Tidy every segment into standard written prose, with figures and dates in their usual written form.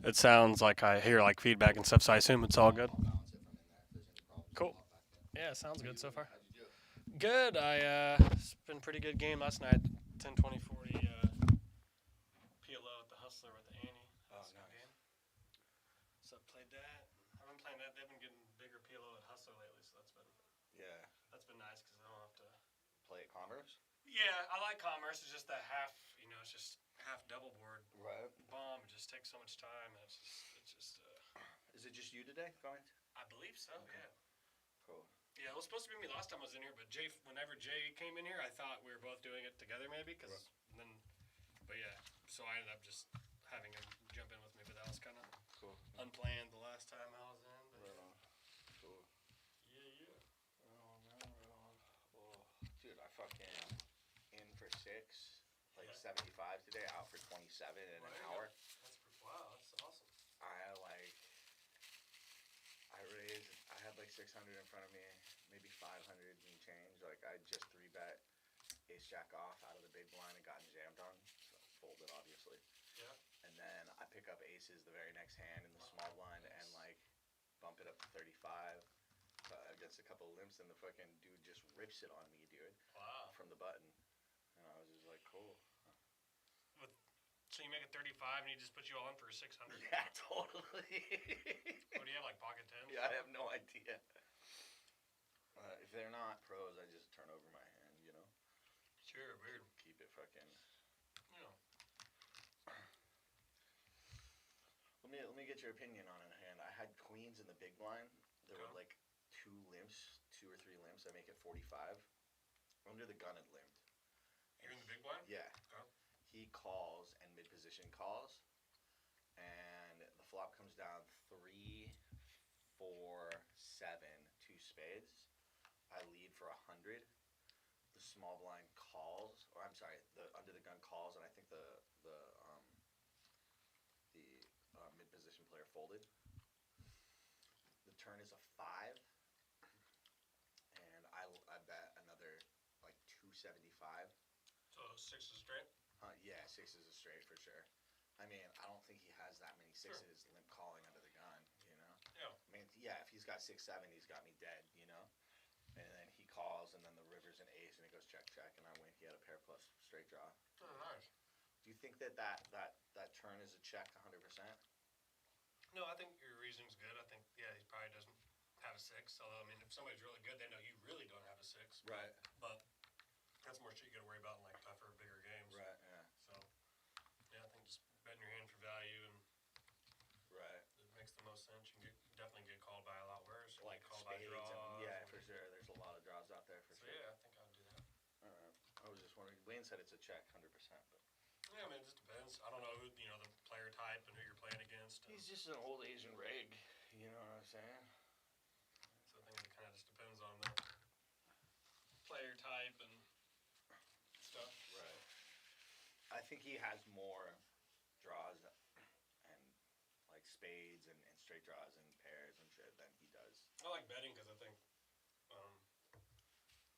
It sounds like I hear like feedback and stuff, so I assume it's all good. I'll bounce it from in there. If there's any problems, Cool. I'll hop back in. Yeah, sounds How good you so doing? far. How'd you do? Good. It's been a pretty good game last night. 10, 20, 40 PLO at the Hustler with the Annie. Oh, That's a good nice. game. So I played that. I've been playing that. They've been getting bigger PLO at Hustler lately, so Yeah. that's been nice because I don't have to. Play at Commerce? Yeah, I like Commerce. It's just that half. It's just half double board Right. bomb. It just takes so much time, and it's just. Is it just you today going? I believe so. Okay. Yeah. Cool. Yeah, it was supposed to be me last time I was in here, but whenever Jay came in here, I thought we were both doing it together, maybe, but yeah, so I ended up just having him jump in with me, but that was kind of Cool. unplanned the last time I was in. But Right on. Cool. yeah. Oh, man, right on. Oh, dude, I fucking in for 6, like Yeah. 75 today, out for 27 in an hour. Wow, that's awesome. I had like 600 in front of me, maybe 500 and change. Like I just 3-bet ace jack off out of the big blind and gotten jammed on, so folded obviously. Yeah. And then I pick up aces the very next hand in the small blind and like bump it up to 35 against a couple of limps, and the fucking dude just rips it on me, dude. Wow. From the button, and I was just like, cool. So you make it 35 and he just puts you all in for 600? Yeah, totally. What do you have, like pocket tens? Yeah, I have no idea. If they're not pros, I just turn over my hand, you know? Sure, weird. Keep it fucking... Yeah. Let me get your opinion on a hand. I had queens in the big blind. There were Okay. like 2 or 3 limps. I make it 45. Under the gun it limped. You're in the big blind? Yeah. Okay. He calls and mid position calls, and the flop comes down 3, 4, 7, 2 spades. I lead for 100. The small blind calls, or I'm sorry, the under the gun calls, and I think the mid position player folded. The turn is a 5, and I bet another like 275. So 6 is straight? Yeah, 6 is a straight for sure. I mean, I don't think he has that many 6s limp calling under the gun, you know? Yeah. I mean, yeah, if he's got 6, 7, he's got me dead, you know? And then he calls, and then the river's an ace, and it goes check, check, and I win. He had a pair plus straight draw. Oh, nice. Do you think that turn is a check 100%? No, I think your reasoning's good. I think, yeah, he probably doesn't have a 6. Although, I mean, if somebody's really good, they know you really don't have a 6. Right. But that's more shit you got to worry about in like tougher, bigger games. Right, yeah. So, yeah, I think just betting your hand for value and right. It makes the most sense. You can definitely get called by a lot worse. Like called by spades, draws. yeah, for sure. There's a lot of draws out there for So sure. yeah, I think I would do that. All right. I was just wondering. Wayne said it's a check 100%, but yeah, I mean, it just depends. I don't know who the player type and who you're playing against. He's just an old Asian rig. You know what I'm saying? So I think it kind of just depends on the player type and stuff. Right. I think he has more draws and like spades and straight draws and pairs and shit than he does. I like betting because I think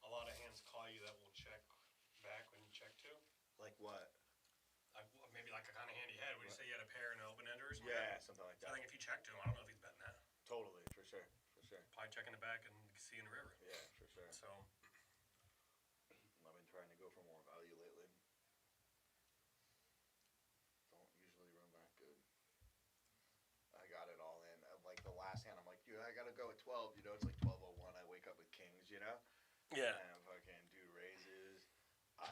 a lot of hands call you that will check back when you check too. Like what? Maybe like a kind of hand he had when you say you had a pair and an open ender or something. Yeah, something like that. So I think if you check to him, I don't know if he's betting that. Totally, for sure. Probably checking it back and see in the river. Yeah, for sure. So I've been trying to go for more value lately. Don't usually run back good. I got it all in. Like the last hand, I'm like, dude, I gotta go at 12. You know, it's like 12:01. I wake up with kings. You know. yeah. And fucking do raises. I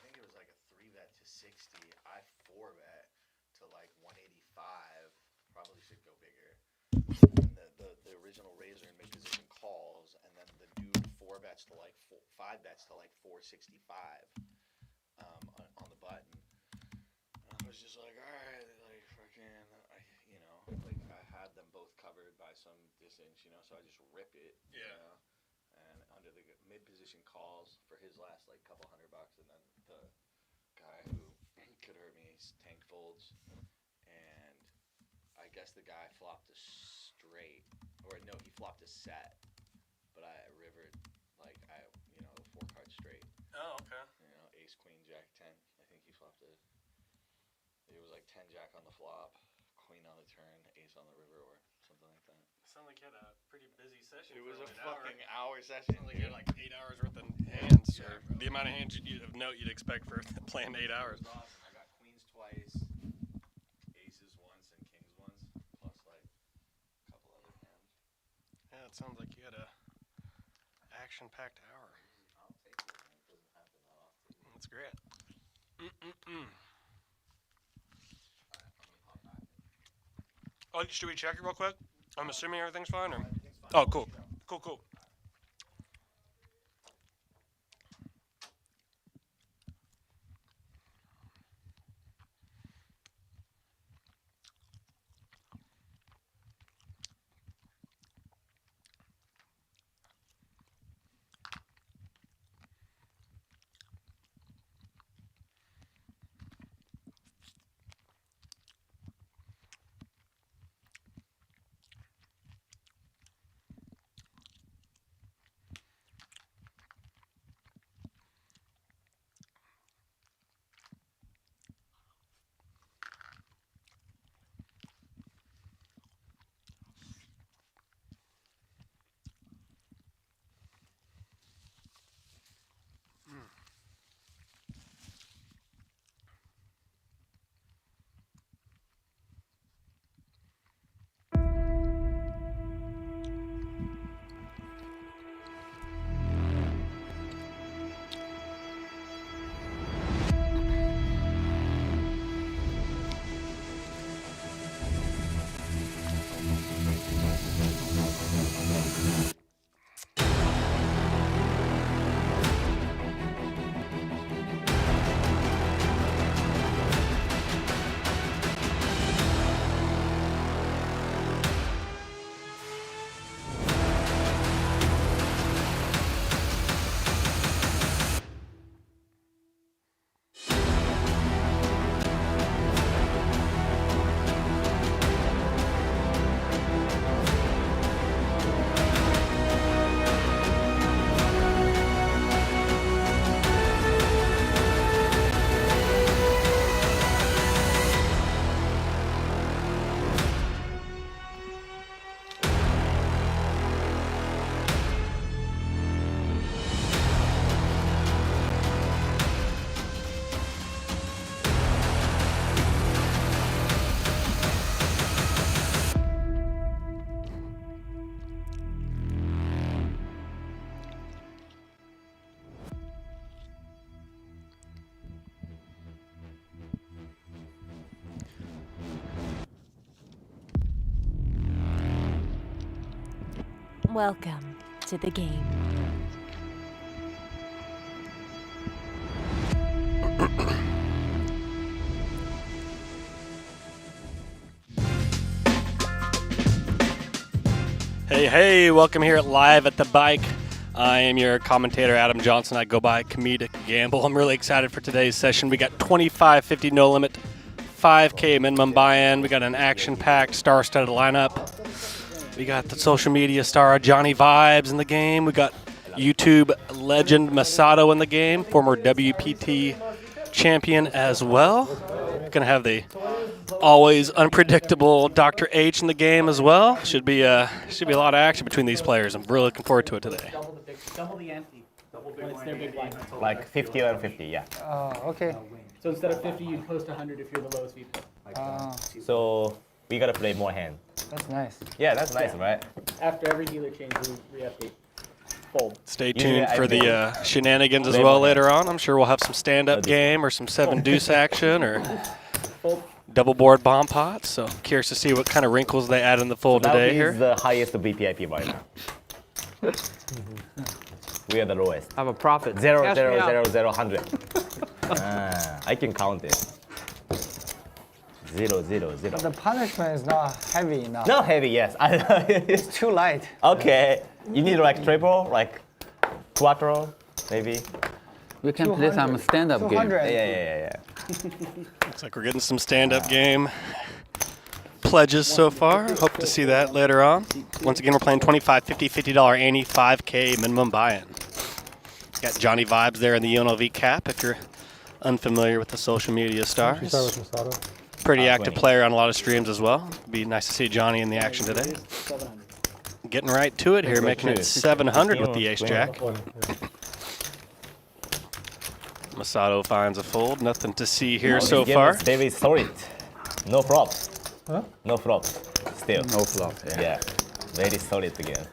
think it was like a 3-bet to 60. I 4-bet to like 185. Probably should go bigger. And the original raiser in mid position calls, and then the dude 4-bets to like 5-bets to like 465 on the button. And I was just like, all right, like fucking, like I had them both covered by some distance, you know, so I just rip it. Yeah. You know? And under the mid position calls for his last like couple $100, and then the guy who could hurt me tank folds, and I guess the guy flopped a straight, or no, he flopped a set, but I rivered like the 4-card straight. Oh, okay. You know, ace, queen, jack, 10. I think he flopped it. It was like 10 jack on the flop. queen on the turn, ace on the river, or something like that. Sounded like you had a pretty busy session. It was for a an fucking hour. hour session. Sounded like you had like 8 hours worth of hands, Yeah, or bro. the amount of hands of note you'd expect for playing 8 hours. It was awesome. I got queens twice, aces once, and kings once, plus like a couple other hands. Yeah, it sounds like you had a action-packed hour. I'll take it, man. It doesn't happen that often. That's great. Alright, let me hop back in. Oh, should we check it real quick? I'm assuming everything's fine. Or? Everything's fine. Oh, cool. Cool. Welcome to the game. Hey, welcome here at Live at the Bike. I am your commentator, Adam Johnson. I go by Comedic Gamble. I'm really excited for today's session. We got 25.50 no limit, 5K minimum buy-in. We got an action-packed, star-studded lineup. We got the social media star JohnnieVibes in the game. We got YouTube legend Masato in the game, former WPT champion as well. Gonna have the always unpredictable Dr. H in the game as well. Should be a lot of action between these players. I'm really looking forward to it today. Double the ante. When it's their big blind. Like 50 or 50, yeah. Okay. So instead of 50, you'd post 100 if you're the lowest VP. So we gotta play more hand. That's nice. Yeah, that's nice, right? After every dealer change, we re-update. Fold. Stay Usually tuned I for play- the shenanigans as play well more later on. I'm sure we'll have some stand-up game or some 7-deuce action or Fold. double board bomb pots. So curious to see what kind of wrinkles they add in the fold Now today he's here. the highest VPIP right now. We are the lowest. I have a profit. 0, Cash 0, me out. 0, 0, 100. I can count it. 0, 0, 0. The punishment is not heavy enough. Not heavy, yes. It's too light. Okay. You need like triple, like quattro, maybe. We can play some 200. stand-up game. 200. Yeah. Looks like we're getting some stand-up game pledges so far. Hope to see that later on. Once again, we're playing $25, $50, $50 ante, 5K minimum buy-in. Got JohnnieVibes there in the UNLV cap if you're unfamiliar with the social media stars. Start with Masato. Pretty active player on a lot of streams as well. Be nice to see Johnny in the action today. 700. Getting right to it here, making it 700 with the ace jack. Masato finds a fold. Nothing to see here so far. Very solid. No flop. Huh? No flop. Still. No flop. Yeah. Very solid again.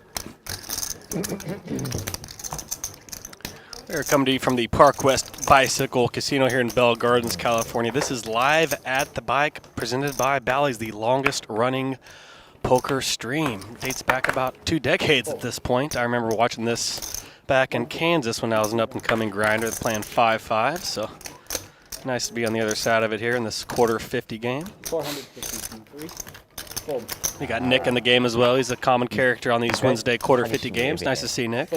We're coming to you from the Park West Bicycle Casino here in Bell Gardens, California. This is live at the bike, presented by Bally's, the longest running poker stream. Dates back about 2 decades at this point. I remember watching this back in Kansas when I was an up-and-coming grinder playing 5-5. So nice to be on the other side of it here in this quarter 50 game. 450 from 3. Fold. We got Nick in the game as well. He's a common character on these Wednesday quarter 50 games. Nice to see Nick.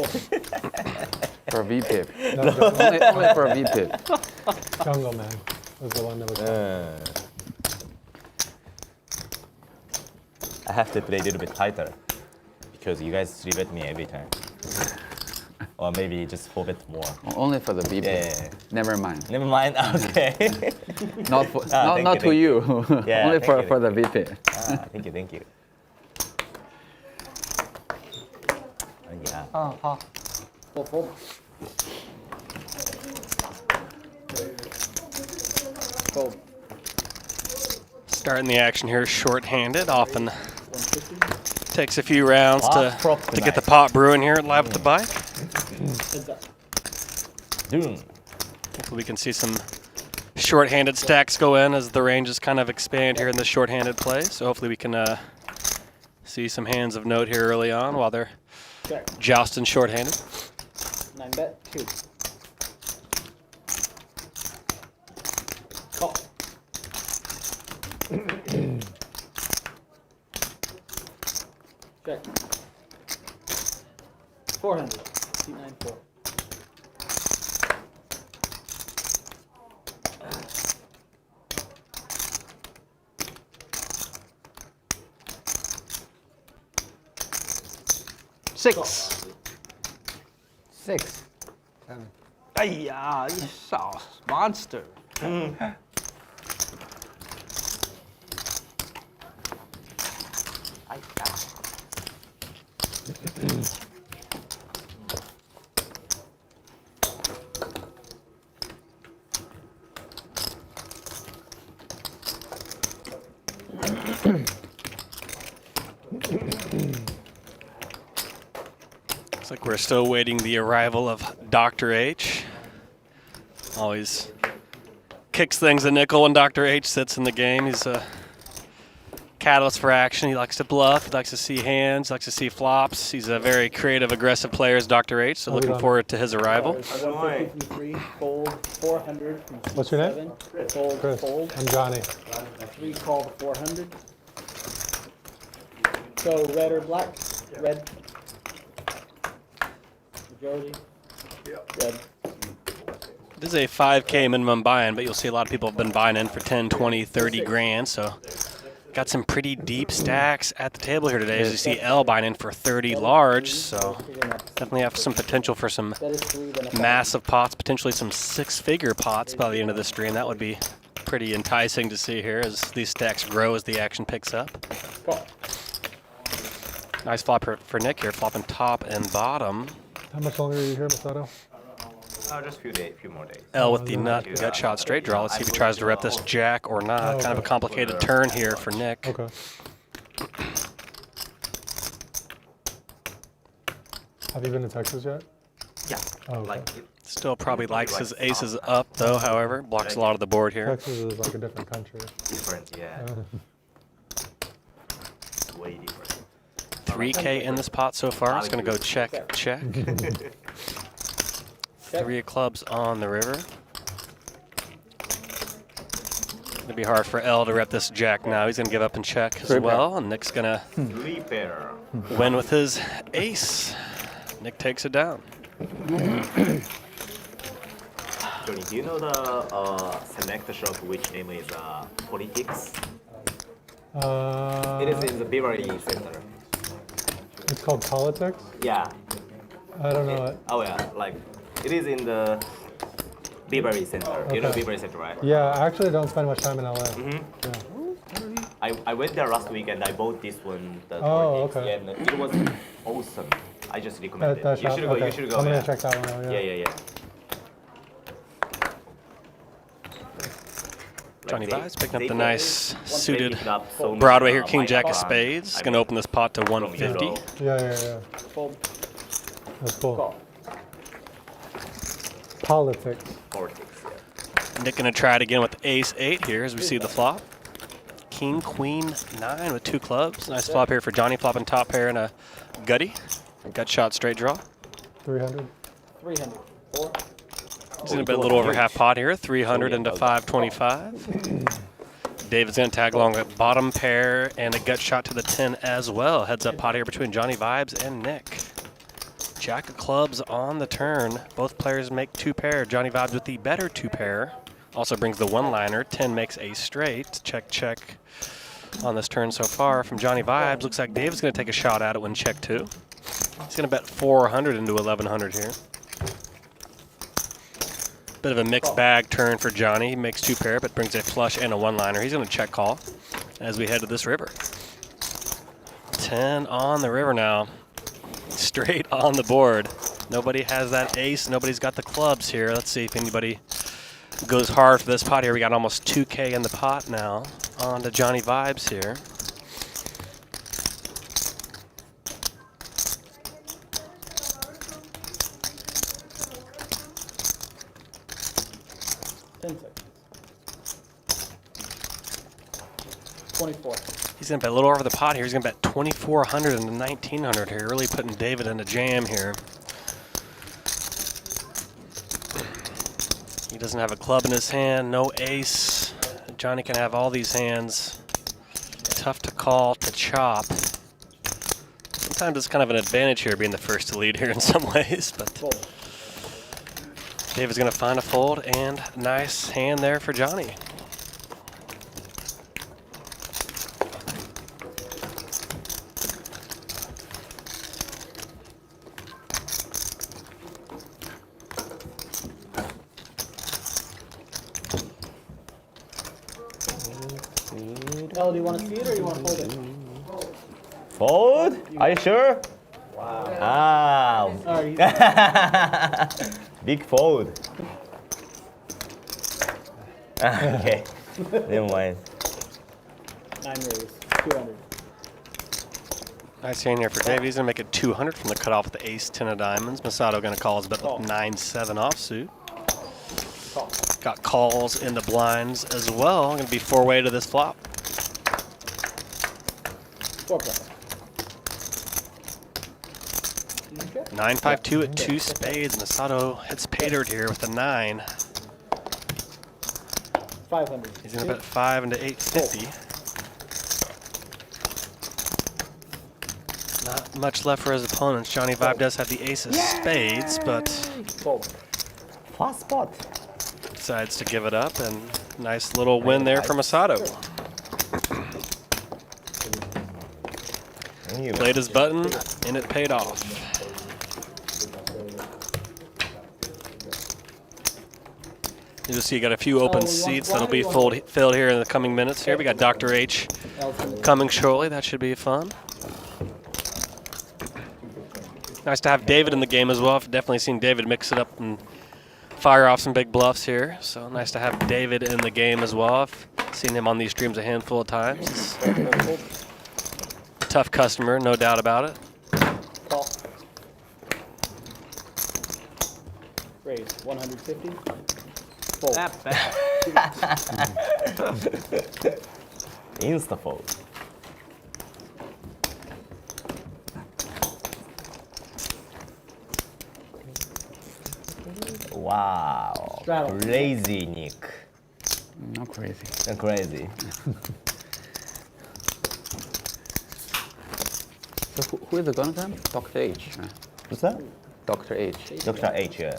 For a VPIP. only for a VPIP. Jungle Man was the one that was. I have to play a little bit tighter because you guys 3-bet me every time. Or maybe just 4-bet more. Only for the VPIP. Yeah. Never mind. Never mind. Okay. Not for, thank not you, to you. Yeah, Only thank for you. the VPIP. Thank you. Thank you. Yeah. 好。 Fold, fold. Fold. Starting the action here short-handed. Often 150. takes a few rounds to get the pot brewing here live at the bike. Heads up. Doom. Hopefully we can see some short-handed stacks go in as the ranges kind of expand here in the short-handed play. So hopefully we can see some hands of note here early on while they're Check. jousting short-handed. 9-bet. 2. Call. Check. 400. 294. Six. 6. 哎呀，you sauce monster. Looks like we're still waiting the arrival of Dr. H. Always kicks things a nickel when Dr. H sits in the game. He's a catalyst for action. He likes to bluff. He likes to see hands. Likes to see flops. He's a very creative, aggressive player, is Dr. H. So looking forward to his arrival. 150 from 3. Fold. 400 from What's your name? 7. Fold. Chris. Fold. I'm Johnny. 3 call to 400. So red or black? Red. Majority. Red. This is a 5K minimum buy-in, but you'll see a lot of people have been buying in for 10, 20, 30 grand. So got some pretty deep stacks at the table here today. As you see L buying in for 30 large. So definitely have some potential for some That is 3, then a 5. massive pots, potentially some 6-figure pots by the end of the stream. That would be pretty enticing to see here as these stacks grow as the action picks up. Call. Nice flop for Nick here, flopping top and bottom. How much longer are you here, Masato? Just few more days. L with the nut gut shot straight draw. Let's see if he tries to rep this jack or not. Kind of a complicated turn here for Nick. Okay. Have you been to Texas yet? Yeah. Oh, okay. Still probably likes his aces up though, however. Blocks a lot of the board here. Texas is like a different country. Different, yeah. Way different. 3K in this pot so far. It's going to go check, check. 3 of clubs on the river. It'll be hard for L to rep this jack now. He's going to give up and check as well. And Nick's going to win with his ace. Nick takes it down. Johnny, do you know the select shop which name is politics? It is in the Beverly Center. It's called Politics? Yeah. I don't know it. Oh yeah, like it is in the Beverly Center. You know Okay. Beverly Center, right? Yeah, I actually don't spend much time in LA. I went there last week and I bought this one. The Oh, 48, okay. and it was awesome. I just recommend That it. shop? You should go. Okay. You should go. I'm yeah. gonna check that one out. Yeah, yeah, yeah. JohnnieVibes picking up the nice suited picked up so many, Broadway here, King my Jack of brand. Spades. I Going to mean, open this pot to from 150. Euro. Yeah. Fold. That's cool. Call. Politics. Politics, yeah. Nick going to try it again with ace 8 here as we see the flop. King, queen, 9 with 2 clubs. Nice flop here for Johnny, flopping top pair and a gutty. Gut shot straight draw. 300. 300. 4. He's going to bet a little over half pot here, 300 into 525. David's going to tag along with bottom pair and a gut shot to the 10 as well. Heads up pot here between JohnnieVibes and Nick. Jack of clubs on the turn. Both players make 2 pair. JohnnieVibes with the better 2 pair. Also brings the 1-liner. 10 makes a straight. Check, check on this turn so far from JohnnieVibes. Looks like David's going to take a shot at it when check 2. He's going to bet 400 into 1100 here. Bit of a mixed bag turn for Johnny. He makes 2 pair, but brings a flush and a 1-liner. He's going to check call as we head to this river. 10 on the river now. Straight on the board. Nobody has that ace. Nobody's got the clubs here. Let's see if anybody goes hard for this pot here. We got almost 2K in the pot now. On to JohnnieVibes here. Ten seconds. 24. He's going to bet a little over the pot here. He's going to bet 2,400 into 1,900 here. Really putting David in a jam here. He doesn't have a club in his hand, no ace. Johnny can have all these hands. Tough to call, to chop. Sometimes it's kind of an advantage here being the first to lead here in some ways, but Fold. David's going to find a fold, and nice hand there for Johnny. L, do you want to see it or you want to fold it? Fold? Are you sure? Wow. Sorry. Big fold. Okay. Never mind. 9 raise. 200. Nice hand here for David. He's going to make it 200 from the cutoff with the ace 10 of diamonds. Masato going to call his bet with 9-7 offsuit. Call. Got calls in the blinds as well. Going to be 4-way to this flop. 4 play. 9-5-2 at 2 spades. Masato hits pay dirt here with a 9. 500. He's going to bet 5 into 850. Not much left for his opponents. JohnnieVibes does have the ace of spades, but Fold. Fast spot. decides to give it up. And nice little win there for Masato. Played his button, and it paid off. You'll see you got a few open seats that'll be filled here in the coming minutes here. We got Dr. H coming shortly. That should be fun. Nice to have David in the game as well. I've definitely seen David mix it up and fire off some big bluffs here. So nice to have David in the game as well. I've seen him on these streams a handful of times. He's a tough customer, no doubt about it. Call. Raise. 150. Fold. Insta fold. Wow. Straddle. Crazy, Nick. Not crazy. Crazy. So who is it gonna come? Dr. H. What's that? Dr. H. Dr. H, yeah.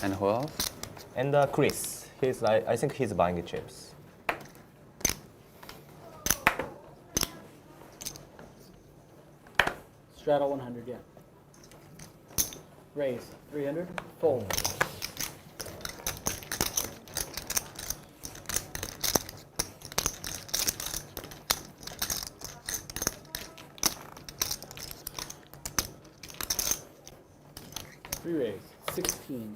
And who else? And Chris. He's I think he's buying the chips. Straddle 100, yeah. Raise. 300. Fold. 14.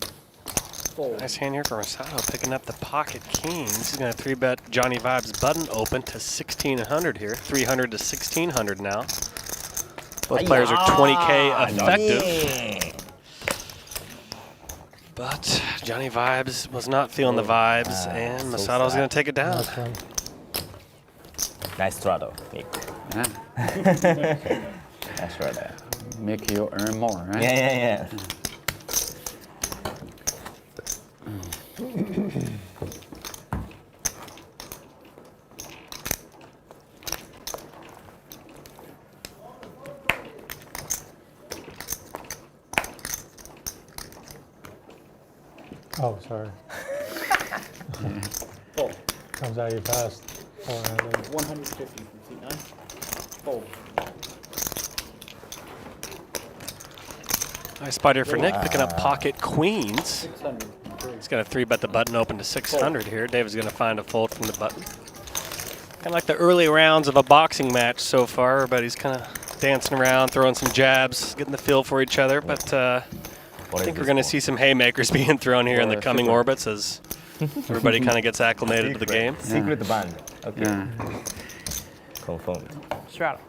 Fold. Nice hand here for Masato, picking up the pocket kings. He's going to 3-bet JohnnieVibes button open to 1,600 here. 300 to 1,600 now. Both players are 20K effective. But JohnnieVibes was not feeling the vibes, and so Masato's sad. going to take it down. Nice one. Nice straddle, Nick. Yeah. Nice straddle. Make you earn more, right? Yeah. Oh, sorry. Fold. Comes out you fast. 400. 150 from seat 9. Fold. Nice spot here for Nick, picking up pocket queens. 600 from 3. He's going to 3-bet the button open to 600 here. David's going to find a fold from the button. Kind of like the early rounds of a boxing match so far. Everybody's kind of dancing around, throwing some jabs, getting the feel for each other. But I think we're going to see some haymakers being thrown here in the coming orbits as everybody kind of gets acclimated to the game. Secret band. Okay. Yeah. Confirmed. Straddle.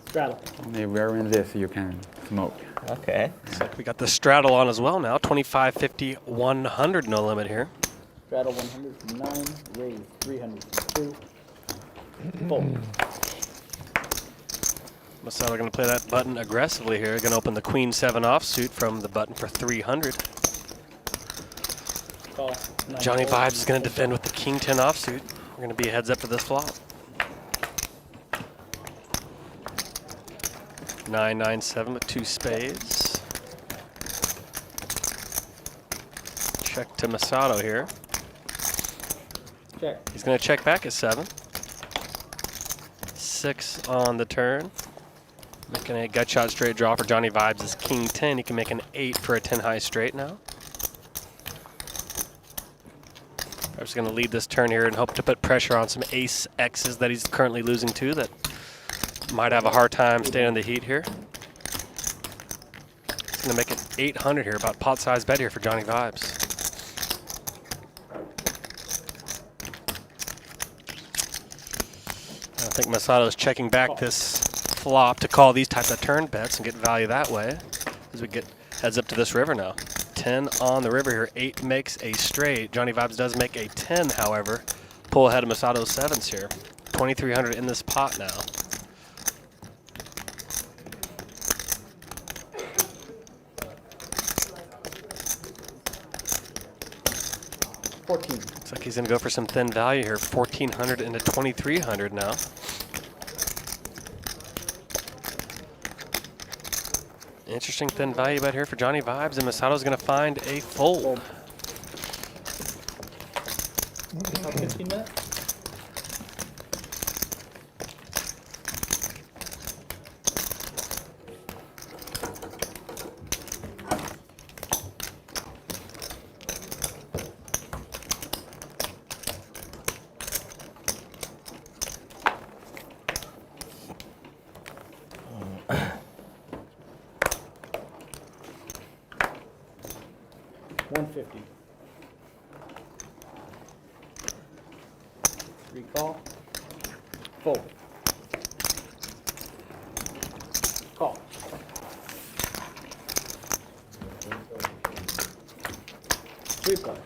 Straddle. Only wearing this you can smoke. Okay. We got the straddle on as well now. 25, 50, 100 no limit here. Straddle 100 from 9. Raise 300 from 2. Fold. Masato going to play that button aggressively here. Going to open the queen 7 offsuit from the button for 300. Call. JohnnieVibes is going to defend with the king 10 offsuit. We're going to be heads up to this flop. 9, 9, 7 with 2 spades. Check to Masato here. Check. He's going to check back at 7. 6 on the turn. Making a gut shot straight draw for JohnnieVibes is king 10. He can make an 8 for a 10 high straight now. I'm just going to lead this turn here and hope to put pressure on some ace X's that he's currently losing to that might have a hard time staying in the heat here. He's going to make it 800 here, about pot size bet here for JohnnieVibes. I think Masato's checking back this flop to call these types of turn bets and get value that way as we get heads up to this river now. 10 on the river here. 8 makes a straight. JohnnieVibes does make a 10, however. Pull ahead of Masato's 7s here. 2,300 in this pot now. Looks like he's going to go for some thin value here. 1,400 into 2,300 now. Interesting thin value bet here for JohnnieVibes, and Masato's going to find a fold. 15 minutes. Recall. Fold. Call. Sweep call.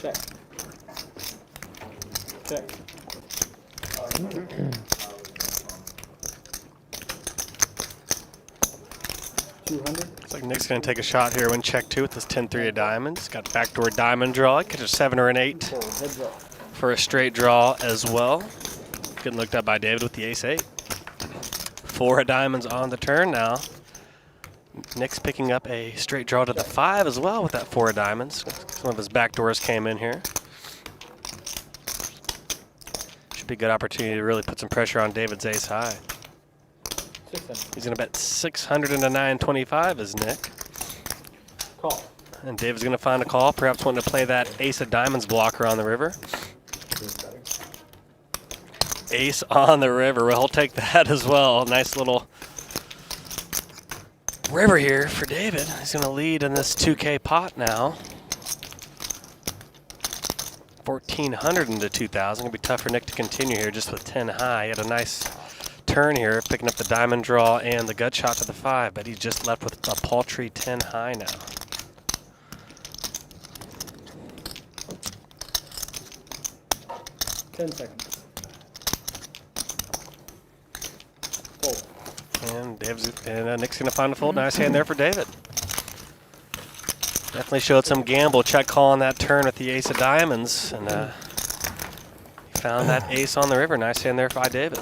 Check. Check. 200. Looks like Nick's going to take a shot here when check 2 with this 10-3 of diamonds. Got backdoor diamond draw. Catch a 7 or an 8 Fold. Heads up. for a straight draw as well. Getting looked at by David with the ace 8. 4 of diamonds on the turn now. Nick's picking up a straight draw to the 5 as well with that 4 of diamonds. Some of his backdoors came in here. Should be a good opportunity to really put some pressure on David's ace high. 600. He's going to bet 600 into 925 is Nick. Call. And David's going to find a call, perhaps wanting to play that ace of diamonds blocker on the river. Ace on the river. Well, he'll take that as well. Nice little river here for David. He's going to lead in this 2K pot now. 1,400 into 2,000. Going to be tough for Nick to continue here just with 10 high. He had a nice turn here, picking up the diamond draw and the gut shot to the 5, but he's just left with a paltry 10 high now. $10. Fold. And Nick's going to find a fold. Nice hand there for David. Definitely showed some gamble. Check call on that turn with the ace of diamonds, and he found that ace on the river. Nice hand there by David.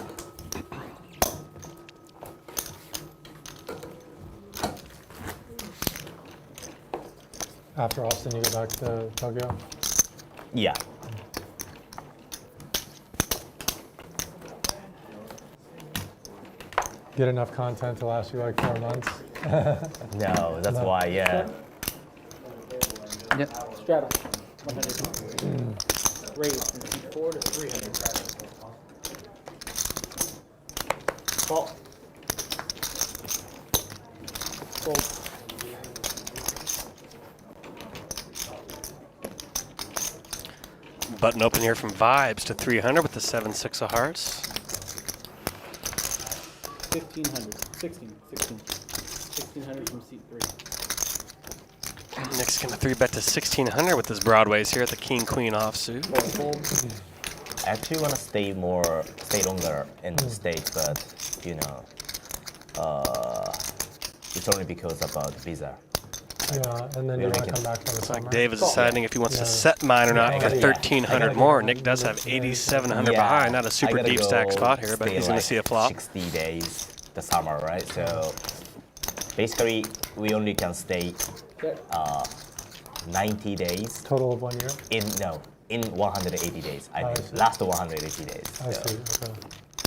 After Austin, you go back to Tokyo? Yeah. Get enough content to last you like 4 months? No, that's why, yeah. Yep. Straddle. 100. Raise from 4 to 300. Call. Fold. Button open here from Vibes to 300 with the 7-6 of hearts. 1,500. 1,600 from seat 3. Nick's going to 3-bet to 1,600 with his broadways here at the King-Queen offsuit. Fold. I actually want to stay longer in the States, but, you know, it's only because about visa. Yeah, and then you want to come back for the summer? Like David's deciding if he wants to Yeah. set mine or not. He got Yeah. 1,300 more. Nick does have 8,700 behind. Not a super I gotta deep stack go spot here, but stay he's going like to see a flop. 60 days, the summer, right? So basically, we only can stay Check. 90 days Total of 1 year? in 180 days. I I mean, see. last 180 days. I so. see, okay.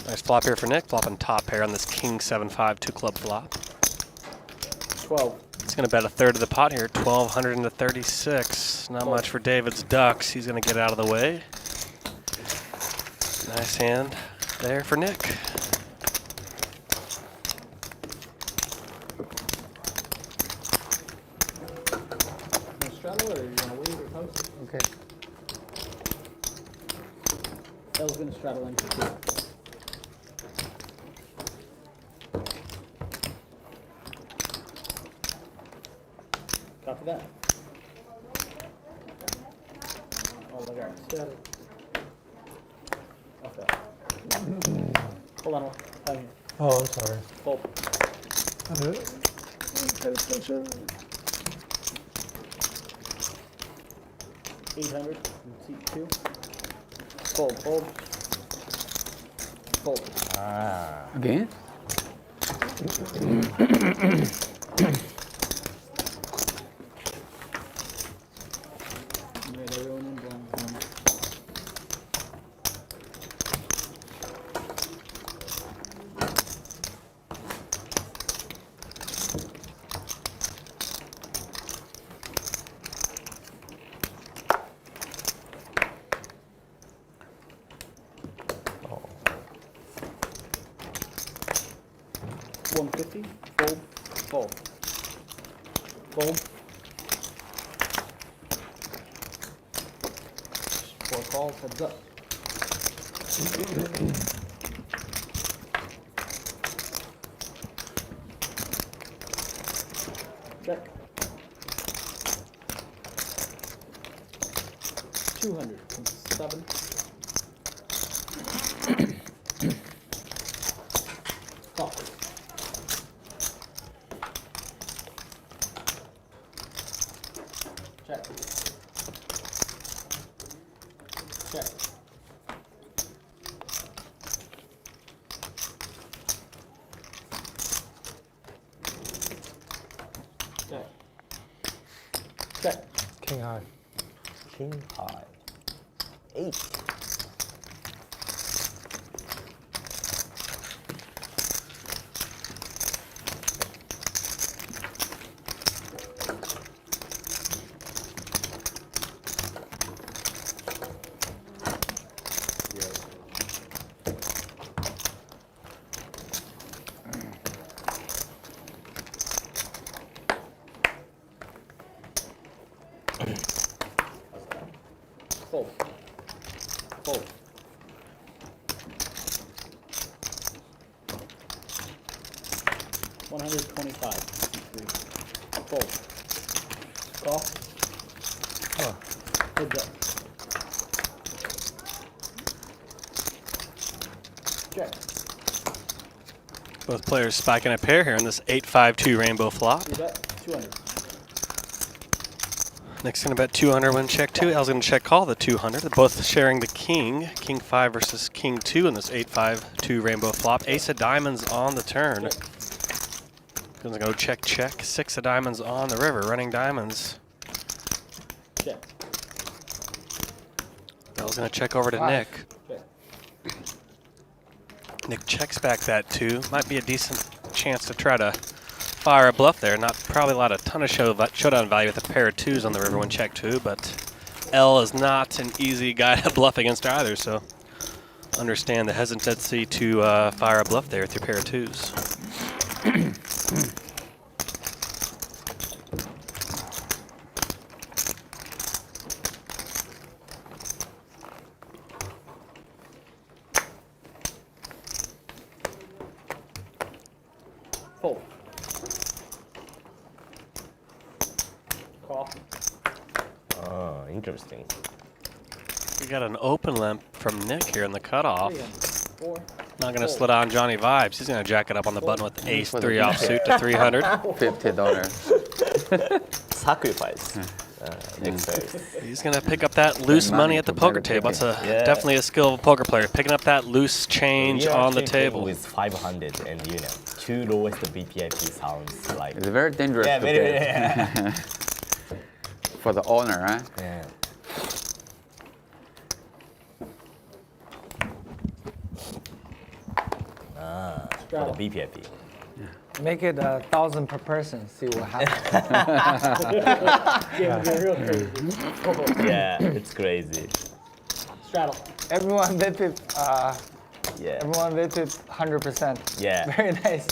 Nice flop here for Nick. Flopping top pair on this King 7-5 2-club flop. 12. He's going to bet a third of the pot here, 1,200 into 36. Not much for David's ducks. He's going to get out of the way. Nice hand there for Nick. Want to straddle or you want to wait or post? Okay. L's going to straddle into 2. Copy that. Oh, look at straddle. Okay. Hold on. Time here. Oh, I'm sorry. Fold. Pay attention. 800 from seat 2. Fold. Fold. Fold. Ah. Again? You made everyone in blind. Oh. 150. Fold. Fold. Fold. 4 calls. Heads up. Check. 200 from 7. Call. Check. Check. Check. Check. King high. King high. 8. Fold. Fold. $125. Fold. Call. Heads up. Check. Both players spiking a pair here in this 8-5-2 rainbow flop. 200. Nick's gonna bet 200 when check two. Al's gonna check call the 200. They're both sharing the king. King 5 versus king 2 in this 8-5-2 rainbow flop. Ace of diamonds on the turn. Gonna go check, check. 6 of diamonds on the river. Running diamonds. Check. Al's gonna check over to Five. Nick. Check. Nick checks back that 2. Might be a decent chance to try to fire a bluff there. Not probably a ton of showdown value with a pair of 2s on the river when check 2, but L is not an easy guy to bluff against either, so understand the hesitancy to fire a bluff there with your pair of 2s. Fold. Call. Oh, interesting. We got an open limp from Nick here in the cutoff. 4. Not going to slid on JohnnieVibes. He's going to jack it up on the button with ace 3 offsuit to 300. $50. Sacrifice. Nick says. He's going to pick up that loose money at the poker table. That's definitely a skill of a poker player, picking up that loose change We are on the actually playing table. with 500 and 2 lowest BPIP sounds like. It's very dangerous Yeah, to very, bet. yeah. For the owner, right? Yeah. For the BPIP. Make it 1,000 per person. See what happens. Yeah, real crazy. Fold. Yeah, it's crazy. Straddle. Everyone bet it. Yeah. Everyone bet it 100%. Yeah. Very nice.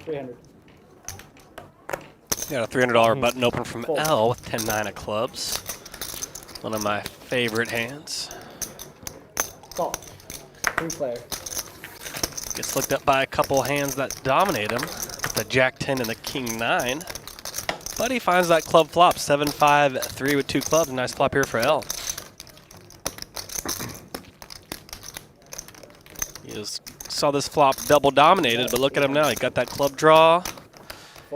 300. Got a $300 button open from L with 10-9 of clubs. One of my favorite hands. Call. 3 player. Gets looked up by a couple hands that dominate him with the Jack 10 and the King 9. But he finds that club flop, 7-5-3 with 2 clubs. Nice flop here for L. He just saw this flop double dominated, but look at him now. He got that club draw.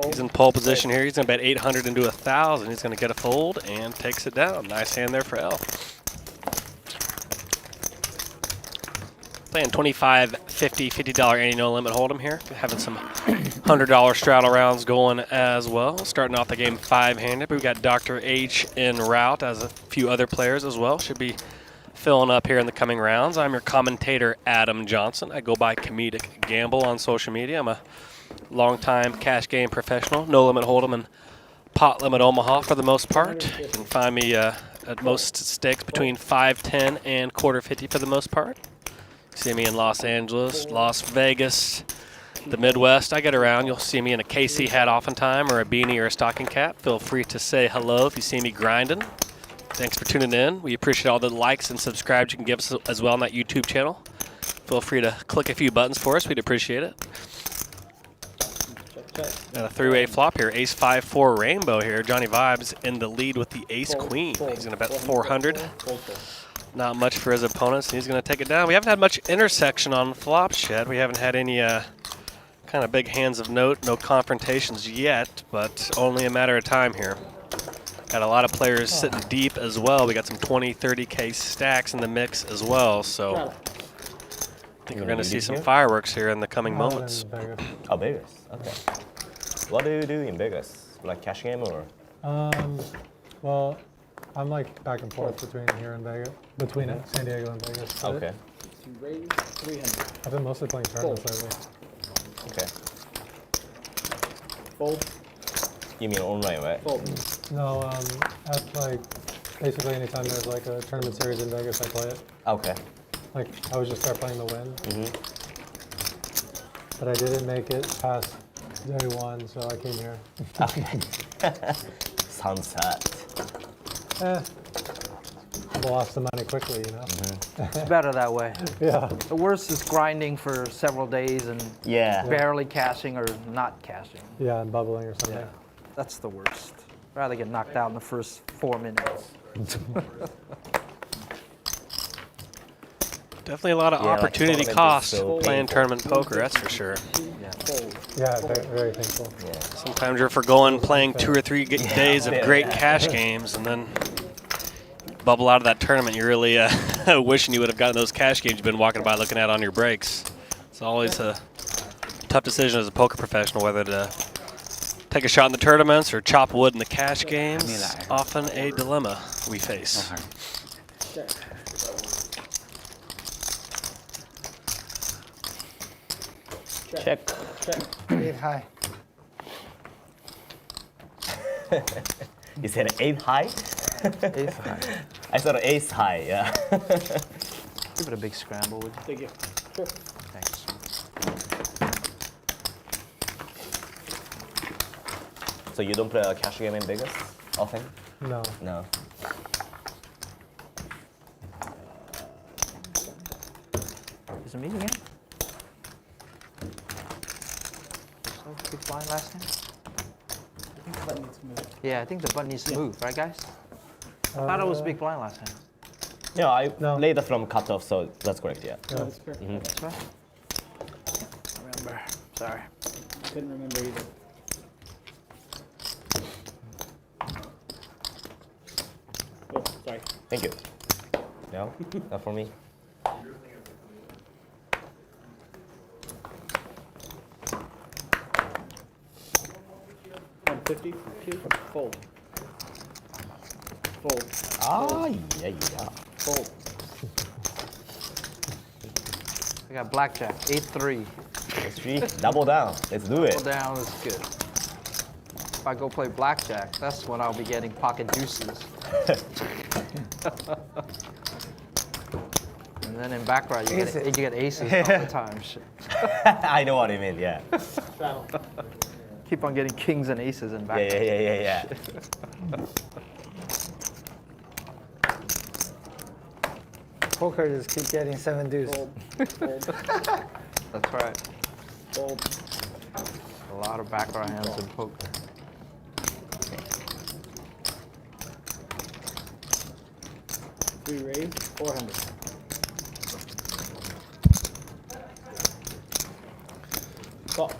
He's in pole position here. He's going to bet 800 into 1,000. He's going to get a fold and takes it down. Nice hand there for L. Playing $25, $50, $50 ante no limit hold'em here. Having some $100 straddle rounds going as well. Starting off the game 5-handed. We've got Dr. H en route, as a few other players as well. Should be filling up here in the coming rounds. I'm your commentator, Adam Johnson. I go by Comedic Gamble on social media. I'm a longtime cash game professional, no limit hold'em and pot limit Omaha for the most part. You can find me at most stakes between 5-10 and quarter 50 for the most part. See me in Los Angeles, Las Vegas, the Midwest. I get around. You'll see me in a KC hat oftentimes, or a beanie or a stocking cap. Feel free to say hello if you see me grinding. Thanks for tuning in. We appreciate all the likes and subscribes you can give us as well on that YouTube channel. Feel free to click a few buttons for us. We'd appreciate it. Got a three-way flop here. Ace 5-4 rainbow here. JohnnieVibes in the lead with the ace queen. He's going to bet 400. Not much for his opponents. He's going to take it down. We haven't had much intersection on flops yet. We haven't had any kind of big hands of note. No confrontations yet, but only a matter of time here. Got a lot of players sitting deep as well. We got some 20, 30K stacks in the mix as well. So I think we're going to see some fireworks here in the coming moments. Oh, Vegas. Okay. What do you do in Vegas? Like cash game or? Well, I'm like back and forth between here and Vegas, between San Diego and Vegas. But Okay. To raise 300. I've been mostly playing tournaments lately. Okay. Fold. You mean online, right? Fold. No, at like basically anytime there's like a tournament series in Vegas, I play it. Okay. Like I would just start playing the win. But I didn't make it past day one, so I came here. Okay. Sounds sad. Lost the money quickly, you know? It's better that way. Yeah. The worst is grinding for several days and Yeah. barely cashing or not cashing. Yeah, and bubbling or something. Yeah, that's the worst. Rather get knocked out in the first 4 minutes. Definitely a lot of Yeah, like opportunity tournament is cost so playing painful. tournament poker, that's for sure. Yeah, very painful. Yeah. Sometimes you're forgoing playing 2 or 3 days of great cash games, and then bubble out of that tournament. You're really wishing you would have gotten those cash games you've been walking by looking at on your breaks. It's always a tough decision as a poker professional whether to take a shot in the tournaments or chop wood in the cash games. Often a dilemma we face. Check. 8 high. You said 8 high? 8 high. I said ace high, yeah. Give it a big scramble, would you? Thank you. Sure. Thanks. So you don't play a cash game in Vegas often? No. No. Is it me again? So big blind last time? Yeah, I think the button needs to move, right guys? I thought it was big blind last time. Yeah, I No. laid it from cutoff, so that's correct, yeah. Yeah. That's perfect. That's right. Remember. Sorry. Couldn't remember either. Oh, sorry. Thank you. No, not for me. $150. Two. Fold. Fold. Ah, yeah. Fold. I got blackjack. 8-3. Let's see. Double down. Let's do Go it. down is good. If I go play blackjack, that's when I'll be getting pocket deuces. And then in baccarat, you get aces all the time. Shit. I know what you mean, yeah. Keep on getting kings and aces in baccarat. Yeah. Poker just keep getting 7 deuce. Fold. Fold. That's right. Fold. A lot of baccarat hands in poker. Three raise. 400. Call.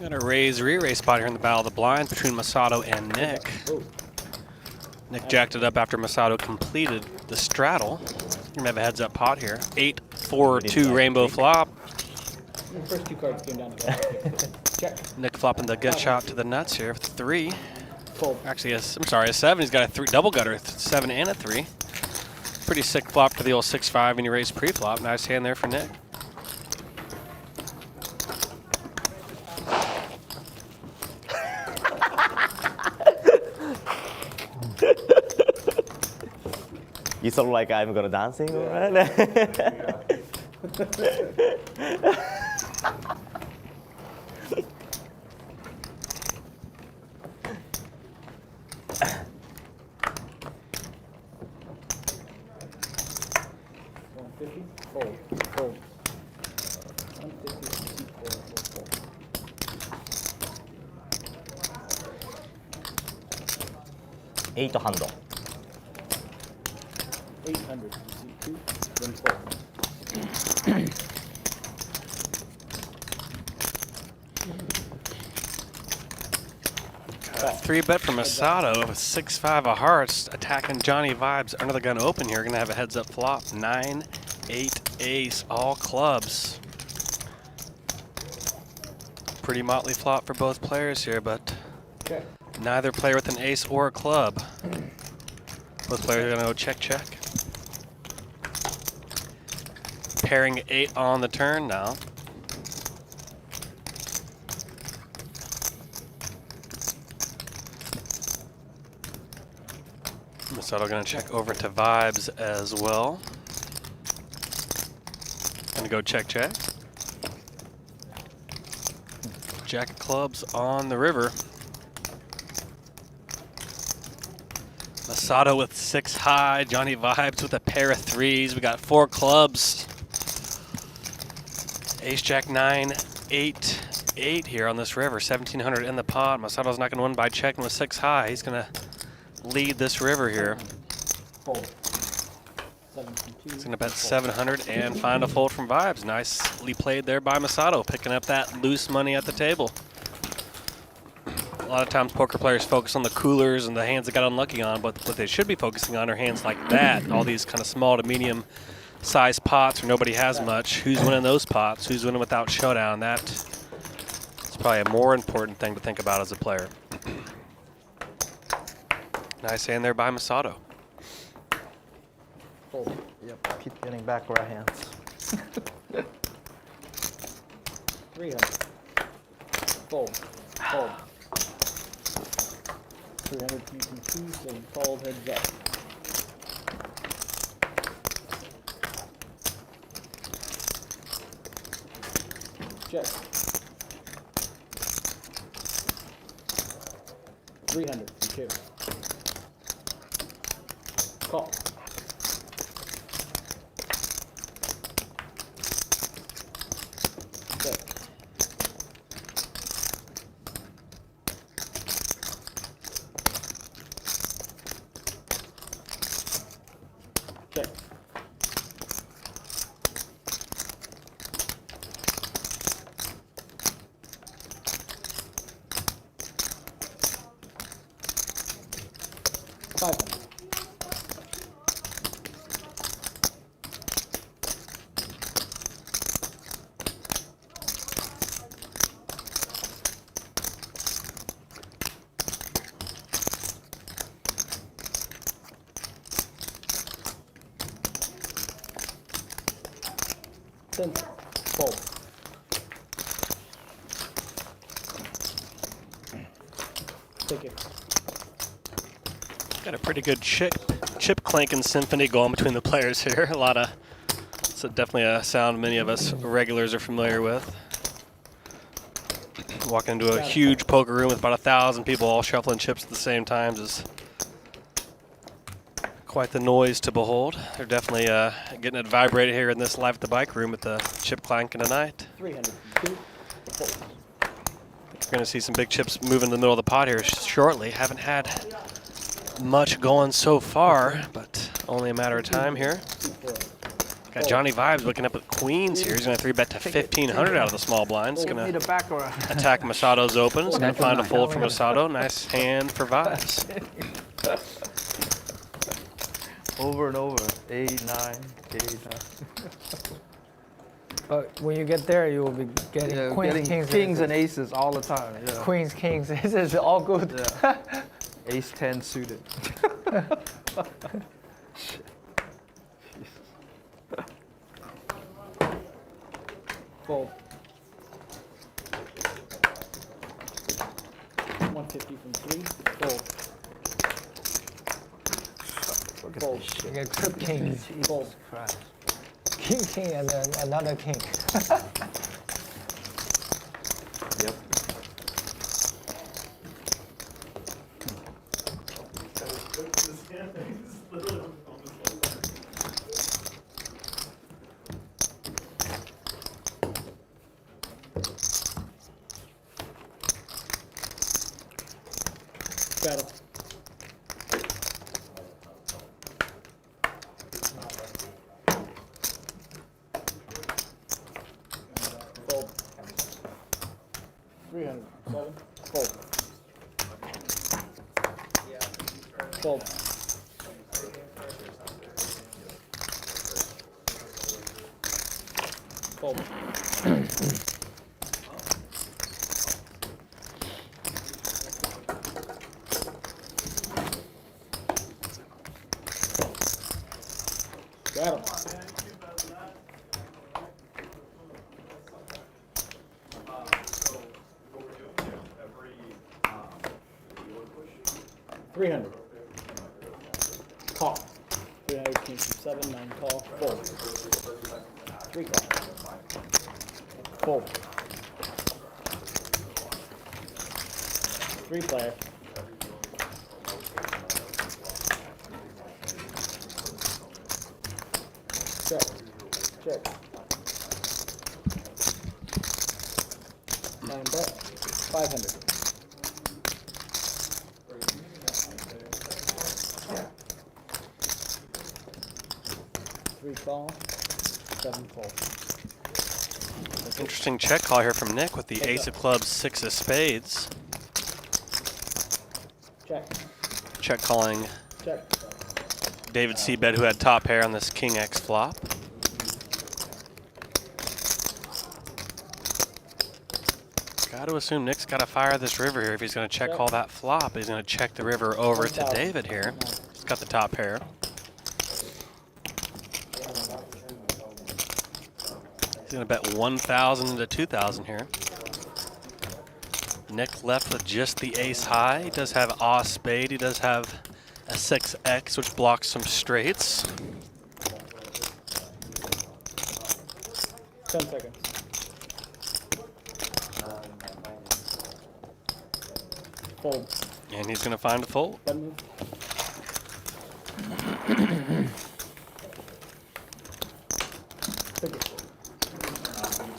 Got a re-raise spot here in the battle of the blinds between Masato and Nick. Oh. Nick jacked it up after Masato completed the straddle. You're gonna have a heads-up pot here. 8-4-2 rainbow flop. The first 2 cards came down together. Check. Nick flopping the gut shot to the nuts here with 3. Fold. Actually, I'm sorry, a 7. He's got a 3 double gutter, 7 and a 3. Pretty sick flop to the old 6-5 and he raised pre-flop. Nice hand there for Nick. You sort of like I'm gonna dancing, right? Fold. Fold. 150. Fold. 8 handle. 800. C2. Then fold. Three bet from Masato with 6-5 of hearts attacking JohnnieVibes under the gun open here. Gonna have a heads up flop. 9-8 ace, all clubs. Pretty motley flop for both players here, but Okay. neither player with an ace or a club. Both players are gonna go check. Pairing 8 on the turn now. Masato gonna check over to Vibes as well. Gonna go check. Jack of clubs on the river. Masato with 6 high. JohnnieVibes with a pair of 3s. We got 4 clubs. Ace Jack 9, 8, 8 here on this river. 1700 in the pot. Masato's not going to win by checking with 6 high. He's going to lead this river here. Fold. 17, 2. He's going to bet 700 and find a fold from Vibes. Nicely played there by Masato, picking up that loose money at the table. A lot of times poker players focus on the coolers and the hands they got unlucky on, but what they should be focusing on are hands like that, all these kind of small to medium size pots where nobody has much. Who's winning those pots? Who's winning without showdown? That's probably a more important thing to think about as a player. Nice hand there by Masato. Fold. Yep, keep getting back right hands. 300. Fold. Fold. 300 using 2, so you fold heads up. Check. 300 for 2. Call. Check. Check. $500. Center. Fold. Take it. Got a pretty good chip clanking symphony going between the players here. A lot of, it's definitely a sound many of us regulars are familiar with. Walking into a huge poker room with about 1,000 people all shuffling chips at the same time is quite the noise to behold. They're definitely getting it vibrated here in this Live at the Bike room with the chip clanking tonight. 302. Fold. We're going to see some big chips move into the middle of the pot here shortly. Haven't had much going so far, but only a matter of time here. Got JohnnieVibes looking up at queens here. He's going to 3-bet to 1,500 out of the small blind. He's going Need a to back or attack Masato's open. He's going to find a fold from Masato. Nice hand for Vibes. over and over. 8, 9, 8, 9. But when you get there, you will be getting Yeah, queens, getting kings and aces all the time. Yeah. queens, kings. This is all good. Yeah. Ace 10 suited. Fold. 150 from 3. Fold. Fold. You get trip kings, Fold. king, king, and then another king. Yep. Battle. Fold. 307. Fold. Fold. Fold. Got him. $300. Call. 300 came from 7, 9 call. Fold. 3 call. Fold. 3 player. Check. 9 bet. 500. Three call. 7 fold. Interesting check call here from Nick with the ace of clubs, 6 of spades. Check. Check calling Check. David Seabed, who had top pair on this King X flop. Got to assume Nick's got to fire this river here if he's going to check call that flop. He's going to check the river over to David here. He's got the top pair. He's going to bet 1,000 to 2,000 here. Nick left with just the ace high. He does have a spade. He does have a 6X, which blocks some straights. 10 seconds. Fold. And he's going to find a fold. Button move. Pick it.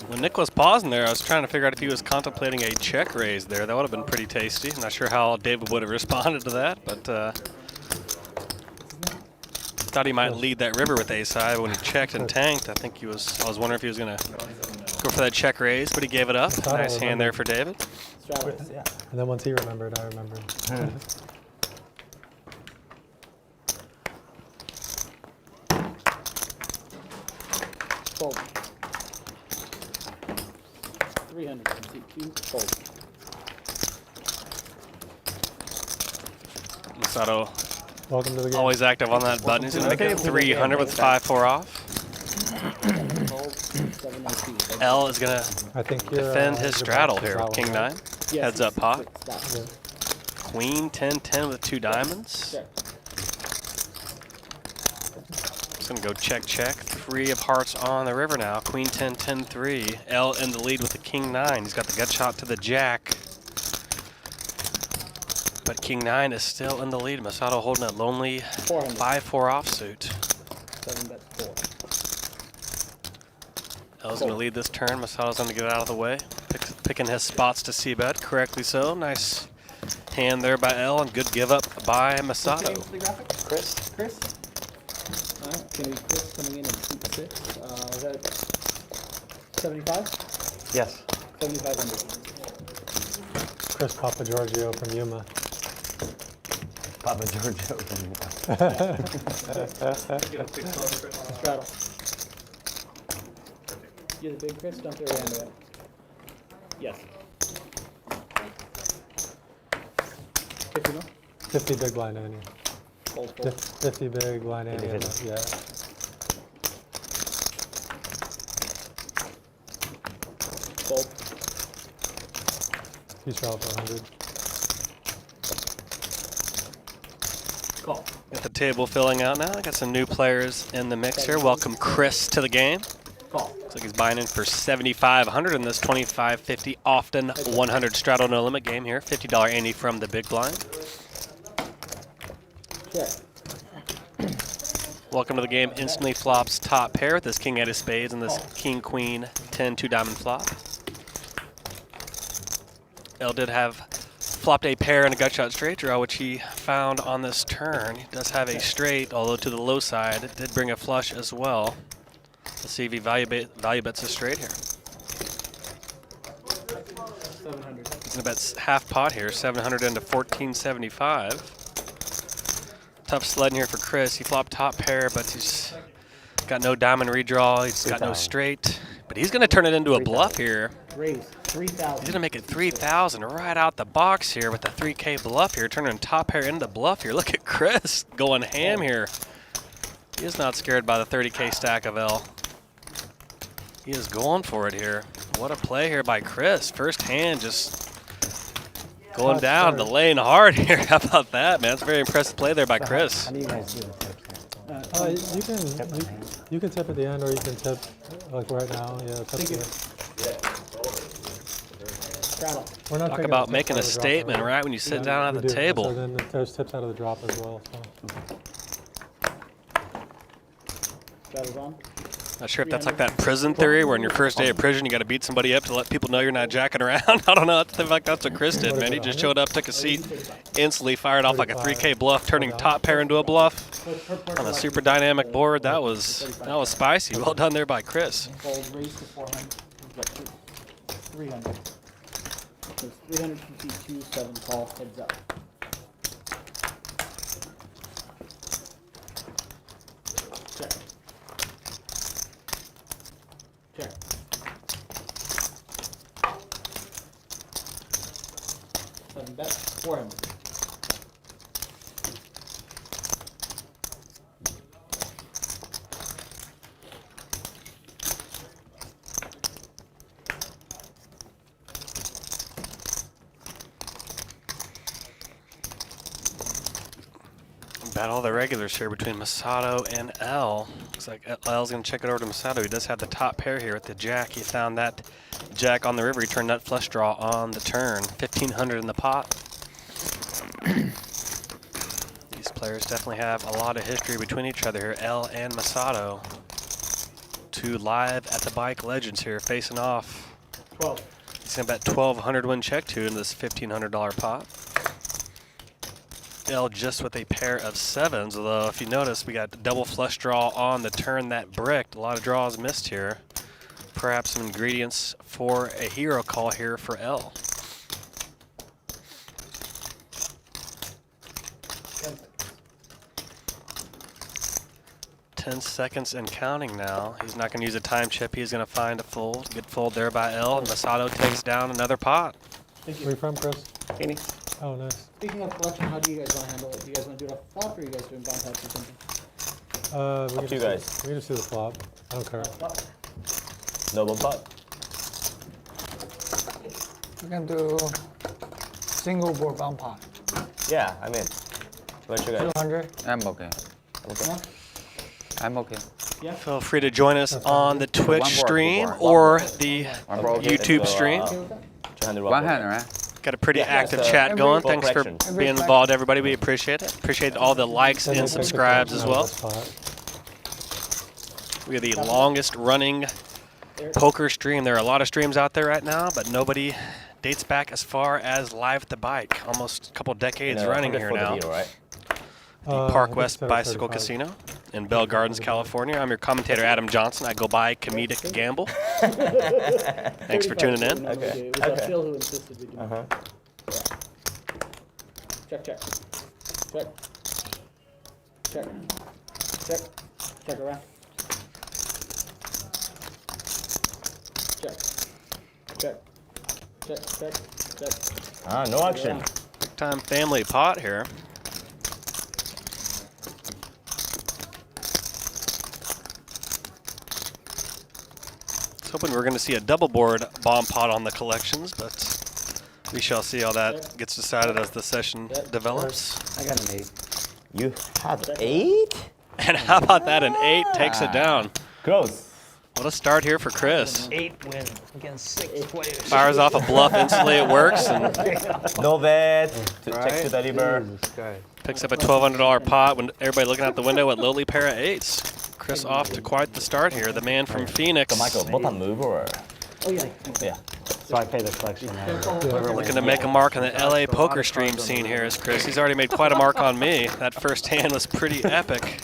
When Nick was pausing there, I was trying to figure out if he was contemplating a check raise there. That would have been pretty tasty. I'm not sure how David would have responded to that, but thought he might lead that river with ace high when he checked and tanked. I was wondering if he was going to go for that check raise, but he gave it up. Nice hand there for David. Straddles. Yeah. And then once he remembered, I remembered. Fold. 300. CQ. Fold. Masato Welcome to the game. always active on that button. He's going to make it 300 with 5-4 off. Fold. 7 L is going to I think you're, defend his your straddle box is here that with one, King right? 9. Yes, Heads up pot. Stop. Yeah. Queen 10-10 with 2 diamonds. Check. Just going to go check, check. 3 of hearts on the river now. Queen 10-10-3. L in the lead with the King 9. He's got the gut shot to the Jack. But King 9 is still in the lead. Masato holding that lonely 400. 5-4 offsuit. 7 bet 4. L's going to lead this turn. Masato's going to get out of the way. Picking his spots to c-bet, correctly so. Nice hand there by L and good give up by Masato. Chris. Alright, can we Chris coming in and shoot 6? Was that 75? Yes. 7,500. Chris Papa Giorgio from Yuma. Papa Giorgio. Straddle. You're the big Chris, dump your hand away. Yes. 50 more? 50 big blind ante. Fold, fold. 50 big blind ante. Yeah. Fold. You straddle for 100. Call. Got the table filling out now. Got some new players in the mix here. Welcome Chris to the game. Call. Looks like he's buying in for 7,500 in this 25-50 often 100 straddle no limit game here. $50 ante from the big blind. Check. Welcome to the game. Instantly flops top pair with this King 8 of spades and this King Queen 10 2 diamond flop. L did have flopped a pair and a gut shot straight draw, which he found on this turn. He does have a straight, although to the low side. It did bring a flush as well. Let's see if he value bets a straight here. 700. He's gonna bet half pot here, 700 into 1475. Tough sledding here for Chris. He flopped top pair, but he's got no diamond redraw. He's got no straight, but he's gonna turn it into a bluff here. Raise. 3,000. He's gonna make it 3,000 right out the box here with the 3K bluff here, turning top pair into bluff here. Look at Chris going ham here. He is not scared by the 30K stack of L. He is going for it here. What a play here by Chris. First hand just going down the lane hard here. How about that, man? It's a very impressive play there by Chris. How do you guys do the tips? You can tip at the end, or you can tip like right now. Yeah, it's up to you. Straddle. We're not Talk taking about the tips making out a of the drop, statement, though. right? When you sit down We at the do. table. So then there's tips out of the drop as well. So. Battle's on. Not sure if that's like that prison theory where on your first day of prison you got to beat somebody up to let people know you're not jacking around. I don't know. I feel like that's what Chris did, man. He just showed up, took a seat, instantly fired off like a 3K bluff, turning top pair into a bluff on a super dynamic board. That was spicy. Well done there by Chris. Fold, raise to 400. 300. So it's 352, 7 call, heads up. Check. Check. Seven bet, 400. Battle of the regulars here between Masato and L. Looks like L's going to check it over to Masato. He does have the top pair here with the jack. He found that jack on the river. He turned that flush draw on the turn. 1,500 in the pot. These players definitely have a lot of history between each other here. L and Masato. Two live at the bike legends here facing off. 12. He's going to bet 1,200 win check to in this $1,500 pot. L just with a pair of sevens, although if you notice we got double flush draw on the turn that bricked. A lot of draws missed here. Perhaps some ingredients for a hero call here for L. 10 seconds and counting now. He's not going to use a time chip. He's going to find a fold. Good fold there by L. And Masato takes down another pot. Thank Where you from, Chris? Kenny? Oh, nice. Speaking of collection, how do you guys want to handle it? Do you guys want to do it off flop or are you guys doing bounce house or something? We Up to you guys. We can just do the flop. I don't care. Flop. Noble pot. We're gonna do single board bound pot. Yeah, I'm in. What you guys? 200. I'm okay. Okay. I'm okay. Feel free to join us on the Twitch One more, stream one or the One more, okay. YouTube stream. 200 One hand, right? Got a pretty Yeah, active so chat going. full Thanks for collection. being involved, everybody. We appreciate it. Appreciate all the likes and subscribes as well. We are the longest running poker stream. There are a lot of streams out there right now, but nobody dates back as far as Live at the Bike. Almost a couple decades running here now. The Park West Bicycle Casino in Bell Gardens, California. I'm your commentator, Adam Johnson. I go by Comedic Gamble. Thanks for tuning in. Okay. It was Phil who insisted we do it. Yeah. Check, check. Check. Check. Check. Check around. Check. Check. Check. Check. Check. Ah, no action. Big time family pot here. Hoping we're going to see a double board bomb pot on the collections, but we shall see how that gets decided as the session develops. I got an 8. You have 8? And how about that? An 8 takes it down. Gross. What a start here for Chris. 8 win against 6 players. Fires off a bluff instantly, it works, and No bet. Check to the river. picks up a $1,200 pot when everybody looking out the window with lowly pair of 8s. Chris off to quite the start here. The man from Phoenix. So Michael, button move or? Oh, yeah. Yeah. So I pay the collection. Looking to make a mark on the LA poker stream scene here is Chris. He's already made quite a mark on me. That first hand was pretty epic.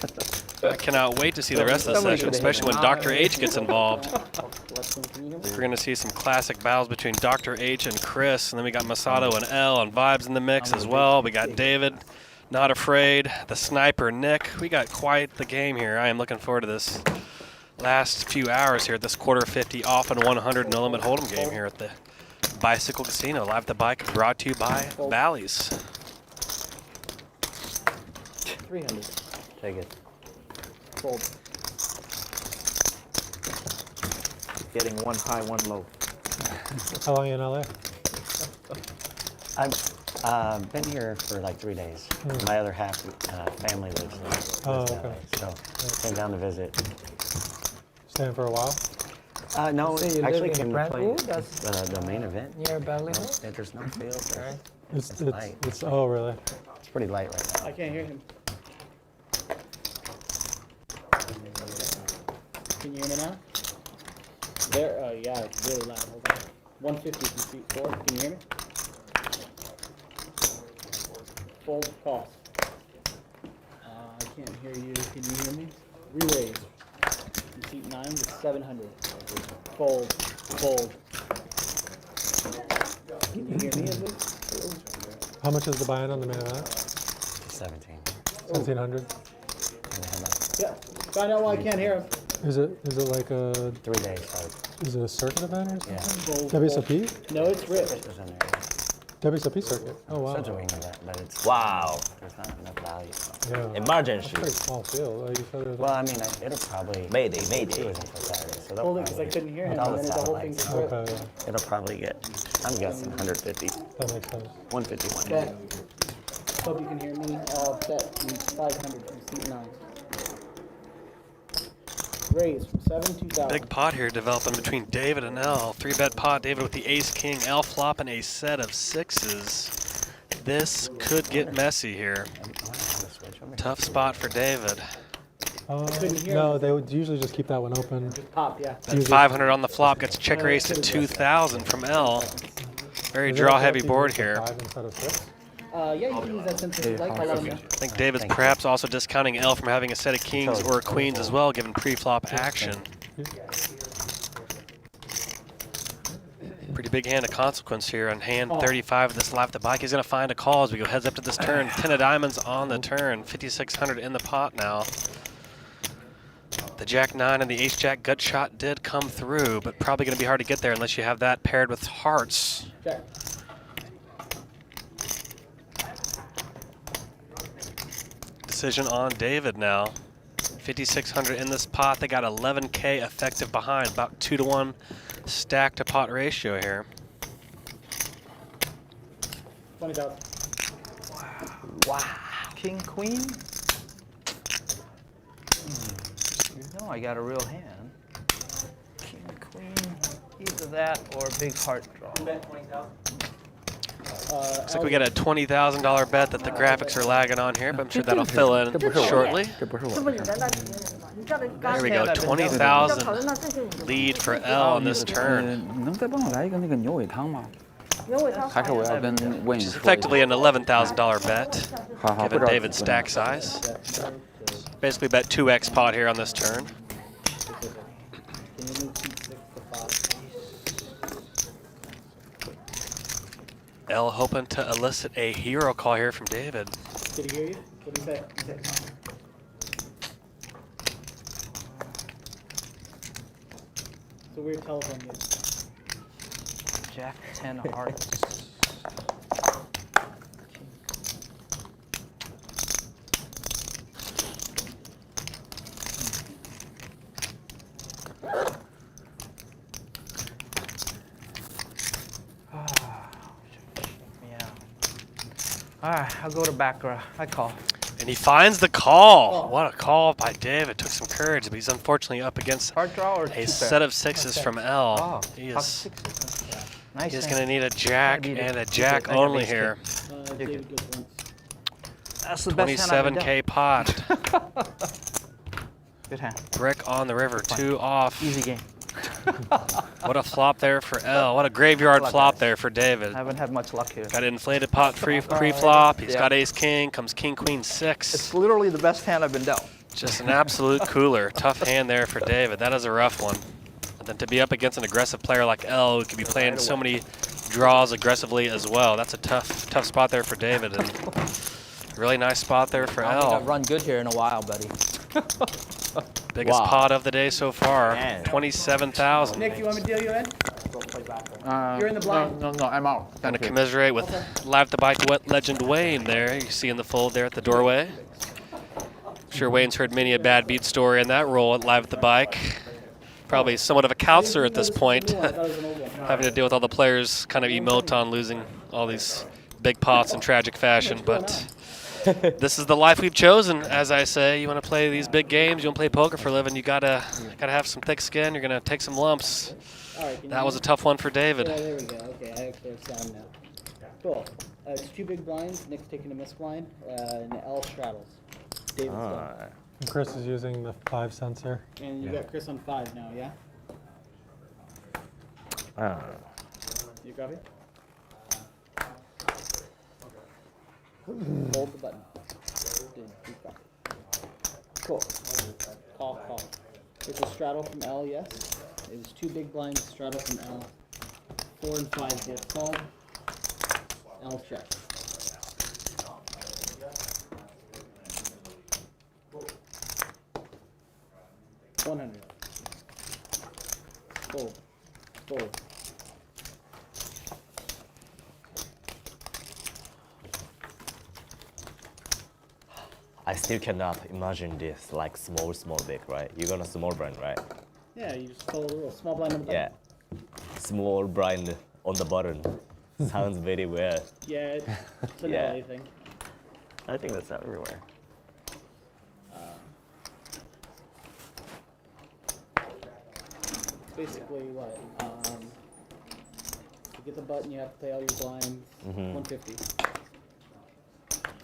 I cannot wait to see the rest of the session, especially when Dr. H gets involved. We're going to see some classic battles between Dr. H and Chris, and then we got Masato and L and Vibes in the mix as well. We got David, Not Afraid, the Sniper, Nick. We got quite the game here. I am looking forward to this last few hours here at this quarter 50 off and 100 no limit hold'em game here at the Bicycle Casino. Live at the Bike, brought to you by Bally's. 300. Take it. Fold. Getting one high, one low. How long are you in LA? I've been here for like 3 days. My other half family lives in Oh, LA, okay. so came down to visit. Staying for a while? No, So you actually live in came to Brentwood? play That's the main event. near Bellevue. There's no field. Right. It's light. oh really? It's pretty light right now. I can't hear him. Can you hear me now? There, yeah, it's really loud. Hold on. 150 from seat 4. Can you hear me? Fold calls. I can't hear you. Can you hear me? Re-raise. From seat 9 to 700. Fold. Fold. Can you hear me at least? How much is the buy-in on the main event? 17. 1700. Yeah. Find out why I can't hear him. Is it like a 3 days. So is it a circuit event or something? Fold, WSOP? No, it's Rich. Chris was in there. WSOP circuit. Oh wow. Such a wing of that, but it's Wow. there's not enough value. Yeah. Emergency. Pretty small field. Like you said, there's Well, I mean, it'll probably. Mayday, He mayday. was until Saturday, so they'll Hold it because I probably- couldn't hear him. with all And the then the whole thing satellites, just ripped. okay. Yeah. It'll probably get. I'm guessing 150, That makes sense. 150, Bet. 180. Hope you can hear me. Bet means 500 from seat 9. Raise from 7 to 2,000. Big pot here developing between David and L. 3-bet pot. David with the ace king. L flopping a set of 6s. This could get messy here. Tough spot for David. couldn't hear No, him. they would usually just keep that one open. Pop, yeah. That 500 on the flop gets check raised to 2,000 from L. Very draw heavy board here. 5 instead of 6. Yeah, you can use that since it's like I'll let him know. I think David's perhaps also discounting L from having a set of kings or queens as well, given pre-flop action. Pretty big hand of consequence here on hand 35 of this live at the bike. He's going to find a call as we go heads up to this turn. 10 of diamonds on the turn. 5,600 in the pot now. The Jack-9 and the Ace-Jack gut shot did come through, but probably going to be hard to get there unless you have that paired with hearts. Check. Decision on David now. 5,600 in this pot. They got 11K effective behind. About 2-to-1 stack to pot ratio here. 20,000. Wow. King, queen? You know I got a real hand. King, queen, either that or a big heart draw. Bet 20,000. Looks like we got a $20,000 bet that the graphics are lagging on here, but I'm sure that'll fill in shortly. 这不是我的。 There we go, 20,000 lead for L on this turn. 你能再帮我来一个那个牛尾汤吗？还是我要跟问你 Which is 说一下？ effectively an $11,000 bet, 好好，不 given 着急 David's stack size. Basically bet 2x pot here on this turn. Can you move seat 6 to 5? L hoping to elicit a hero call here from David. Did he hear you? What did he say? It's a weird telephone game. Jack 10 hearts. All right, I'll go to back row. I call. And he finds the call. What a call by David. Took some courage, but he's unfortunately up against Hard draw or a two set pair? of 6s from L. Oh, He pocket is, sixes. Nice he is hand. going to need a jack Gotta beat and a it. jack I got only ace here. David goes once. That's the best hand I've ever 27K pot. done. Good hand. Brick on the river, 2 off. Easy game. What a flop there for L. What a graveyard Luck, flop guys. there for David. I haven't had much luck here. Got an inflated pot pre-flop. He's Yeah. got ace king. Comes king queen 6. It's literally the best hand I've been dealt. Just an absolute cooler. Tough hand there for David. That is a rough one. And then to be up against an aggressive player like L, who could be playing so many draws aggressively as well. That's a tough spot there for David. And really nice spot there for I don't think I've L. run good here in a while, buddy. Biggest Wow. pot of the day so far. Man. 27,000. Nick, you want me to deal you in? You're in the No, blind. no, I'm out. Kind of Thank you. commiserate with Live at the Bike legend Wayne there. You see in the fold there at the doorway. I'm sure Wayne's heard many a bad beat story in that role at Live at the Bike. Probably somewhat of a counselor at this point, I thought it was an old one. having to deal with all the players kind of emote on losing all these big pots in tragic fashion. But this is the life we've chosen, as I say. You want to play these big games, you want to play poker for a living, you gotta have some thick skin. You're gonna take some lumps. All right, can That you was a hear me? tough one for David. Yeah, there we go. Okay, I actually have sound now. Cool. It's 2 big blinds. Nick's taking a miss blind, and L straddles. David's done. And Chris is using the 5 sensor. And you got Chris on 5 now, yeah? You got it? Hold the button. Cool. Call. It's a straddle from L, yes. It was 2 big blinds, straddle from L. 4 and 5 both called. L check. $100. Fold. I still cannot imagine this like small big, right? You're gonna small blind, right? Yeah, you just fold a little small blind on the button. Yeah. Small blind on the button. Sounds very weird. Yeah, it's an Yeah. LA thing. I think that's everywhere. Basically, what? To get the button, you have to pay all your blinds, $150,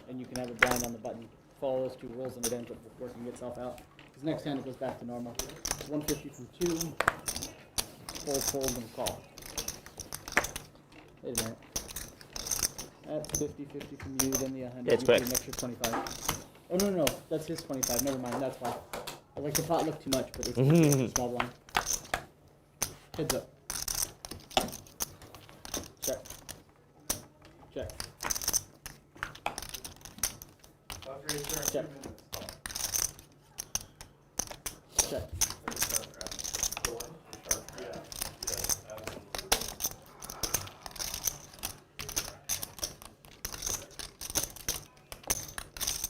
and you can have a blind on the button. Follow those 2 rules, and it ends up working itself out. Because next hand it goes back to normal. $150 from 2, fold, and call. Wait a minute. That's 50 from you, then the 100. Yeah, it's you quick. pay an extra 25. Oh no, that's his 25. Never mind. That's why. I like the pot look too much, but it's a small blind. Heads up. Check. Check. Check. Check.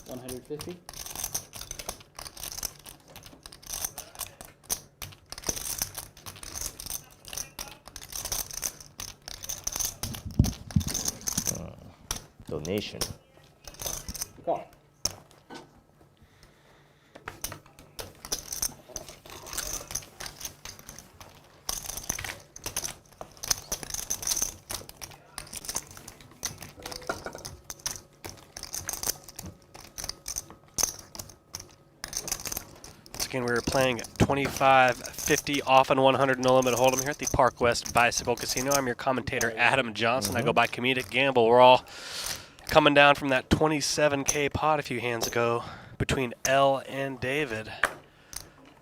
$150. Donation. Call. Again, we were playing 25-50 off and 100 no limit hold'em here at the Park West Bicycle Casino. I'm your commentator, Adam Johnson. I go by Comedic Gamble. We're all coming down from that 27K pot a few hands ago between L and David.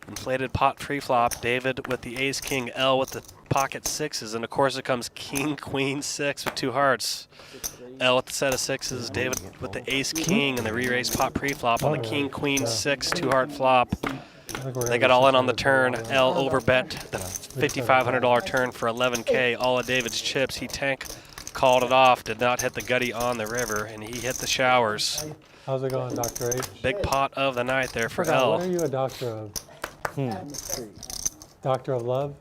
Inflated pot pre-flop. David with the ace king, L with the pocket sixes, and of course it comes king queen 6 with 2 hearts. L with the set of 6s, David with the ace king and the re-raise pot pre-flop on the king queen 6 2-heart flop. They got all in on the turn. L overbet the $5,500 turn for 11K. All of David's chips. He tank called it off. Did not hit the gutty on the river, and he hit the showers. How's it going, Dr. H? Big pot of the night there for Forgot, L. what are you a doctor of? Doctor of love?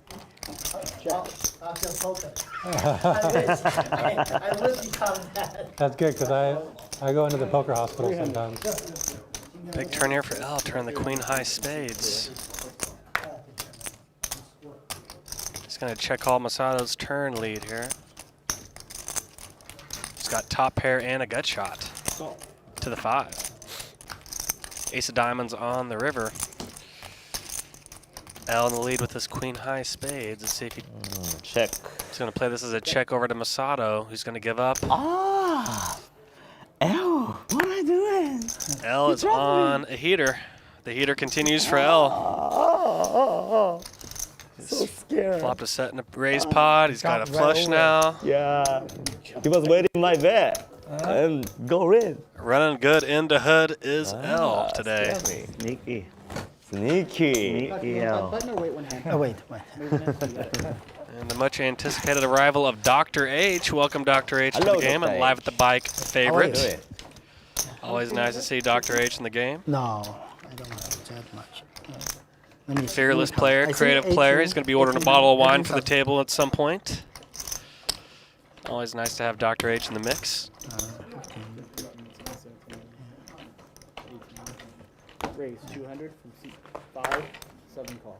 That's good, because I go into the poker hospital sometimes. Big turn here for L. Turn the queen high spades. He's going to check call Masato's turn lead here. He's got top pair and a gut shot to the 5. Ace of diamonds on the river. L in the lead with his queen high spades. Let's see if he Check. He's going to play this as a check over to Masato, who's going to give up. L, what am I doing? L is on a heater. The heater continues for L. So scared. Flopped a set in a raised pot. He's got a flush now. Yeah. He was waiting my bet. And go in. Running good into HUD is L today. Sneaky. Sneaky. L. Button or wait one hand? Oh, wait. Wait one hand, you got it. And the much anticipated arrival of Dr. H. Welcome, Dr. H, to Hello, the game. Dr. And live at the bike How are you favorite. doing? Always nice to see Dr. H in the game. No, I don't have that much. Let me see. Fearless Let me player, count. I see creative 18, player. He's going to be ordering a 18, bottle of wine for the 18. table at some point. Always nice to have Dr. H in the mix. 15. Raise 200 from seat 5, 7 call.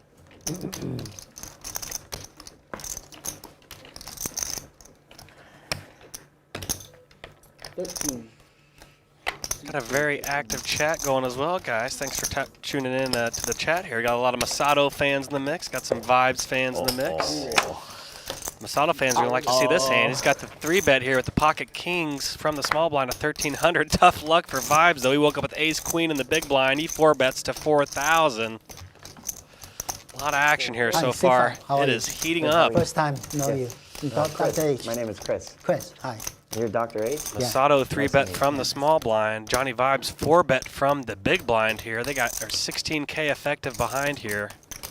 $13. Got a very active chat going as well, guys. Thanks for tuning in to the chat here. Got a lot of Masato fans in the mix. Got some Vibes fans in the mix. Masato fans are going to like to see this hand. He's got the 3-bet here with the pocket kings from the small blind to 1,300. Tough luck for Vibes, though. He woke up with ace queen in the big blind. He 4-bets to 4,000. A lot of action here so far. It is heating up. First time know you. Dr. H. My name is Chris. Chris, hi. You're Dr. H? Masato 3-bet from the small blind. JohnnieVibes 4-bet from the big blind here. They got our 16K effective behind here.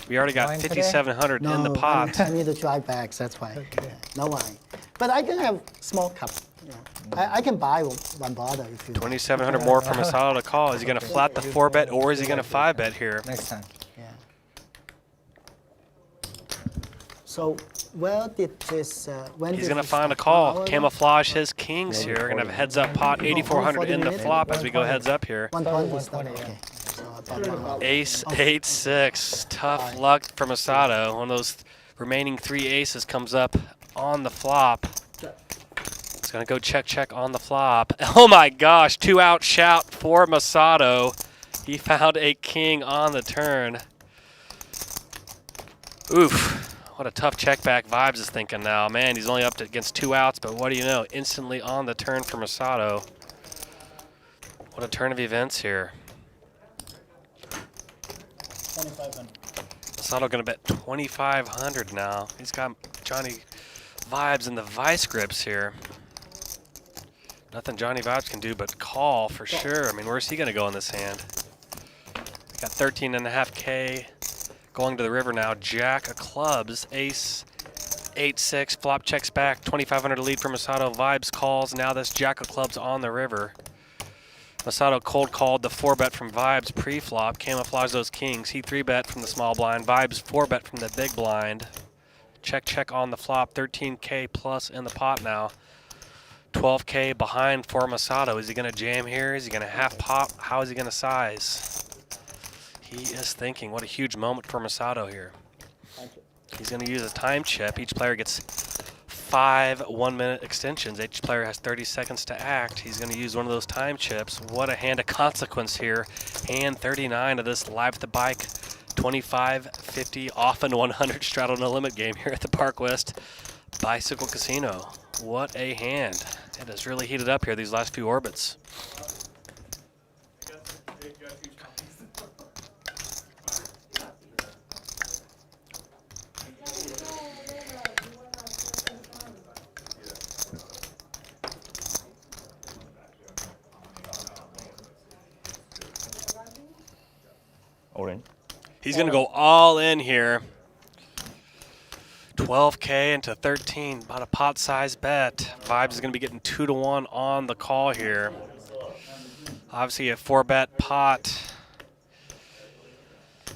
We already got 5,700 in the pot. I need to dry bags, that's why. Okay. Yeah, no wine. But I can have small cup. Yeah. I can buy one bottle if you 2,700 more for Masato to call. Is he going to flat the 4-bet or is he going to 5-bet here? Next time. Yeah. So where did this, when He's did going to this find a start? call. 1 hour ago? Camouflage his kings here. We're going to have a heads up pot, 8,400 in the flop as we go heads up here. 120 start, okay. So about 1 hour. Ace 8-6. Tough luck for Masato. One of those remaining 3 aces comes up on the flop. It's going to go check on the flop. Oh my gosh, 2-out shout for Masato. He found a king on the turn. Oof. What a tough check back Vibes is thinking now. Man, he's only up against 2 outs, but what do you know? Instantly on the turn for Masato. What a turn of events here. 2,500. Masato going to bet 2,500 now. He's got JohnnieVibes in the vice grips here. Nothing JohnnieVibes can do but call for sure. I mean, where's he going to go in this hand? Got 13.5K going to the river now. Jack of clubs, ace 8-6, flop checks back, 2,500 lead for Masato. Vibes calls. Now this Jack of clubs on the river. Masato cold called the 4-bet from Vibes pre-flop, camouflage those kings. He 3-bet from the small blind. Vibes 4-bet from the big blind. Check on the flop. 13K plus in the pot now. 12K behind for Masato. Is he going to jam here? Is he going to half pop? How is he going to size? He is thinking. What a huge moment for Masato here. He's going to use a time chip. Each player gets 5 1-minute extensions. Each player has 30 seconds to act. He's going to use one of those time chips. What a hand of consequence here. Hand 39 of this live at the bike. 25, 50, often 100 straddle no limit game here at the Park West Bicycle Casino. What a hand. It has really heated up here these last few orbits. Orange. He's going to go all in here. 12K into 13, about a pot size bet. Vibes is going to be getting 2-1 on the call here. Obviously a 4-bet pot.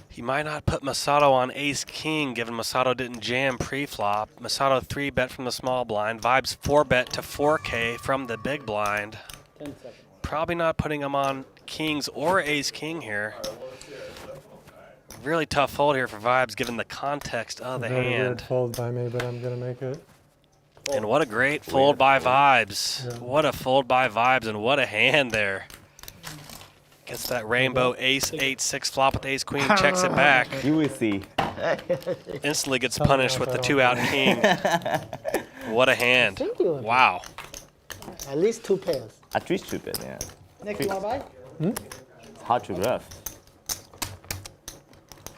He might not put Masato on ace king given Masato didn't jam pre-flop. Masato 3-bet from the small blind. Vibes 4-bet to 4K from the big blind. 10 seconds. Probably not putting him on kings or ace king here. Really tough fold here for Vibes given the context of the Very hand. weird fold by me, but I'm gonna make it. And what a great fold by Vibes. Yeah. What a fold by Vibes and what a hand there. Gets that rainbow ace 8-6 flop with ace queen, checks it back. You will see. Instantly gets punished with the 2-out king. What a hand. Thank you. Wow. At least 2 pairs. At least stupid, yeah. Nick, you want to buy? It's hard to bluff.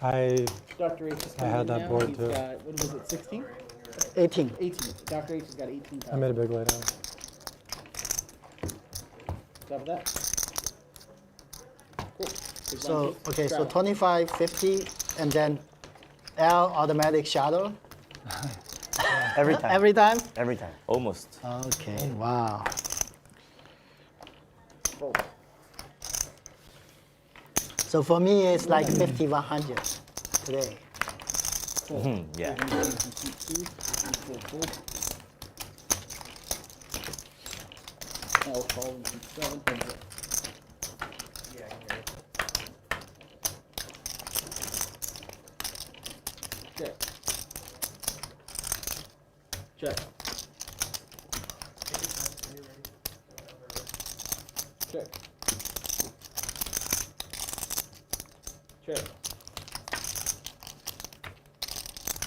Dr. H is I had coming that in now. board He's too. got, what was it, 16? 18. 18. Dr. H has got 18. I made a big laydown. Top of that. Cool. Big So, blind okay, so straddle. 25, 50, and then L automatic shadow Every time. every time? Every time. Almost. Okay, wow. Fold. So for me, it's like 50, 100 today. Yeah. L fold and 7. Check. Check. Check. Sure.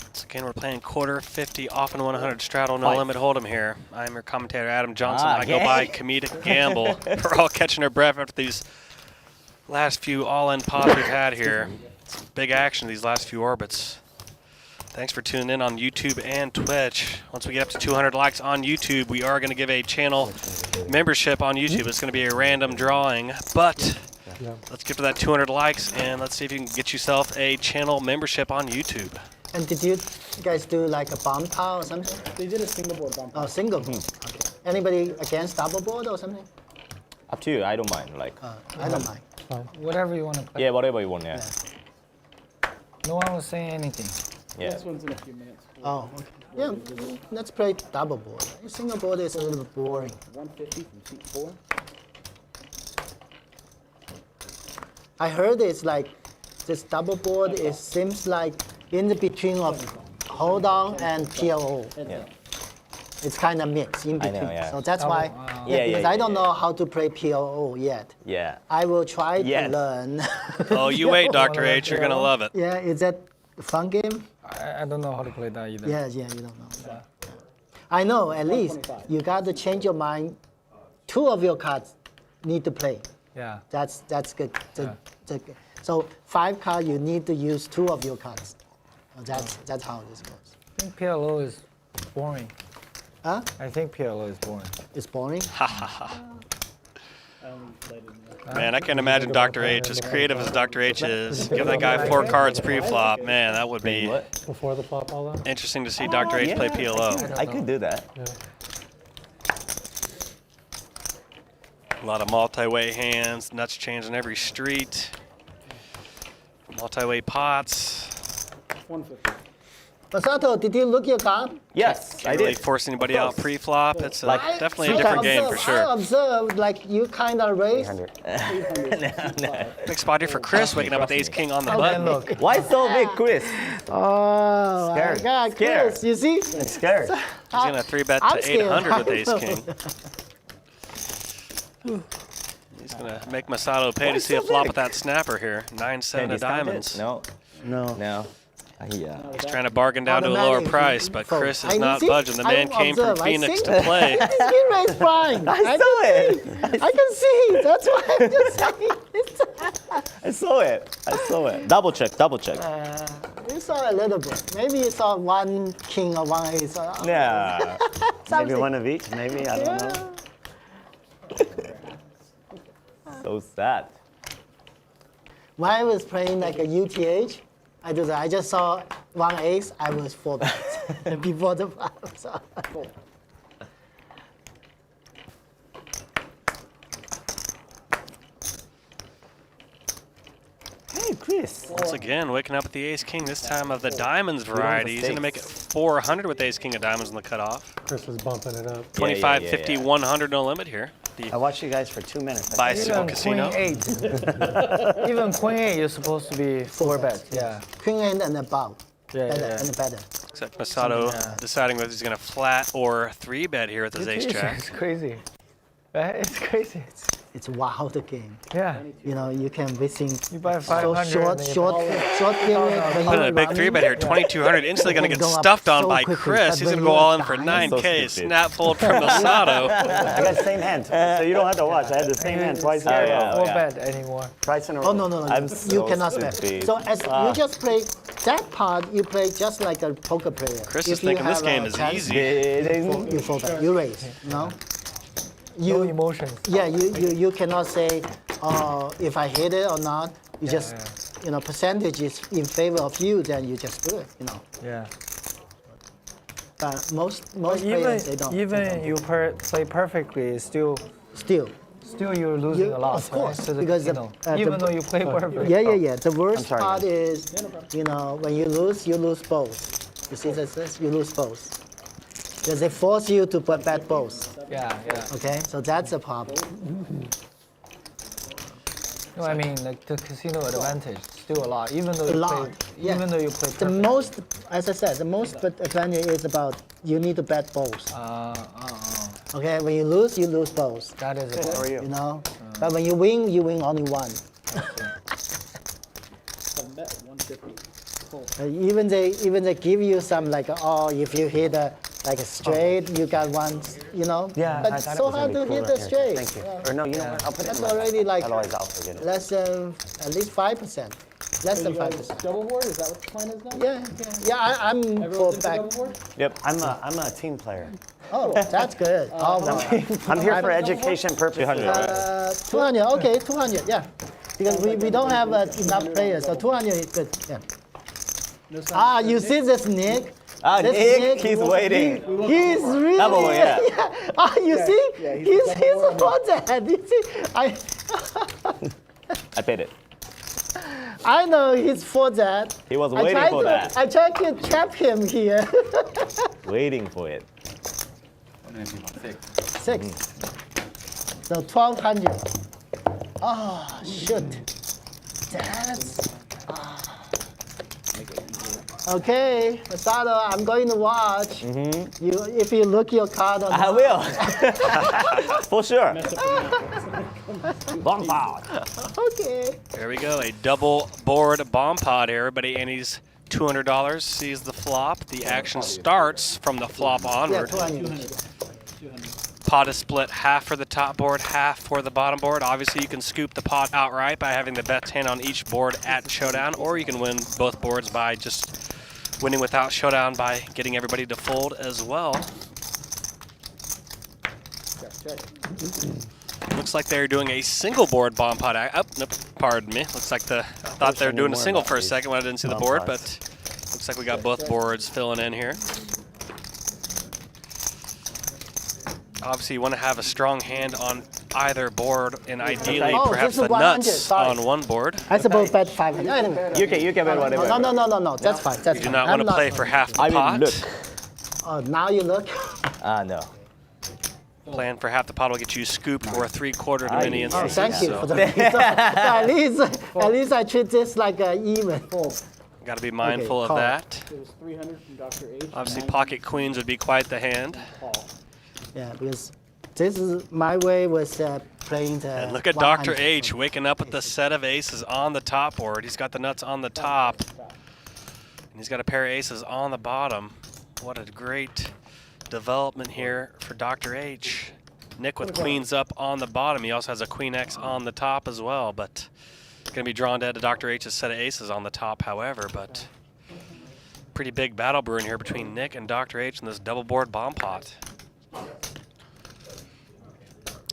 Once again, we're playing quarter, 50, off and 100 straddle, no limit hold'em here. I'm your commentator, Adam Johnson. I go by Comedic Gamble. We're all catching our breath after these last few all-in pops we've had here. Some big action these last few orbits. Thanks for tuning in on YouTube and Twitch. Once we get up to 200 likes on YouTube, we are going to give a channel membership on YouTube. It's going to be a random drawing, but let's get to that 200 likes and let's see if you can get yourself a channel membership on YouTube. And did you guys do like a bomb tile or something? They did a single board bump. Oh, single board. Okay. Anybody against double board or something? Up to you. I don't mind. Like, I don't mind. Whatever you want to play. yeah, whatever you want. Yeah. No one was saying anything. Yeah. This one's in a few minutes. Oh, okay. Yeah, let's play double board. Single board is a little bit boring. 150 from seat 4. I heard it's like this double board. It seems like in the between of hold on and PLO. Yeah. It's kind of mixed in between. yeah. So that's why. Yeah, because yeah, I don't yeah. know how to play PLO yet. Yeah. I will try Yes. to learn. Oh, you wait, Dr. H. You're going to love it. Yeah, is that a fun game? I don't know how to play that either. Yeah, you don't know. I know, at least you got to change your mind. 2 of your cards need to play. Yeah. That's good. So 5 cards, you need to use 2 of your cards. That's how this goes. I think PLO is boring. Huh? I think PLO is boring. It's boring. Man, I can't imagine Dr. H, as creative as Dr. H is, give that guy 4 cards pre-flop. Man, that would be Before the flop, all that? interesting to see Dr. H play PLO. I could do that. A lot of multi-way hands, nuts changing every street. Multi-way pots. 150. Masato, did you look your card? Yes, I Can't really did. force anybody out pre-flop. It's definitely a I different game for observed- sure. I observed like you kind of raised. 300. Big spot here for Chris, waking up with ace king on the button. Look, Why so big, Chris? Oh my Scared. God, Scared. Chris, you see? I'm scared. He's going to 3-bet I'm to scared. 800 with ace king. He's going to make Masato pay to see a flop with that snapper here. 9-7 of diamonds. No. No. No. Yeah. He's trying to bargain down to a lower price, but Chris is not budging. The man came from Phoenix to play. He raised blind. I saw it. I can see. That's why I'm just saying. I saw it. I saw it. Double check. Double check. You saw a little bit. Maybe you saw 1 king or 1 ace. Yeah. Maybe one of each, maybe, I don't know. So sad. When I was playing like a UTH, I do that. I just saw 1 ace. I was 4 bets before the flop. So. Hey, Chris. Once again, waking up with the ace king, this time of the diamonds variety. He's going to make it 400 with ace king of diamonds on the cutoff. Chris is bumping it up. 25, 50, 100, no limit here. I The watched you guys for 2 minutes. bicycle casino. Queen 8. Even Queen 8, you're supposed to be 4 bets. Yeah. Queen and above. Yeah, Better yeah. and better. Except Masato Yeah. deciding whether he's going to flat or 3-bet here with his ace jack. It's crazy. It's crazy. It's wild game. Yeah. You know, you can visit You buy so 500. short period. when Put in you're a big running. 3-bet here, 2,200, instantly going to get Go up stuffed on so by quickly, Chris. but He's going to when go you're all in for behind- 9K, stupid. snap fold from Masato. I got the same hand, so you don't have to watch. I had the same hand twice in a row. yeah. 4 bet anymore. Twice in a row. Oh, no. I'm you so cannot spend. stupid. So as you just play that part, you play just like a poker player. Chris If is you thinking this have game a is chance, easy. You fold back. You raise. No. No emotions. Yeah, you cannot say, if I hit it or not. You just, percentage is in favor of you, then you just do it. Yeah. But most players they don't. Even you play perfectly, still Still. you're losing a lot. Of course, right? To the because casino. the Even though you play perfect. Yeah. The worst sorry, part guys. is, when you lose both. You see this? You lose both. Because they force you to bet both. Yeah. Okay, so that's a problem. No, I mean like the casino advantage still a lot. Even though A you lot, play, yeah. even though you play The perfect. most, as I said, the most advantage is about you need to bet both. Okay, when you lose both. That is a How are problem. you? But when you win only one. bet 150. Fold. Even they give you some like, oh, if you hit like a straight, you got one, you know. Yeah, But I it's thought so it was hard gonna to be hit cooler. the straight. Thank you. Yeah. Or no, you know what? I'll put it That's in my already pocket. like Otherwise, I'll forget it. less than at least 5%. Less So than you guys 5%. double board? Is that what the plan is now? Yeah. I'm for Everyone's into back. double board? Yep. I'm a team player. Oh, that's good. Oh, wow. I'm here for education purposes. 200. 200. Okay, 200. Yeah, because we don't have enough players, so 200 is good. Yeah. No sign Ah, of you Nick? see this Nick? Ah, This Nick, he's waiting. He's really. Double, yeah. Ah, you see? yeah, he's he's double for that. You see, I paid it. I know he's for that. He was I waiting tried for to, that. I tried to trap him here. Waiting for it. 6. So 1,200. Oh, shoot. That's. Okay, Masato, I'm going to watch. You, if you look your card on I will. For sure. Bomb pot. Okay. There we go, a double board bomb pot here, everybody. And he's $200, sees the flop. The action starts from the flop Yeah, onward. 200. $200. Pot is split half for the top board, half for the bottom board. Obviously, you can scoop the pot outright by having the best hand on each board at showdown, or you can win both boards by just winning without showdown by getting everybody to fold as well. Check. Looks like they're doing a single board bomb pot. Nope, pardon me. Looks like I thought they were doing a single for a second when I didn't see the board, but looks like we got both boards filling in here. Obviously, you want to have a strong hand on either board, and ideally, Oh, perhaps this is the 100, nuts sorry. on one board. I suppose bet 500. Anyway. You can bet whatever. No. That's fine. That's You do fine. not I'm want to play for half the I pot. will look. Oh, now you look. No. Playing for half the pot will get you scooped or 3/4 to many Oh, instances. thank you so for the at least I treat this like even. got to be mindful Okay, of call. that. It was 300 from Dr. H. Obviously, 90 pocket queens would be quite the hand. call. Yeah, because this is my way was playing the. And look at 100. Dr. H waking up with the set of aces on the top board. He's got the nuts on the top, and he's got a pair of aces on the bottom. What a great development here for Dr. H. Nick with queens up on the bottom. He also has a queen X on the top as well, but going to be drawn dead to Dr. H's set of aces on the top, however, but pretty big battle brewing here between Nick and Dr. H in this double board bomb pot.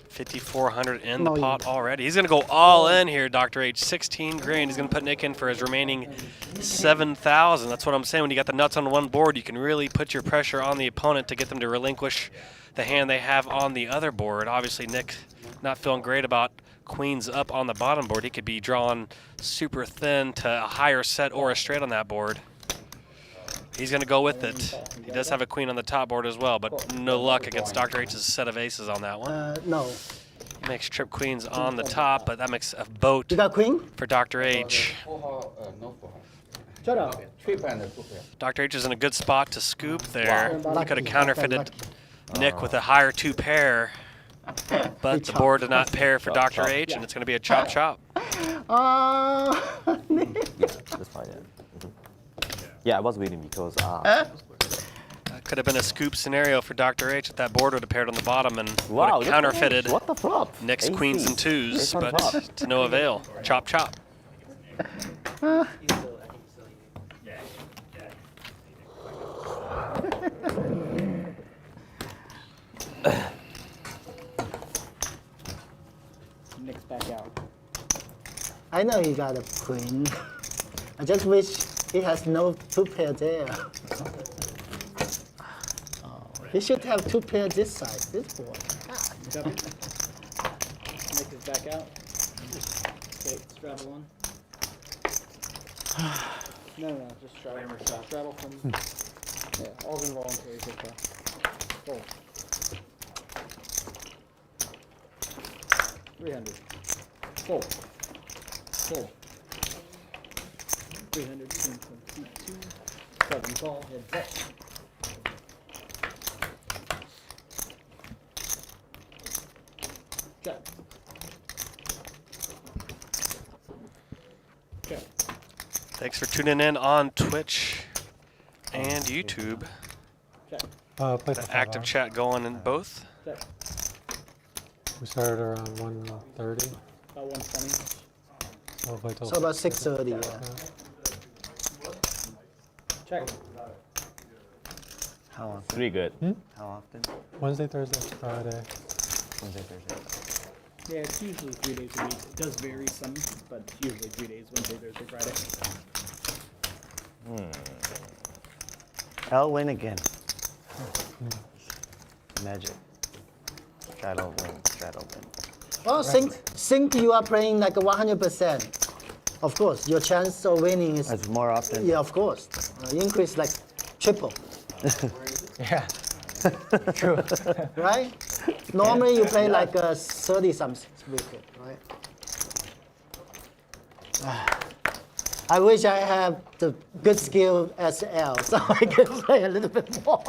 5,400 in the pot already. He's going to go all in here, Dr. H. 16 grand. He's going to put Nick in for his remaining 7,000. That's what I'm saying. When you got the nuts on one board, you can really put your pressure on the opponent to get them to relinquish the hand they have on the other board. Obviously, Nick not feeling great about queens up on the bottom board. He could be drawn super thin to a higher set or a straight on that board. He's going to go with it. He does have a queen on the top board as well, but no luck against Dr. H's set of aces on that one. No. Makes trip queens on the top, but that makes a boat You got queen? for Dr. H. Shut up. Dr. H is in a good spot to scoop there. Wow. He could have Lucky. counterfeited Nick with a higher 2 pair, but the board did not pair for Dr. H, and it's going to be a chop. That's fine. Yeah. Yeah, I was waiting because That could have been a scoop scenario for Dr. H if that board would have paired on the bottom and would wow, have counterfeited what the flop? Nick's Aces. queens and twos, Ace on but top. to no avail. Chop. Nick's back out. I know he got a queen. I just wish he has no 2 pair there. Oh, he should have 2 pair this side, this board. Nick is back out. Okay, straddle one. No, just straddle. Straddle from. Yeah, all's involuntary so far. Fold. 300. Fold. 300. 2. 7 call. Head bet. Check. Thanks for tuning in on Twitch and YouTube. Check. Play for The 5 active hours. chat going in both. Check. We started around 1:30. About 120. So we'll play till So about 6:30. Yeah. Check. How often? 3 good. How often? Wednesday, Thursday, Friday. Wednesday, Thursday. Yeah, it's usually 3 days a week. It does vary some, but it's usually 3 days, Wednesday, Thursday, Friday. I'll win again. Magic. Shadow win. Shadow win. Well, think you are playing like 100%. Of course, your chance of winning is That's more often. yeah, of course, increase like triple, Yeah. True. right? Normally you play like 30 something wicket, right? I wish I have the good skill as L, so I can play a little bit more.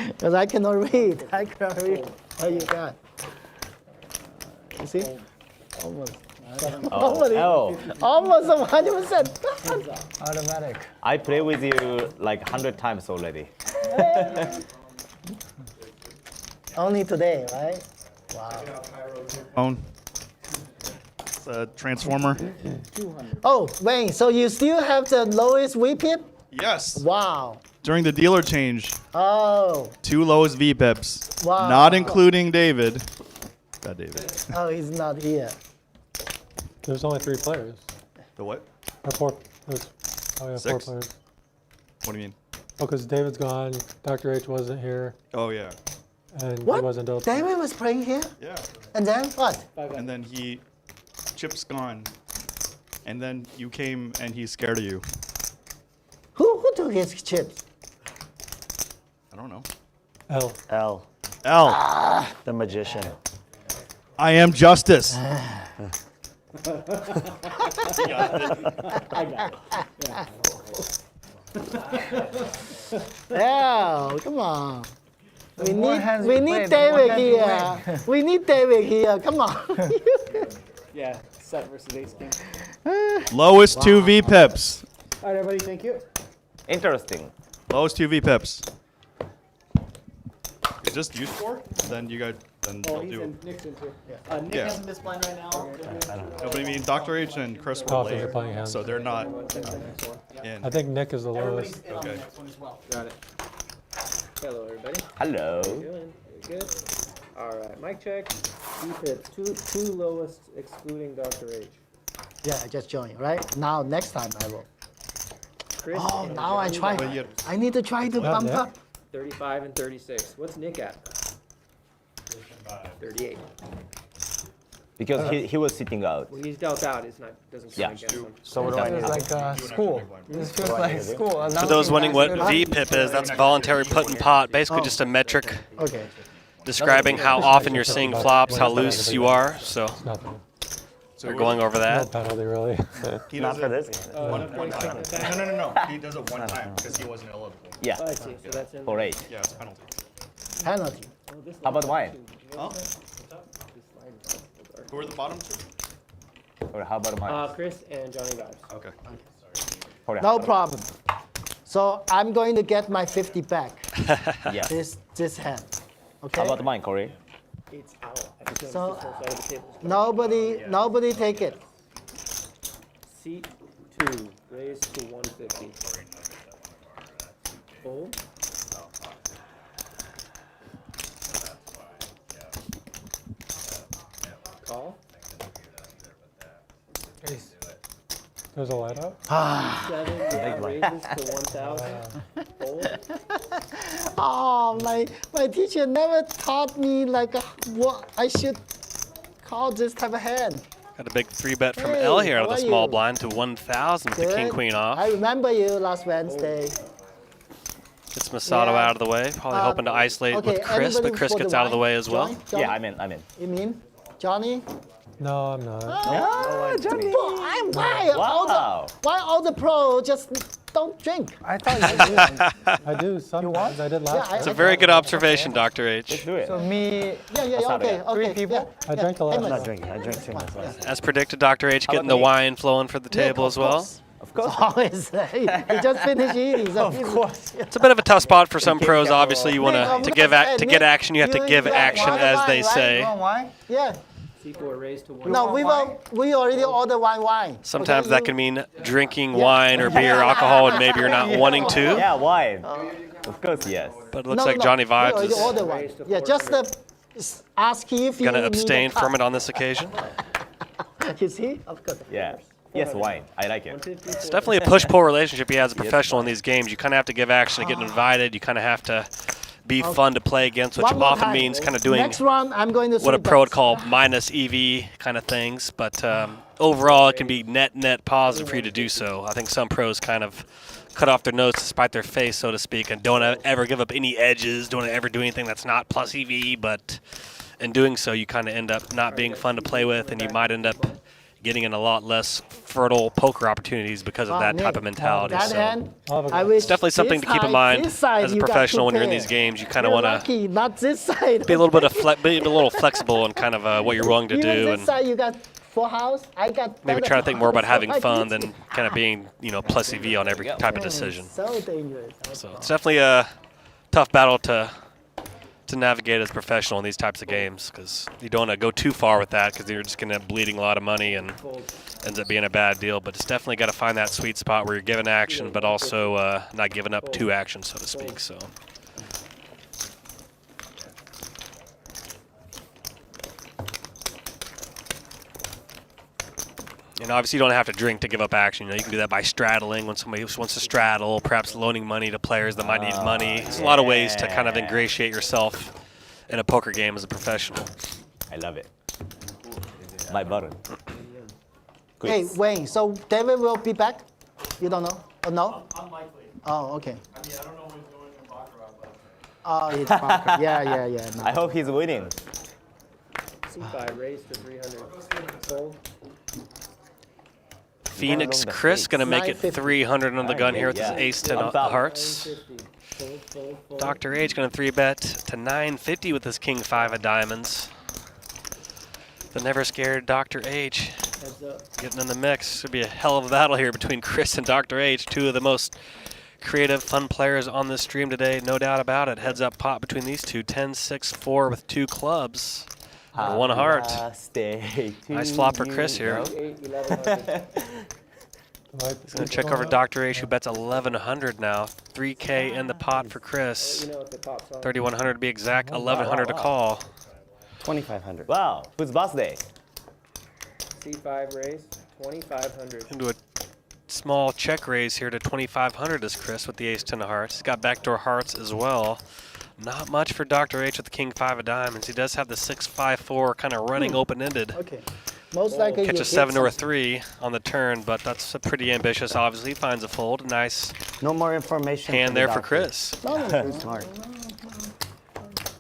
Because I cannot read. I cannot read. Oh, you got. You see? Almost. Oh, Almost 100%. Automatic. I play with you like 100 times already. Only today, right? Wow. Phone. It's a transformer. Oh, Wayne, so you still have the lowest VPIP? Yes. Wow. During the dealer change, Oh, 2 lowest VPIPs. Wow. Not including David. That David. oh, he's not here. There's only 3 players. The what? Or 4. There's, oh yeah, 4 6? players. What do you mean? Oh, because David's gone. Dr. H wasn't here, Oh yeah. and What? he wasn't up. David was playing here? Yeah. And then what? And then Chip's gone. And then you came and he's scared of you. Who took his chips? I don't know. L. L. L. The magician. I am justice. I got it. Yeah, come on. We more need, hands we you need play, the more David hands you here. We need David here. Come on. Yeah, set versus ace king. Lowest 2 VPIPs. All right, everybody, thank you. Interesting. Lowest 2 VPIPs. Is this used for? Then you guys, then Oh, they'll he's do. in, Nick's in too. Nick Yeah. hasn't missed blind right now. No, but I mean, Dr. H and Chris were Dolphins are late, playing hands. so they're not in. I think Nick is the Everybody's lowest. in on the Okay. next one as well. Got it. Hello, everybody. Hello. Doing very good. All right, mic check. VPIP, two lowest excluding Dr. H. Yeah, I just joined, right? Now, next time I will. Chris Oh, and now I Johnny try. But you- I need to try to Yeah, bump Nick. up. 35 and 36. What's Nick at? 38. Because he was sitting out. Well, he's dealt out. It's not doesn't count Yeah. against him. So what do I This need? is like school. This feels like school. For those wondering what VPIP is, that's voluntary put in pot. Basically just a metric Okay. describing how often you're seeing flops, how loose you are. So Nothing. we're going over No that. penalty, really. He Not does for it this. one time. No. He does it one time because he wasn't eligible. Yeah. Oh, I see. So that's in. For 8. Yeah, it's a penalty. Penalty. How about mine? Huh? Who are the bottom 2? Or how about mine? Chris and JohnnieVibes. Okay. Or No how- problem. So I'm going to get my 50 back. Yeah. This hand. Okay. How about mine, Corey? It's out. I just So- noticed this whole side of the table is Nobody take it. Seat 2, raised to 150. Fold. Call. There's a light up. 7, yeah, raises to 1,000. Fold. Oh, my teacher never taught me like what I should call this type of hand. Got a big 3-bet from Hey, L here out of how the are small you? blind to 1,000 with the king Good. queen off. I remember you last Wednesday. Gets Masato Yeah. out of the way. Probably hoping to isolate okay, with Chris, anybody but Chris for the gets out of the wine? way as well. Johnny? Yeah, I'm in. You mean Johnny? No, I'm not. Johnny. Why Wow. all the pro just don't drink? I thought you did. I do sometimes. I did last Yeah, It's a time. very good observation, Dr. Let's H. do it. So me, Yeah, not okay, bad. okay. Three people? Yeah, I drank a lot. Hey, I'm man. not drinking. I drink too much last. As predicted, Dr. H getting the me? wine flowing for the Yeah, table of as well. course. Of course. Always. He just finished eating. So Of course. It's a bit of a tough spot for some pros. Obviously, you want to get action. You have to give action, as they say. Yeah. C4 raised to 1. No, we already ordered one wine. Sometimes that can mean drinking wine or beer, alcohol, and maybe you're not wanting to. Yeah, wine. Of course, yes. But it looks like Johnny Vibes we is already ordered one. Yeah, just ask if you going to need abstain a cup. from it on this occasion. You see? Of course. Yeah. Yes, wine. I like it. It's definitely a push-pull relationship he has as a professional in these games. You kind of have to give action to get invited. You kind of have to be fun to play against, which One more often time. means kind of doing Next round, I'm going to what a three pro would bets. call minus EV kind of things. But overall, it can be net positive for you to do so. I think some pros kind of cut off their nose to spite their face, so to speak, and don't ever give up any edges, don't ever do anything that's not plus EV. But in doing so, you kind of end up not being fun to play with, and you might end up getting in a lot less fertile poker opportunities because of that type of mentality. That So end, it's definitely something to keep in mind this side as a you got professional to when you're in pay. these games. You kind of You're want to lucky, not this side. be a little bit be a little flexible and kind of what you're willing to Even do, this and side you got full house. I got maybe better try to think more about house, having so I fun need than kind of being plus EV on every type of decision. So dangerous. So it's definitely a tough battle to navigate as a professional in these types of games, because you don't want to go too far with that, because you're just going to end up bleeding a lot of money and ends up being a bad deal. But it's definitely got to find that sweet spot where you're giving action, but also not giving up to action, so to speak. So. And obviously, you don't have to drink to give up action. You know, you can do that by straddling when somebody wants to straddle, perhaps loaning money to players that might need money. There's a lot of ways to kind of ingratiate yourself in a poker game as a professional. I love it. My button. Hey, Wayne, so David will be back? You don't know? Oh, no? Unlikely. Oh, okay. I mean, I don't know who's going in Baccarat, but. Oh, it's Parker. Yeah. No. I hope he's winning. C5 raised to 300. Fold. Phoenix Chris going to make it 300 on the gun here with his ace-10 hearts. 950. Fold. Dr. H going to 3-bet to 950 with his king-5 of diamonds. The never-scared Dr. H Heads up. getting in the mix. Should be a hell of a battle here between Chris and Dr. H, two of the most creative, fun players on this stream today, no doubt about it. Heads up pot between these two, 10-6-4 with 2 clubs. And 1 heart. Nice flop for Chris here. 8, 1100. He's going to check over Dr. H, who bets 1,100 now. 3K in the pot for Chris. You know if it pops on. 3,100 to be exact, 1,100 to call. 2,500. Wow, whose birthday? C5 raised. 2,500. Into a small check raise here to 2,500 is Chris with the ace-10 of hearts. He's got backdoor hearts as well. Not much for Dr. H with the king-5 of diamonds. He does have the 6-5-4 kind of running open-ended. Okay. Most likely Catch you a 7 or a 3 on the turn, but that's pretty ambitious, obviously. He finds a fold. Nice No more information. hand the there for doctor. Chris. No. Smart.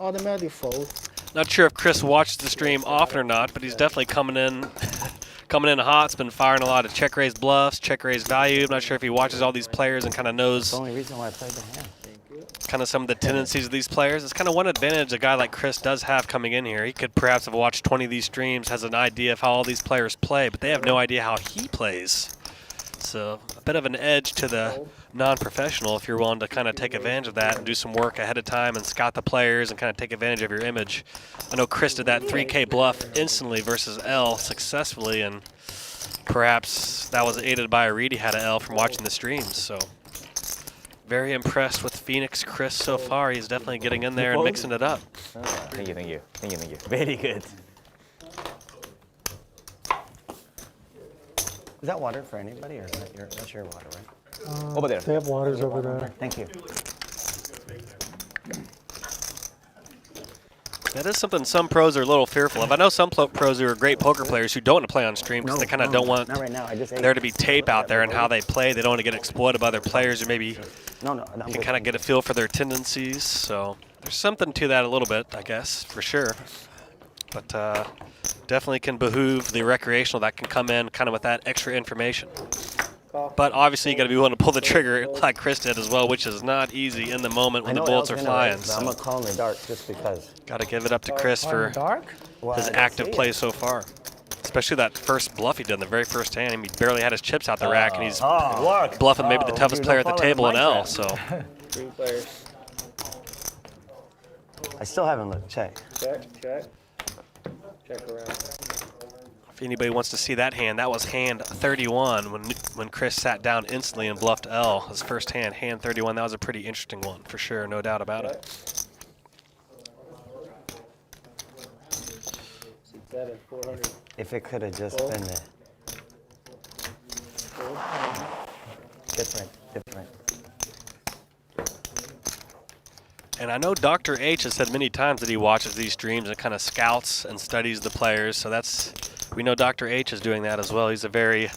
Automatic fold. Not sure if Chris watched the stream often or not, but he's definitely coming in hot. He's been firing a lot of check raise bluffs, check raise value. I'm not sure if he watches all these players and kind of knows The only reason why I played the hand. kind of some of the tendencies of these players. It's kind of one advantage a guy like Chris does have coming in here. He could perhaps have watched 20 of these streams, has an idea of how all these players play, but they have no idea how he plays. So a bit of an edge to the non-professional if you're willing to kind of take advantage of that and do some work ahead of time and scout the players and kind of take advantage of your image. I know Chris did that 3K bluff instantly versus L successfully, and perhaps that was aided by a read he had of L from watching the streams. So very impressed with Phoenix Chris so far. He's definitely getting in there and mixing it up. Thank you. Very good. Is that water for anybody, or is that that's your water, right? Over there. They have waters over there. Thank you. That is something some pros are a little fearful of. I know some pros who are great poker players who don't want to play on stream because they kind of don't want Not right now. I just ate. there to be tape out there and how they play. They don't want to get exploited by other players, or maybe No. you can kind of get a feel for their tendencies. So there's something to that a little bit, I guess, for sure. But definitely can behoove the recreational that can come in kind of with that extra information. But obviously you got to be willing to pull the trigger like Chris did as well, which is not easy in the moment when the bullets are flying. So I'm gonna call in the dark just because. Got to give it up to Chris for Dark? Well, his I didn't active see play it. so far. Especially that first bluff he did in the very first hand. I mean, he barely had his chips out the rack, and he's work. bluffing maybe the toughest you player at don't the fall into table in my L. trap. So 3 players. I still haven't looked. Check. Check, check. Check around. if anybody wants to see that hand, that was hand 31 when Chris sat down instantly and bluffed L. His first hand, hand 31. That was a pretty interesting one for sure, no doubt about it. Seven, 400. If it could have just Fold. been the different. And I know Dr. H has said many times that he watches these streams and kind of scouts and studies the players. So we know Dr. H is doing that as well. He's a very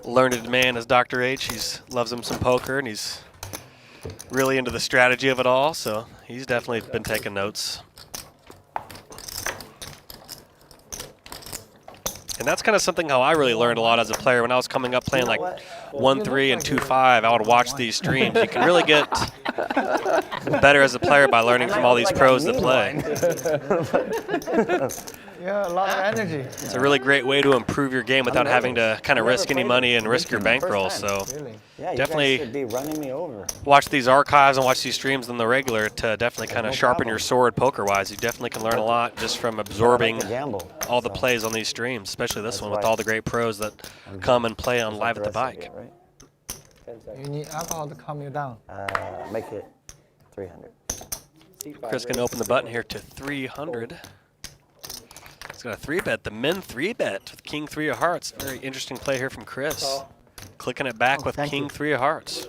learned man as Dr. H. He loves him some poker, and he's really into the strategy of it all. So he's definitely been taking notes. And that's kind of something how I really learned a lot as a player. When I was coming up playing like 1-3 and 2-5, I would watch these streams. You can really get better as a player by learning from all these pros that play. Yeah, a lot of energy. It's a really great way to improve your game without having to kind of risk any money and risk your bankroll. So Yeah, you definitely guys should be running me over. watch these archives and watch these streams on the regular to definitely kind of sharpen your sword poker-wise. You definitely can learn a lot just from absorbing all the plays on these streams, especially this one with all the great pros that come and play on Live at the Bike. You need alcohol to calm you down. Make it 300. Chris can open the button here to 300. He's got a 3-bet, the min 3-bet with King 3 of Hearts. Very interesting play here from Chris. Clicking it back with King 3 of Hearts.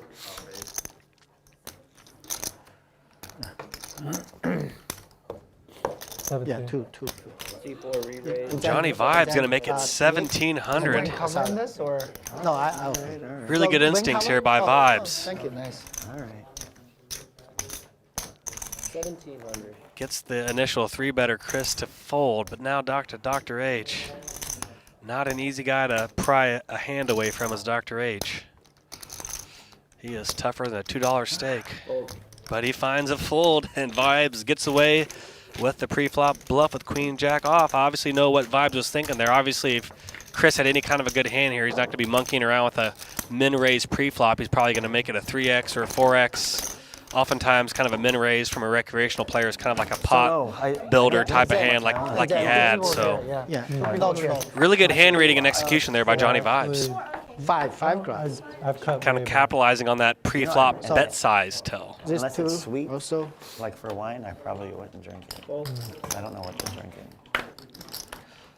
Yeah, two. C4 re-raise. JohnnieVibes going to make it 1,700. Covering this or? No, I Really good instincts here by Vibes. Thank you, nice. All right. 1,700. Gets the initial 3-better Chris to fold, but now Dr. H. Not an easy guy to pry a hand away from as Dr. H. He is tougher than a $2 stake. But he finds a fold, and Vibes gets away with the pre-flop bluff with Queen Jack off. I obviously know what Vibes was thinking there. Obviously, if Chris had any kind of a good hand here, he's not going to be monkeying around with a min-raise pre-flop. He's probably going to make it a 3x or a 4x. Oftentimes, kind of a min-raise from a recreational player is kind of like a pot builder type of hand like he had. So, really good hand reading and execution there by JohnnieVibes. Five cross. I've cut Kind of capitalizing on that pre-flop bet size tell. This Unless two it's sweet, also. like for wine, I probably wouldn't drink it. I don't know what you're drinking.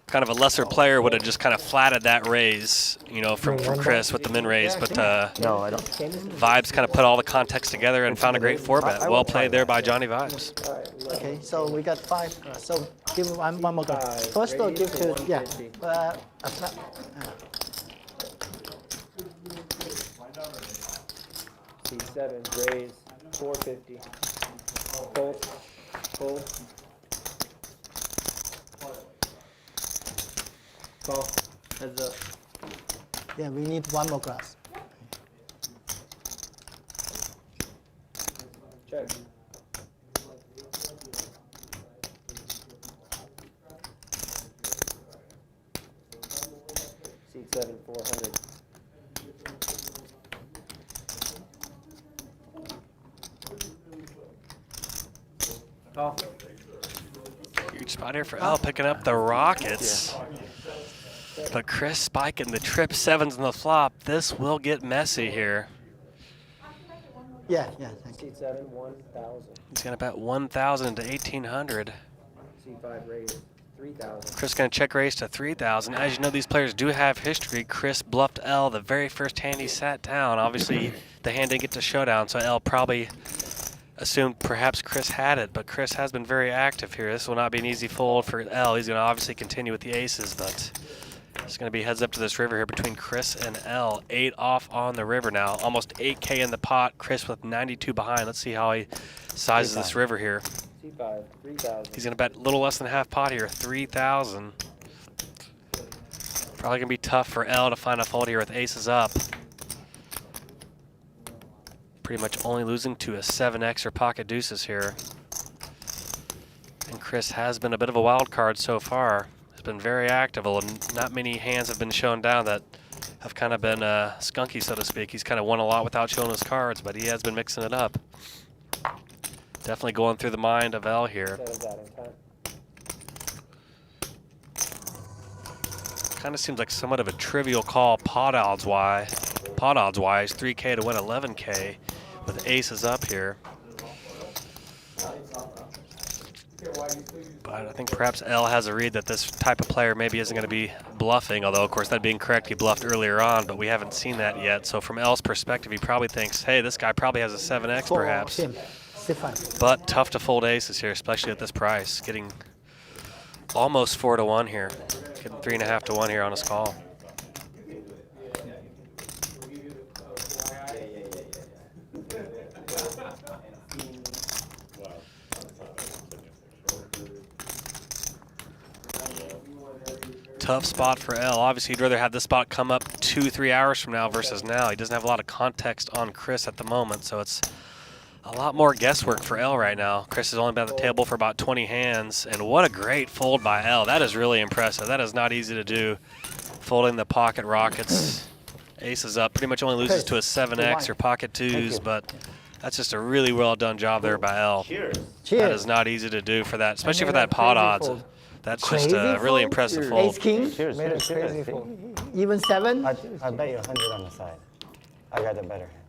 Kind of a lesser player would have just kind of flatted that raise, you know, from Chris with the min raise, but No, I don't. Vibes kind of put all the context together and found a great 4-bet. Well played there by JohnnieVibes. Okay, so we got 5. So give one more go. First, I'll give to C7, raise, 450. Fold. Call. Heads up. Yeah, we need one more cross. Check. C7, 400. Call. Huge spot here for L, picking up the Rockets. But Chris spiking the trip 7s in the flop. This will get messy here. Yeah, thank you. C7, 1,000. He's going to bet 1,000 to 1,800. C5, raise, 3,000. Chris going to check raise to 3,000. As you know, these players do have history. Chris bluffed L the very first hand he sat down. Obviously, the hand didn't get to showdown, so L probably assumed perhaps Chris had it, but Chris has been very active here. This will not be an easy fold for L. He's going to obviously continue with the aces, but it's going to be heads up to this river here between Chris and L. 8 off on the river now. Almost 8K in the pot. Chris with 92 behind. Let's see how he sizes this river here. C5, 3,000. He's going to bet a little less than half pot here, 3,000. Probably going to be tough for L to find a fold here with aces up. Pretty much only losing to a 7X or pocket deuces here. And Chris has been a bit of a wild card so far. has been very active. Not many hands have been shown down that have kind of been skunky, so to speak. He's kind of won a lot without showing his cards, but he has been mixing it up. Definitely going through the mind of L here. Kind of seems like somewhat of a trivial call pot odds wise. 3K to win 11K with aces up here. But I think perhaps L has a read that this type of player maybe isn't going to be bluffing, although of course that being correct, he bluffed earlier on, but we haven't seen that yet. So from L's perspective, he probably thinks, hey, this guy probably has a 7X perhaps. But tough to fold aces here, especially at this price. Getting almost 4 to 1 here. Getting 3.5 to 1 here on his call. Tough spot for L. Obviously, he'd rather have this spot come up 2-3 hours from now versus now. He doesn't have a lot of context on Chris at the moment, so it's a lot more guesswork for L right now. Chris has only been at the table for about 20 hands, and what a great fold by L. That is really impressive. That is not easy to do, folding the pocket rockets. Aces up, pretty much only loses to a 7X or pocket twos, but that's just a really well done job there by L. Cheers. That is not easy to do for that, especially for that pot odds. That's just a really impressive fold. Ace king? Cheers. Made a crazy fold. Even 7? I bet you 100 on the side. I got the better hand.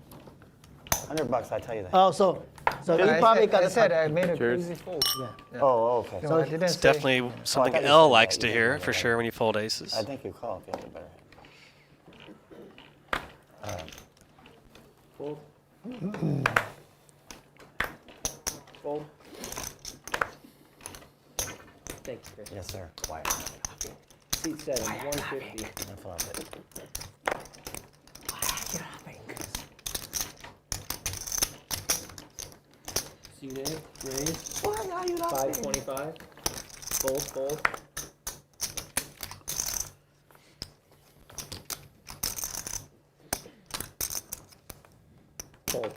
$100, I tell you that. Oh, so you probably got I a said I made a crazy fold. Yeah. Oh, okay. No, I didn't It's say. definitely something thought you L said likes that. to You hear didn't for know sure when you fold aces. I think you call if you have the better hand. Fold. Fold. Thank you, Chris. Yes, sir. Quiet. Seat 7, 150. And flop it. Seat 8, raise. Why are you laughing? 525. Fold, fold. Fold.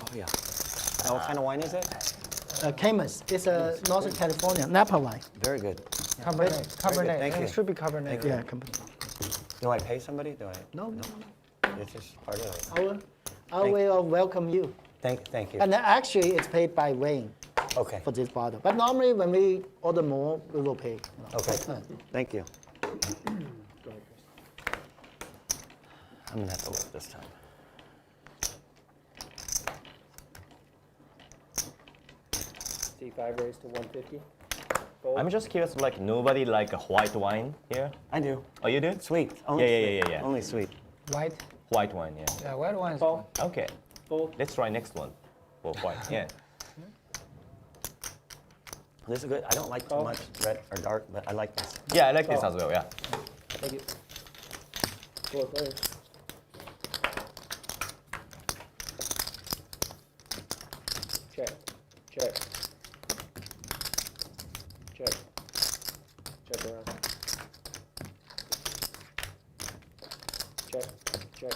Oh, yeah. Now, what kind of wine is it? Camus. It's a Northern California, Napa wine. Very good. Cabernet. Cabernet. Thank you. It should be Cabernet. Yeah, Do I pay somebody? Do I? No. It's just part of it. I will welcome you. Thank you. And actually, it's paid by Wayne Okay. for this bottle. But normally, when we order more, we will pay. Okay. Thank you. I'm gonna have to look this time. C5 raise to 150. Fold. I'm just curious, like nobody like a white wine here? I do. Oh, you do? Sweet. Yeah, Only yeah, sweet. yeah, yeah. Only sweet. White. White wine, yeah. Yeah, white wine is Fold. fine. Okay, Fold. let's try next one for white. Yeah. This is good. I don't like too Oh. much red or dark, but I like this. Yeah, I like this Oh. as well. Yeah. Thank you. Fold, raise. Check. Check. Check. Check around. Check. Check.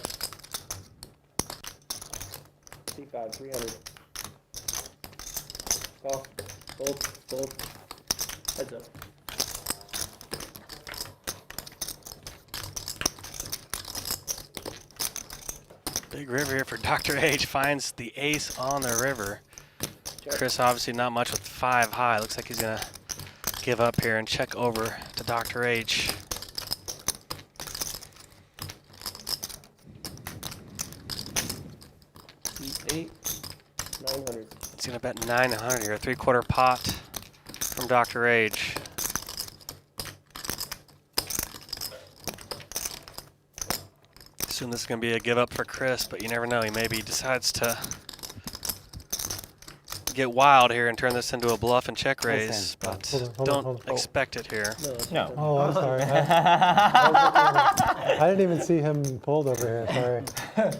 C5, 300. Call. Fold. Fold. Heads up. Big river here for Dr. H. Finds the ace on the river. Check. Chris obviously not much with 5 high. Looks like he's going to give up here and check over to Dr. H. C8, 900. He's going to bet 900 here, a 3/4 pot from Dr. H. Assume this is going to be a give up for Chris, but you never know. He maybe decides to get wild here and turn this into a bluff and check raise, but Hold on. don't expect it here. No. Oh, I'm sorry. I didn't even see him pulled over here. Sorry.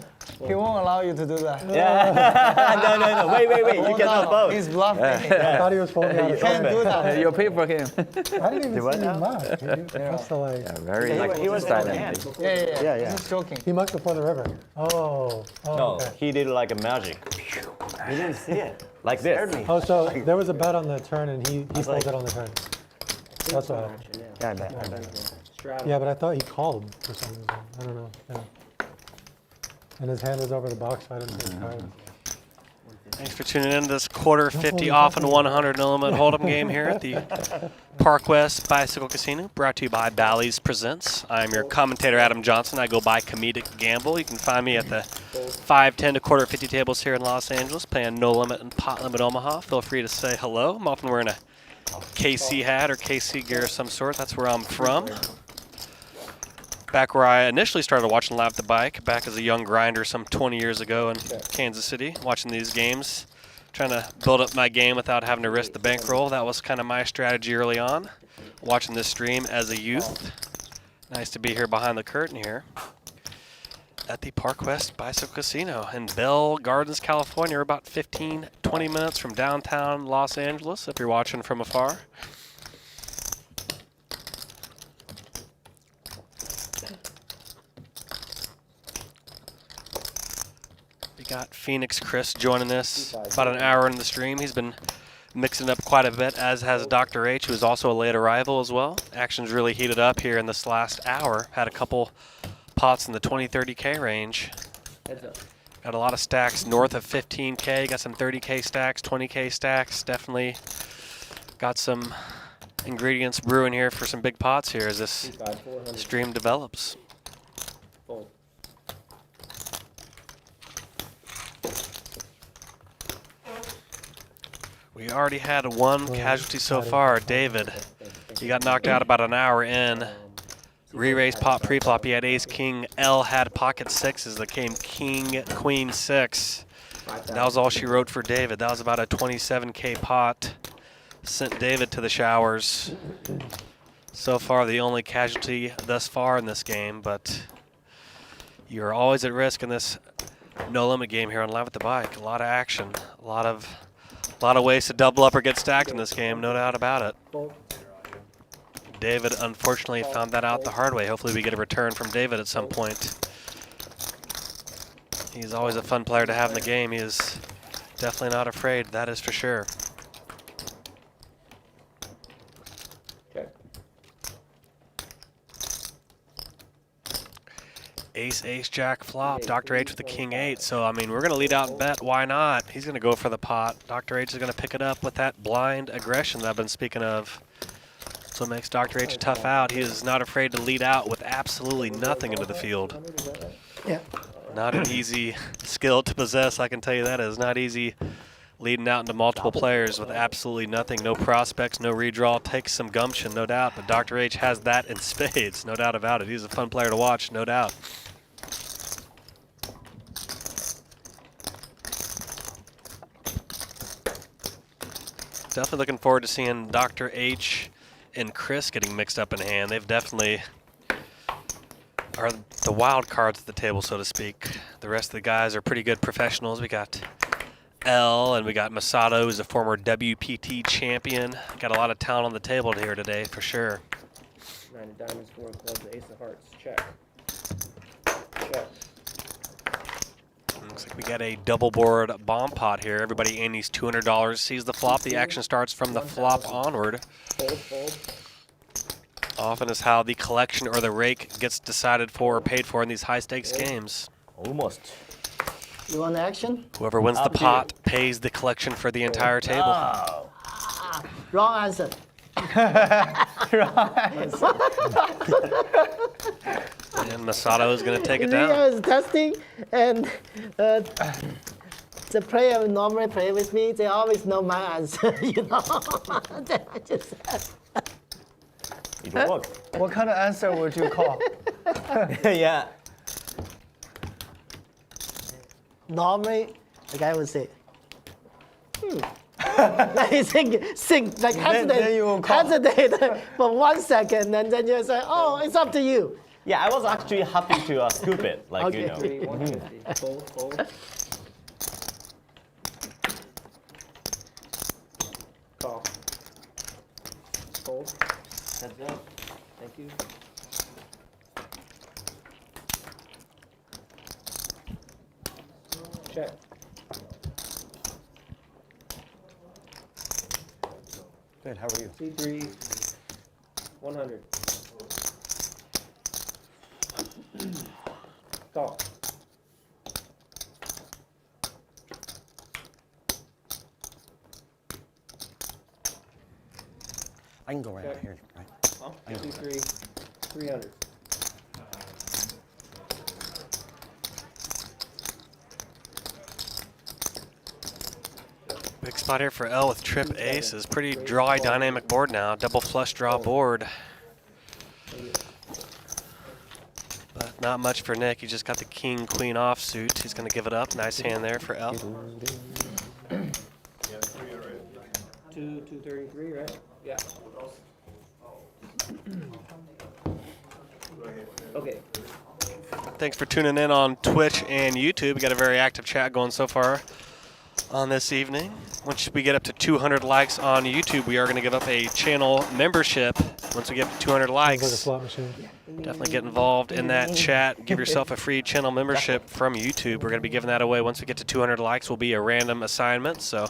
He won't allow you to do that. Yeah. no. Wait. You cannot vote. He's bluffing. I thought he was folding out You of can't do that. You pay for him. I didn't even see him much. He must have like. Very He was stylish. hand. Yeah. He's joking. He must have for the river. Oh. No, Okay. he did like a magic. You didn't see it. Like Scared this. me. Oh, so there was a bet on the turn, and he folded on the turn. That's what happened. Yeah, I bet. Straddle. Yeah, but I thought he called for some reason. I don't know. Yeah. And his hand was over the box, so I didn't see his cards. Thanks for tuning in to this quarter 50 off and 100 no limit hold'em game here at the Park West Bicycle Casino, brought to you by Bally's Presents. I'm your commentator, Adam Johnson. I go by Comedic Gamble. You can find me at the 510 to quarter 50 tables here in Los Angeles, playing no limit and pot limit Omaha. Feel free to say hello. I'm often wearing a KC hat or KC gear of some sort. That's where I'm from. Back where I initially started watching Live at the Bike, back as a young grinder some 20 years ago in Kansas City, watching these games, trying to build up my game without having to risk the bankroll. That was kind of my strategy early on, watching this stream as a youth. Nice to be here behind the curtain here at the Park West Bicycle Casino in Bell Gardens, California. We're about 15, 20 minutes from downtown Los Angeles if you're watching from afar. Got Phoenix Chris joining us about an hour in the stream. He's been mixing up quite a bit, as has Dr. H, who is also a late arrival as well. Action's really heated up here in this last hour. Had a couple pots in the 20-30K range. Got a lot of stacks north of 15K. Got some 30K stacks, 20K stacks. Definitely got some ingredients brewing here for some big pots here as this stream develops. Fold. We already had one casualty so far, David. He got knocked out about an hour in. Re-raised pot pre-flop. He had ace, king, L had pocket sixes that came king, queen, six. That was all she wrote for David. That was about a 27K pot. Sent David to the showers. So far, the only casualty thus far in this game, but you're always at risk in this no-limit game here on Live at the Bike. A lot of action, a lot of ways to double up or get stacked in this game, no doubt about it. David unfortunately found that out the hard way. Hopefully we get a return from David at some point. He's always a fun player to have in the game. He is definitely not afraid, that is for sure. Okay. Ace, ace, jack, flop. Dr. H with the king eight. So, I mean, we're going to lead out and bet. Why not? He's going to go for the pot. Dr. H is going to pick it up with that blind aggression that I've been speaking of. So it makes Dr. H a tough out. He is not afraid to lead out with absolutely nothing into the field. Yeah. Not an easy skill to possess, I can tell you that. It is not easy leading out into multiple players with absolutely nothing. No prospects, no redraw. Takes some gumption, no doubt. But Dr. H has that in spades, no doubt about it. He's a fun player to watch, no doubt. Definitely looking forward to seeing Dr. H and Chris getting mixed up in hand. They've definitely are the wild cards at the table, so to speak. The rest of the guys are pretty good professionals. We got L and we got Masato, who's a former WPT champion. Got a lot of talent on the table here today, for sure. 9 of diamonds, 4 of clubs, ace of hearts. Check. Check. Looks like we got a double board bomb pot here. Everybody in these $200 sees the flop. The action starts from the flop onward. Fold, fold. Often is how the collection or the rake gets decided for or paid for in these high stakes games. Almost. You want action? Whoever wins the pot pays the collection for the entire table. Oh. Wrong answer. And Masato is going to take it I down. was testing, and the player who normally play with me, they always know my answer, you know. Then I just It worked. What kind of answer would you call? Yeah. normally, the guy would say, like think, like then you will call. hesitate for 1 second, and then you say, oh, it's up to you. Yeah, I was actually happy to scoop it, like you know. 3, 150. Fold, fold. Call. Fold. Heads up. Thank you. Check. Good, how are you? C3, 100. Call. I can go right out Check. here, right? C3, 300. Big spot here for L with trip aces. Pretty dry dynamic board now. Double flush draw board. But not much for Nick. He just got the king queen offsuit. He's going to give it up. Nice hand there for L. 233, right? Yeah. Okay. Thanks for tuning in on Twitch and YouTube. We got a very active chat going so far on this evening. Once we get up to 200 likes on YouTube, we are going to give up a channel membership. Once we get to 200 likes, Like a slot machine. definitely get involved in that chat. Give yourself a free channel membership from YouTube. We're going to be giving that away. Once we get to 200 likes, will be a random assignment. So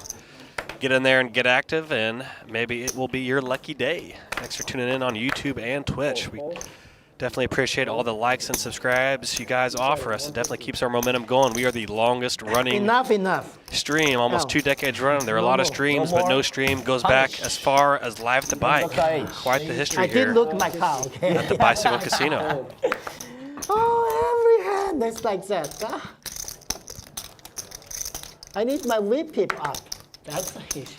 get in there and get active, and maybe it will be your lucky day. Thanks for tuning in on YouTube and Twitch. We definitely appreciate all the likes and subscribes you guys offer us. It definitely keeps our momentum going. We are the longest running Enough. stream, almost 2 decades running. There are a lot of streams, but no stream goes back as far as Live at the Bike. Quite the history I here did look my car, okay? at the Bicycle Casino. Oh, every hand that's like that. Huh? I need my whip pip up. That's the issue.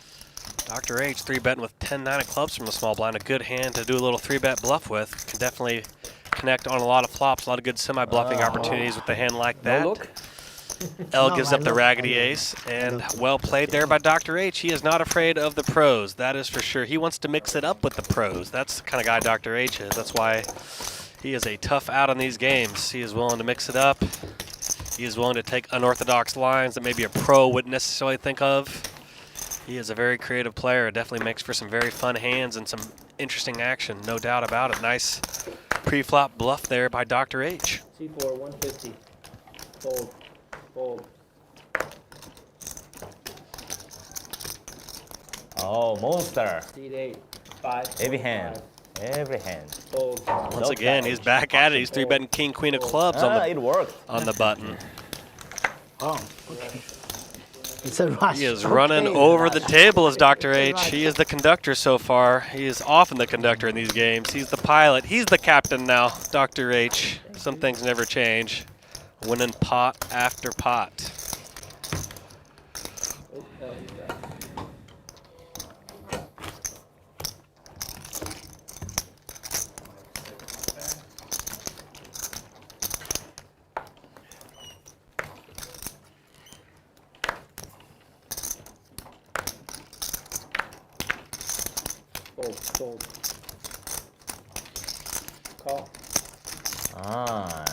Dr. H, 3-betting with 10-9 of clubs from the small blind. A good hand to do a little 3-bet bluff with. Can definitely connect on a lot of flops, a lot of good semi-bluffing opportunities with a hand like that. L gives up the raggedy ace, and well played there by Dr. H. He is not afraid of the pros, that is for sure. He wants to mix it up with the pros. That's the kind of guy Dr. H is. That's why he is a tough out on these games. He is willing to mix it up. He is willing to take unorthodox lines that maybe a pro wouldn't necessarily think of. He is a very creative player. It definitely makes for some very fun hands and some interesting action, no doubt about it. Nice pre-flop bluff there by Dr. H. C4, 150. Fold. Fold. Oh, monster. Seed 8. 5. Every hand. Every hand. Fold. Once again, he's back at it. He's 3-betting king, queen of clubs It worked. on the button. Oh, okay. It's a rush. He is running over the table as Dr. H. He is the conductor so far. He is often the conductor in these games. He's the pilot. He's the captain now, Dr. H. Some things never change. Winning pot after pot. Fold. Call. Ah.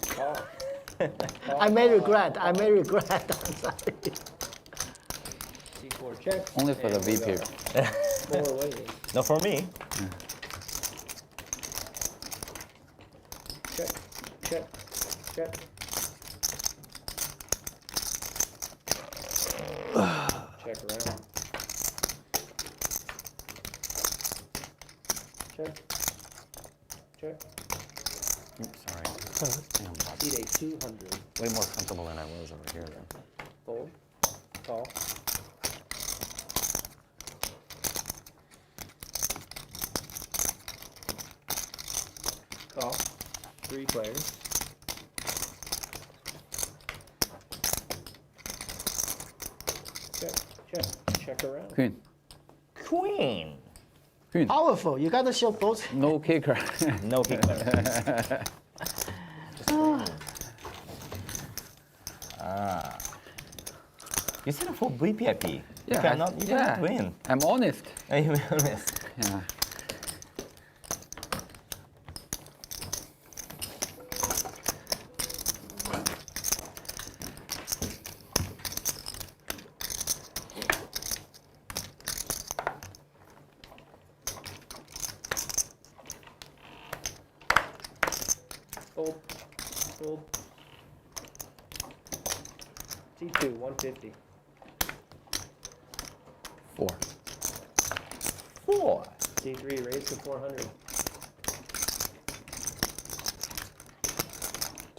Call. I may regret. I'm sorry. C4 check. Only for the And we VP. go 4 waiting. No, for me. Check. Check. Check. Check around. Check. Check. Oops, sorry. Damn, Seed 8, 200. way more comfortable than I was over here then. Fold. Call. Call. 3 players. Check. Check. Check around. Queen. Queen. Queen. Powerful. You got to show both. No kicker. No kicker. Ah. You said for VPIP. Yeah, You cannot win. I'm honest. You will miss. Yeah. C2, 150. 4. 4. C3, raise to 400.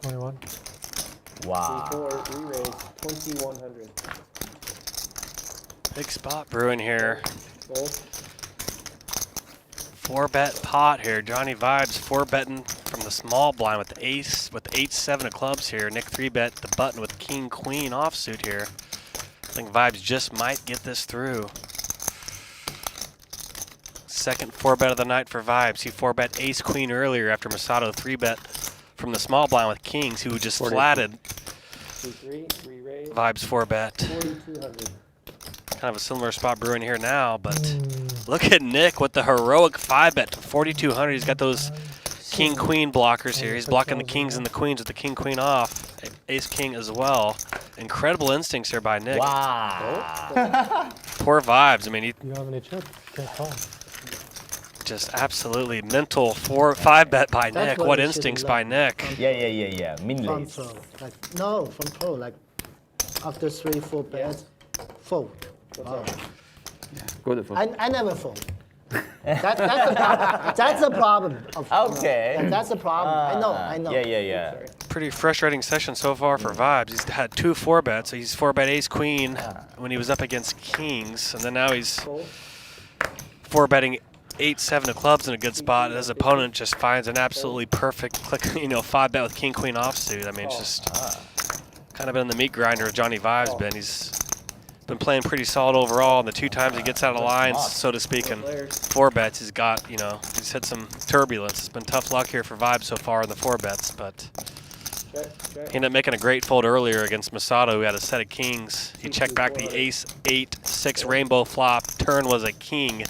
21. Wow. C4, re-raise, 2100. Big spot brewing here. Fold. 4-bet pot here. JohnnieVibes 4-betting from the small blind with the ace, with the 8-7 of clubs here. Nick 3-bet the button with king queen offsuit here. I think Vibes just might get this through. Second 4-bet of the night for Vibes. He 4-bet ace queen earlier after Masato 3-bet from the small blind with kings, who just flatted. C3, re-raise, Vibes 4-bet. 4200. Kind of a similar spot brewing here now, but look at Nick with the heroic 5-bet to 4,200. He's got those king-queen blockers here. He's blocking the kings and the queens with the king-queen off. Ace-king as well. Incredible instincts here by Nick. Wow. Poor Vibes. I mean, he You don't have any chips? Can't call. just absolutely mental 5-bet by That's Nick. what What you instincts should by learn. Nick. Yeah. From Min-lace. pro. Like, no, from pro. Like, after 3, 4 bets, fold. Wow. Good for I never fold. That's the problem. That's the problem. Okay. That's the problem. I know. Yeah. Pretty frustrating session so far for Vibes. He's had 2 4-bets. So he's 4-bet ace-queen when he was up against kings. And then now he's 4-betting 8-7 of clubs in a good spot. His opponent just finds an absolutely perfect click, 5-bet with king-queen offsuit. I mean, it's just kind of been the meat grinder of JohnnieVibes. He's been playing pretty solid overall, and the 2 times he gets out of lines, so to speak, and 4-bets, he's got, he's hit some turbulence. It's been tough luck here for Vibes so far in the 4-bets, but he ended up making a great fold earlier against Masato, who had a set of kings. He checked back the ace, 8, 6 rainbow flop. Turn was a king.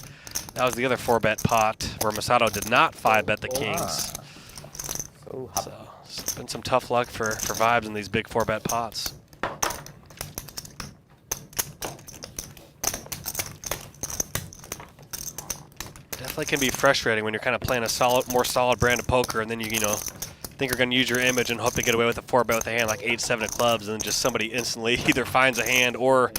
That was the other 4-bet pot where Masato did not 5-bet the kings. So it's been some tough luck for Vibes in these big 4-bet pots. Definitely can be frustrating when you're kind of playing a more solid brand of poker, and then you think you're going to use your image and hope to get away with a 4-bet with a hand like 8-7 of clubs, and then just somebody instantly either finds a hand or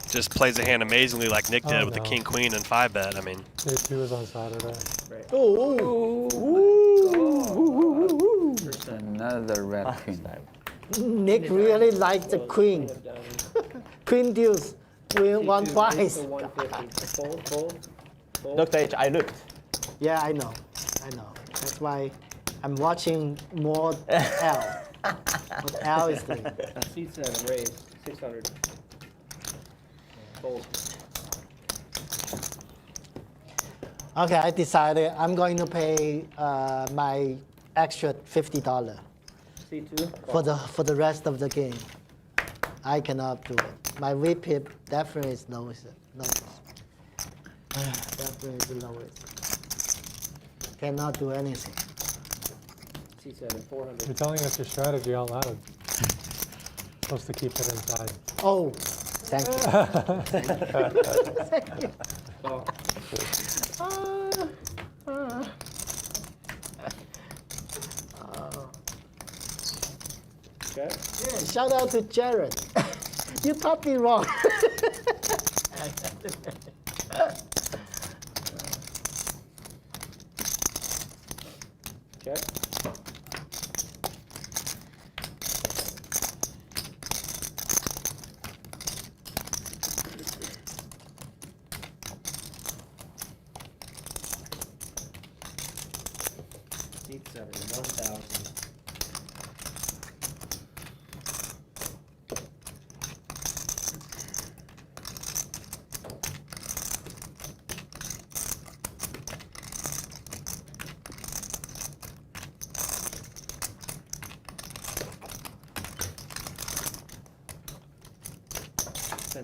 just plays a hand amazingly like Nick did with the king queen and 5-bet. I mean, Day 2 is on Saturday. another red queen. Nick really likes the queen. Queen deuce. Win one twice. 150. Fold. Dr. H, I looked. Yeah, I know. That's why I'm watching more L. What L is doing. C7, raise, 600. Fold. Okay, I decided I'm going to pay my extra $50 C2. for the rest of the game. I cannot do it. My VPIP definitely is lowest. Definitely is the lowest. Cannot do anything. C7, 400. You're telling us your strategy out loud. Supposed to keep it inside. Oh, thank you. Thank you. Call. Check. Yeah, shout out to Jared. You taught me wrong. Check. C7, 1,000.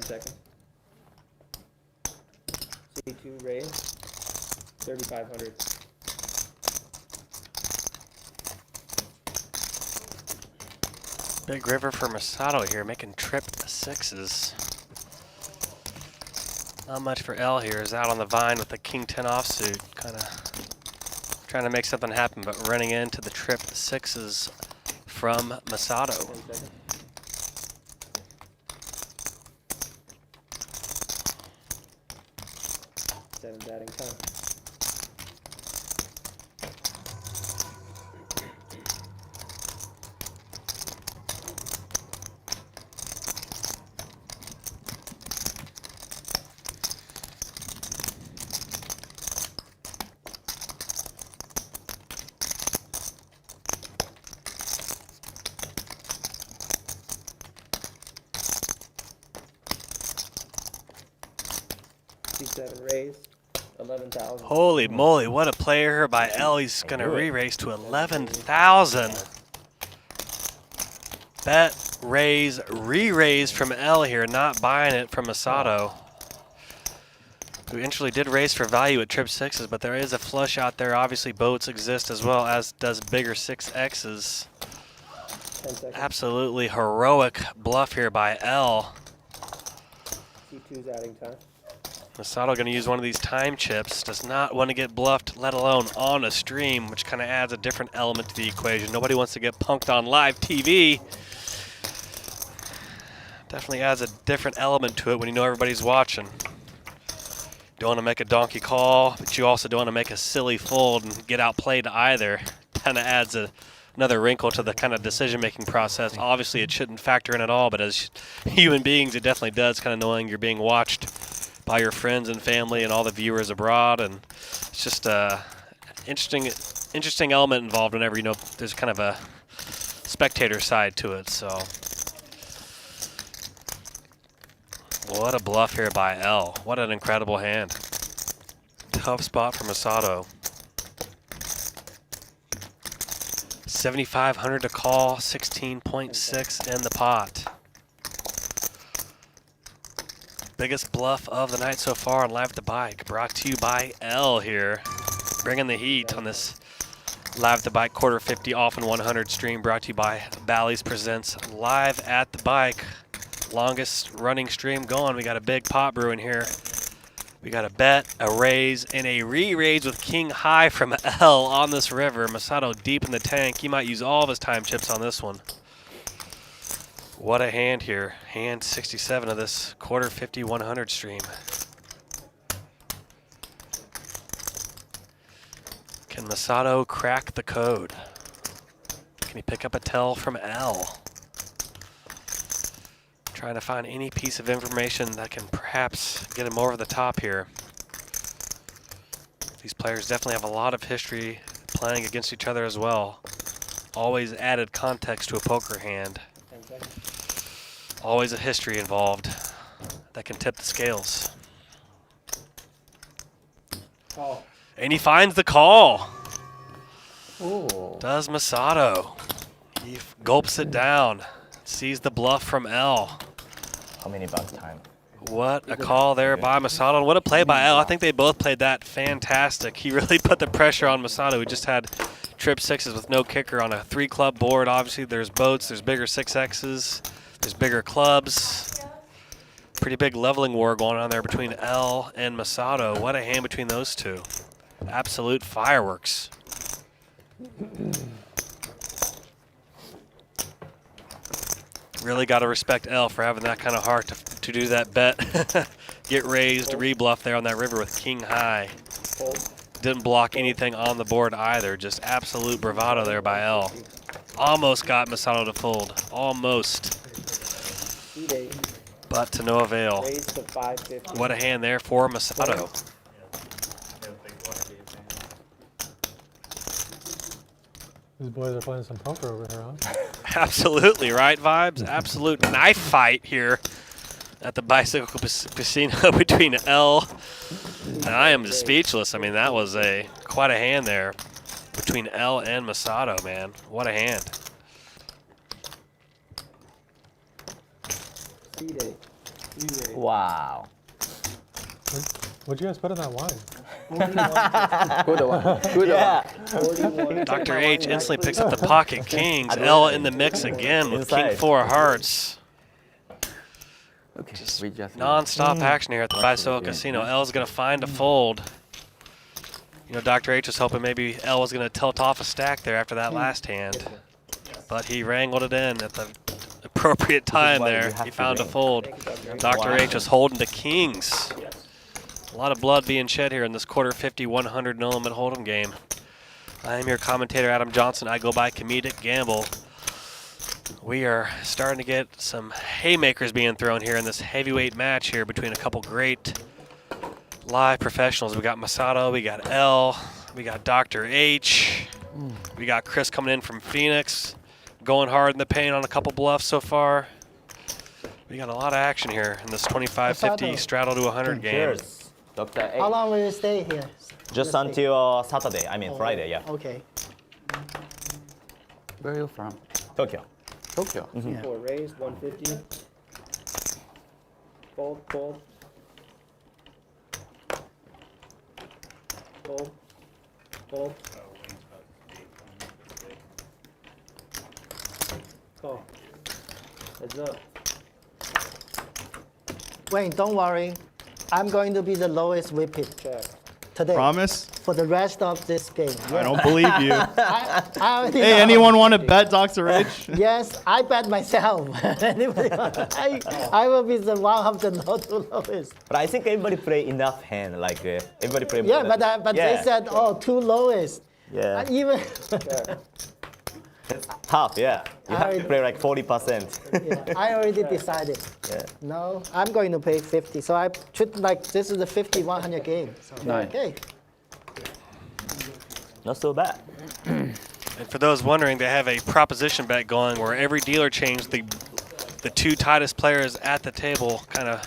Seconds. C2 raise, 3,500. big river for Masato here, making trip 6s. Not much for L here. Is out on the vine with the king 10 offsuit, kind of trying to make something happen, but running into the trip 6s from Masato. 57's adding time. C7 raise, 11,000. Holy moly, what a player here by L. He's going to re-raise to 11,000. Bet, raise, re-raise from L here, not buying it from Masato, who initially did raise for value at trip 6s, but there is a flush out there. Obviously, boats exist as well, as does bigger 6Xs. 10 seconds. Absolutely heroic bluff here by L. C2's adding time. Masato going to use one of these time chips. Does not want to get bluffed, let alone on a stream, which kind of adds a different element to the equation. Nobody wants to get punked on live TV. Definitely adds a different element to it when you know everybody's watching. Don't want to make a donkey call, but you also don't want to make a silly fold and get outplayed either. Kind of adds another wrinkle to the kind of decision-making process. Obviously, it shouldn't factor in at all, but as human beings, it definitely does, kind of knowing you're being watched by your friends and family and all the viewers abroad, and it's just a interesting element involved whenever you know there's kind of a spectator side to it. So what a bluff here by L. What an incredible hand. Tough spot for Masato. 7,500 to call, 16.6 in the pot. Biggest bluff of the night so far on Live at the Bike, brought to you by L here, bringing the heat on this Live at the Bike quarter 50 off and 100 stream, brought to you by Bally's Presents Live at the Bike. Longest running stream going. We got a big pot brewing here. We got a bet, a raise, and a re-raise with King High from L on this river. Masato deep in the tank. He might use all of his time chips on this one. What a hand here. Hand 67 of this quarter 50 100 stream. Can Masato crack the code? Can he pick up a tell from L? Trying to find any piece of information that can perhaps get him over the top here. These players definitely have a lot of history playing against each other as well. Always added context to a poker hand. 10 seconds. Always a history involved that can tip the scales. Call. And he finds the call. Ooh. Does Masato. He gulps it down. Sees the bluff from L. How many bucks time? What a call there by Masato. And what a play by L. I think they both played that fantastic. He really put the pressure on Masato, who just had trip 6s with no kicker on a 3-club board. Obviously, there's boats, there's bigger 6Xs. There's bigger clubs. Pretty big leveling war going on there between L and Masato. What a hand between those two. Absolute fireworks. Really got to respect L for having that kind of heart to do that bet. Get raised, rebluff there on that river with King High. Didn't block anything on the board either. Just absolute bravado there by L. Almost got Masato to fold. Almost. But to no avail. Raise to 550. What a hand there for Masato. These boys are playing some poker over here, huh? Absolutely, right, Vibes? Absolute knife fight here at the Bicycle Casino between L and I am speechless. I mean, that was quite a hand there between L and Masato, man. What a hand. Wow. What'd you guys put in that wine? Good one. Good one. Dr. H instantly picks up the pocket kings. L in the mix again with King 4 hearts. Okay. Just We just non-stop action here at the Bicycle Casino. L's going to find a fold. You know, Dr. H was hoping maybe L was going to tilt off a stack there after that last hand. But he wrangled it in at the appropriate time there. He found a fold. Dr. H was holding the kings. A lot of blood being shed here in this quarter 50 100 no limit hold'em game. I am your commentator, Adam Johnson. I go by Comedic Gamble. We are starting to get some haymakers being thrown here in this heavyweight match here between a couple great live professionals. We got Masato, we got L, we got Dr. H, we got Chris coming in from Phoenix, going hard in the paint on a couple bluffs so far. We got a lot of action here in this 25-50 straddle to 100 game. Cheers, Dr. How A. long will you stay here? Just until Saturday, I mean Friday, yeah. Okay. Where are you from? Tokyo. Tokyo. Four raised, 150. Fold, fold. Fold. Fold. Call. Heads up. Wayne, don't worry. I'm going to be the lowest whip hit Check. today. Promise? For the rest of this game. I don't believe you. I already Hey, know. anyone want to bet Dr. H? Yes, I bet myself. Anybody want- I will be the one of the lowest. But I think everybody play enough hand, like everybody play. Yeah, more but than- they said, oh, two lowest. Yeah. Even It's tough, yeah. You have to already- play like 40%. yeah, I already decided. Yeah. No, I'm going to pay 50. So I should like this is a 50 100 game. So, Nice. okay. Not so bad. And for those wondering, they have a proposition bet going where every dealer change the two tightest players at the table kind of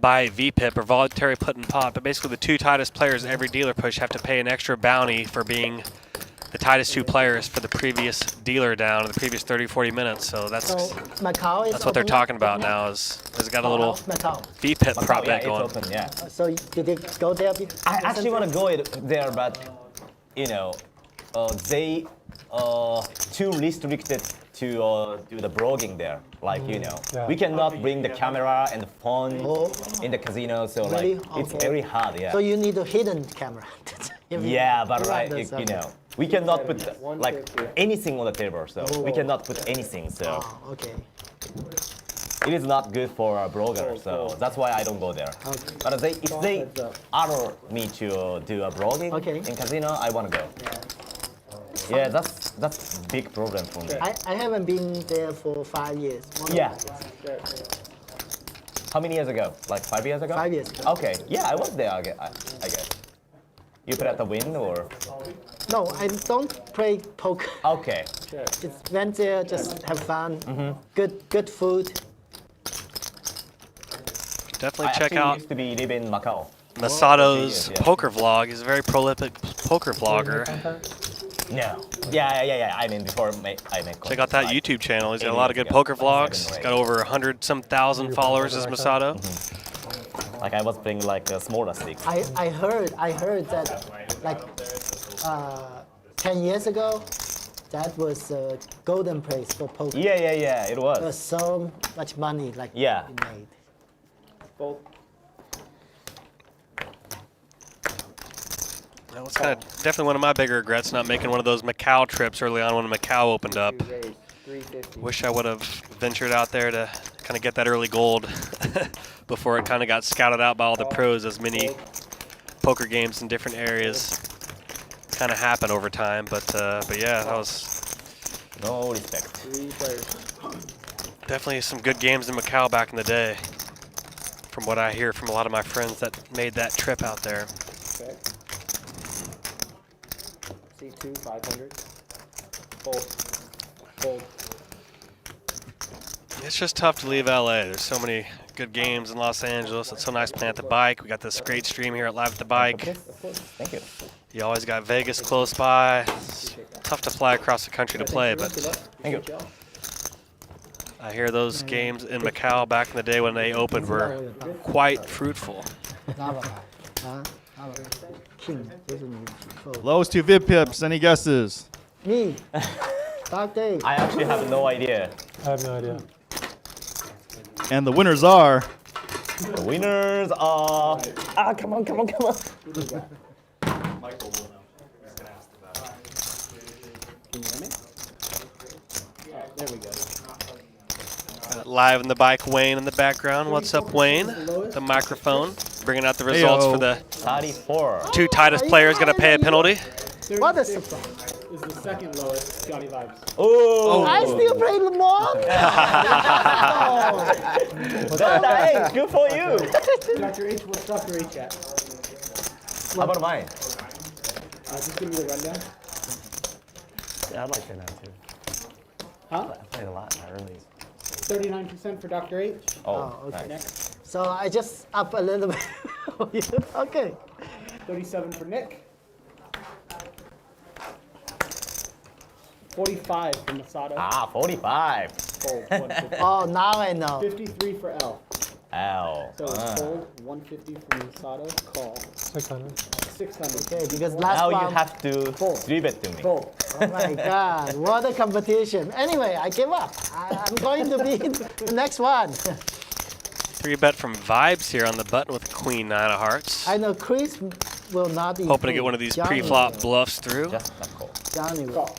by VPIP or voluntary put in pot. But basically the two tightest players every dealer push have to pay an extra bounty for being the tightest two players for the previous dealer down in the previous 30, 40 minutes. So that's So Macau is that's what they're open up? talking about now is got a little Macau. VPIP prop yeah, bet going. it's open, yeah. So did you go there? I actually want to go there, but you know, they too restricted to do the blogging there. Like you know, Yeah. we cannot bring the camera and the phone in the casino, so Really? like it's Okay. very hard. Yeah. So you need a hidden camera. Yeah, but You right, understand. you know, we cannot put like 150. anything on the table, so we cannot put anything. So Oh, okay. it is not good for a blogger. So that's why I don't go there. Okay. But if they Heads up. allow me to do a blogging Okay. in casino, I want to go. Yeah, that's big problem for me. I haven't been there for 5 years. Yeah. Check. How many years ago? Like 5 years ago? 5 years ago. Okay. Yeah, I was there. I guess. You play at the win or? No, I don't play poker. Okay. Check. Just went there, just have fun. Mm-hmm. Good food. Definitely I check actually out used to be live in Macau. Masato's yeah. poker vlog. He's a very prolific poker vlogger. No. Yeah. I mean, before I make. Check out that like, YouTube channel. He's got a 8 lot of years good ago, poker like vlogs. 7 or He's got over 100-some thousand followers as Masato. Like I was playing like smaller sticks. I heard that like 10 years ago, that was a golden place for poker. Yeah. It There was was. so much money like Yeah. you made. Fold. That was kind of definitely one of my bigger regrets, not making one of those Macau trips early on when Macau opened up. Two raised, 350. Wish I would have ventured out there to kind of get that early gold before it kind of got scouted out by all the pros, as many poker games in different areas kind of happen over time. But yeah, that was No respect. 3 players. definitely some good games in Macau back in the day, from what I hear from a lot of my friends that made that trip out there. Check. C2, 500. Fold. Fold. It's just tough to leave LA. There's so many good games in Los Angeles. It's so nice playing at the bike. We got this great stream here at Live at the Bike. Thank you. You always got Vegas close by. It's tough to fly across the country to play, but Thank you. I hear those games in Macau back in the day when they opened were quite fruitful. King, 这是你 fold. Lowest two vid pips. Any guesses? Me. Dark day. I actually have no idea. I have no idea. And the winners are. The winners are. Come on. There we go. Live in the Bike, Wayne in the background. What's up, Wayne? The microphone. Bringing out the results for the 34. two tightest players going to pay a penalty. What a surprise. Is the second lowest Johnny Vibes. Oh, I still play Lamont. Hey, good for you. Dr. H, what's Dr. H at? How about mine? Just give me the rundown. Yeah, I'd like to know too. Huh? I played a lot in my early. 39% for Dr. H. Oh, okay. nice. So I just up a little bit. Okay. 37 for Nick. 45 for Masato. Ah, 45. Fold, 150. Oh, now I know. 53 for L. Ow. So it's fold, 150 for Masato, call. 600. 600. Okay, because last Now you round. have to Fold. 3-bet to me. Fold. Oh my God, what a competition. Anyway, I give up. I'm going to be the next one. 3-bet from Vibes here on the button with Queen 9 of Hearts. I know Chris will not be. Hoping to get one of these pre-flop bluffs through. Just not cool. Johnny will. Call.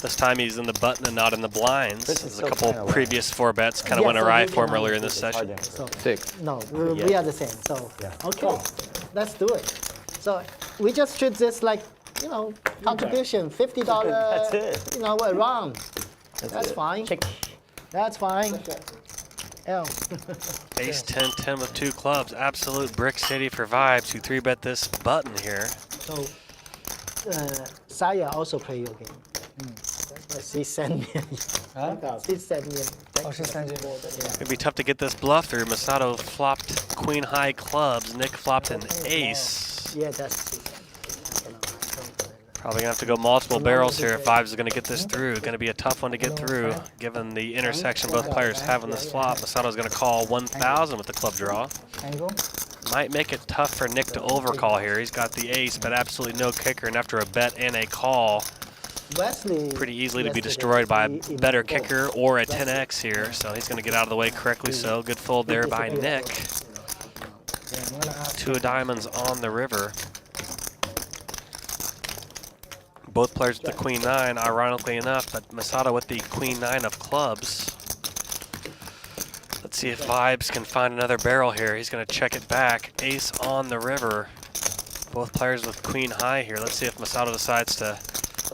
This time he's in the button and not in the blinds. This is There's a so couple kinda low. previous 4-bets kind of Yeah, went so awry you for him can- earlier in this It's hard session. to- So, 6. no, we are the same. So, okay, let's do it. So we just treat this like, you know, contribution, $50. That's it. You know, a round. That's fine. That's fine. L. Ace 10, 10 with 2 clubs. Absolute brick city for Vibes who 3-bet this button here. So, Saya also play your game. She sent me. She sent me. Oh, she sent you. It'd be tough to get this bluff through. Masato flopped Queen High clubs. Nick flopped an ace. Yeah, that's. Probably gonna have to go multiple barrels here if Vibes is gonna get this through. Gonna be a tough one to get through, given the intersection both players have in this flop. Masato's gonna call 1,000 with the club draw. Angle. Might make it tough for Nick to overcall here. He's got the ace, but absolutely no kicker, and after a bet and a call, Wesley. pretty easily to be destroyed by a better kicker or a 10x here. So he's gonna get out of the way correctly. So good fold there by Nick. 2 of diamonds on the river. Both players with the Queen 9, ironically enough, but Masato with the Queen 9 of clubs. Let's see if Vibes can find another barrel here. He's going to check it back. Ace on the river. Both players with Queen High here. Let's see if Masato decides to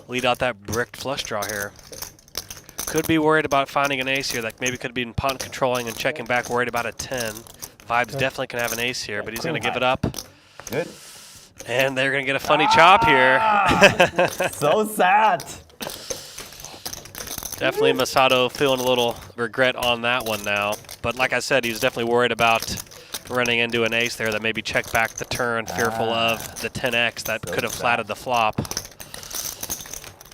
lead out that bricked flush draw here. Could be worried about finding an ace here. That maybe could be in punt controlling and checking back, worried about a 10. Vibes definitely can have an ace here, but he's going to give it up. Good. And they're going to get a funny chop here. So sad. Definitely Masato feeling a little regret on that one now. But like I said, he was definitely worried about running into an ace there that maybe checked back the turn, fearful of the 10x that could have flatted the flop.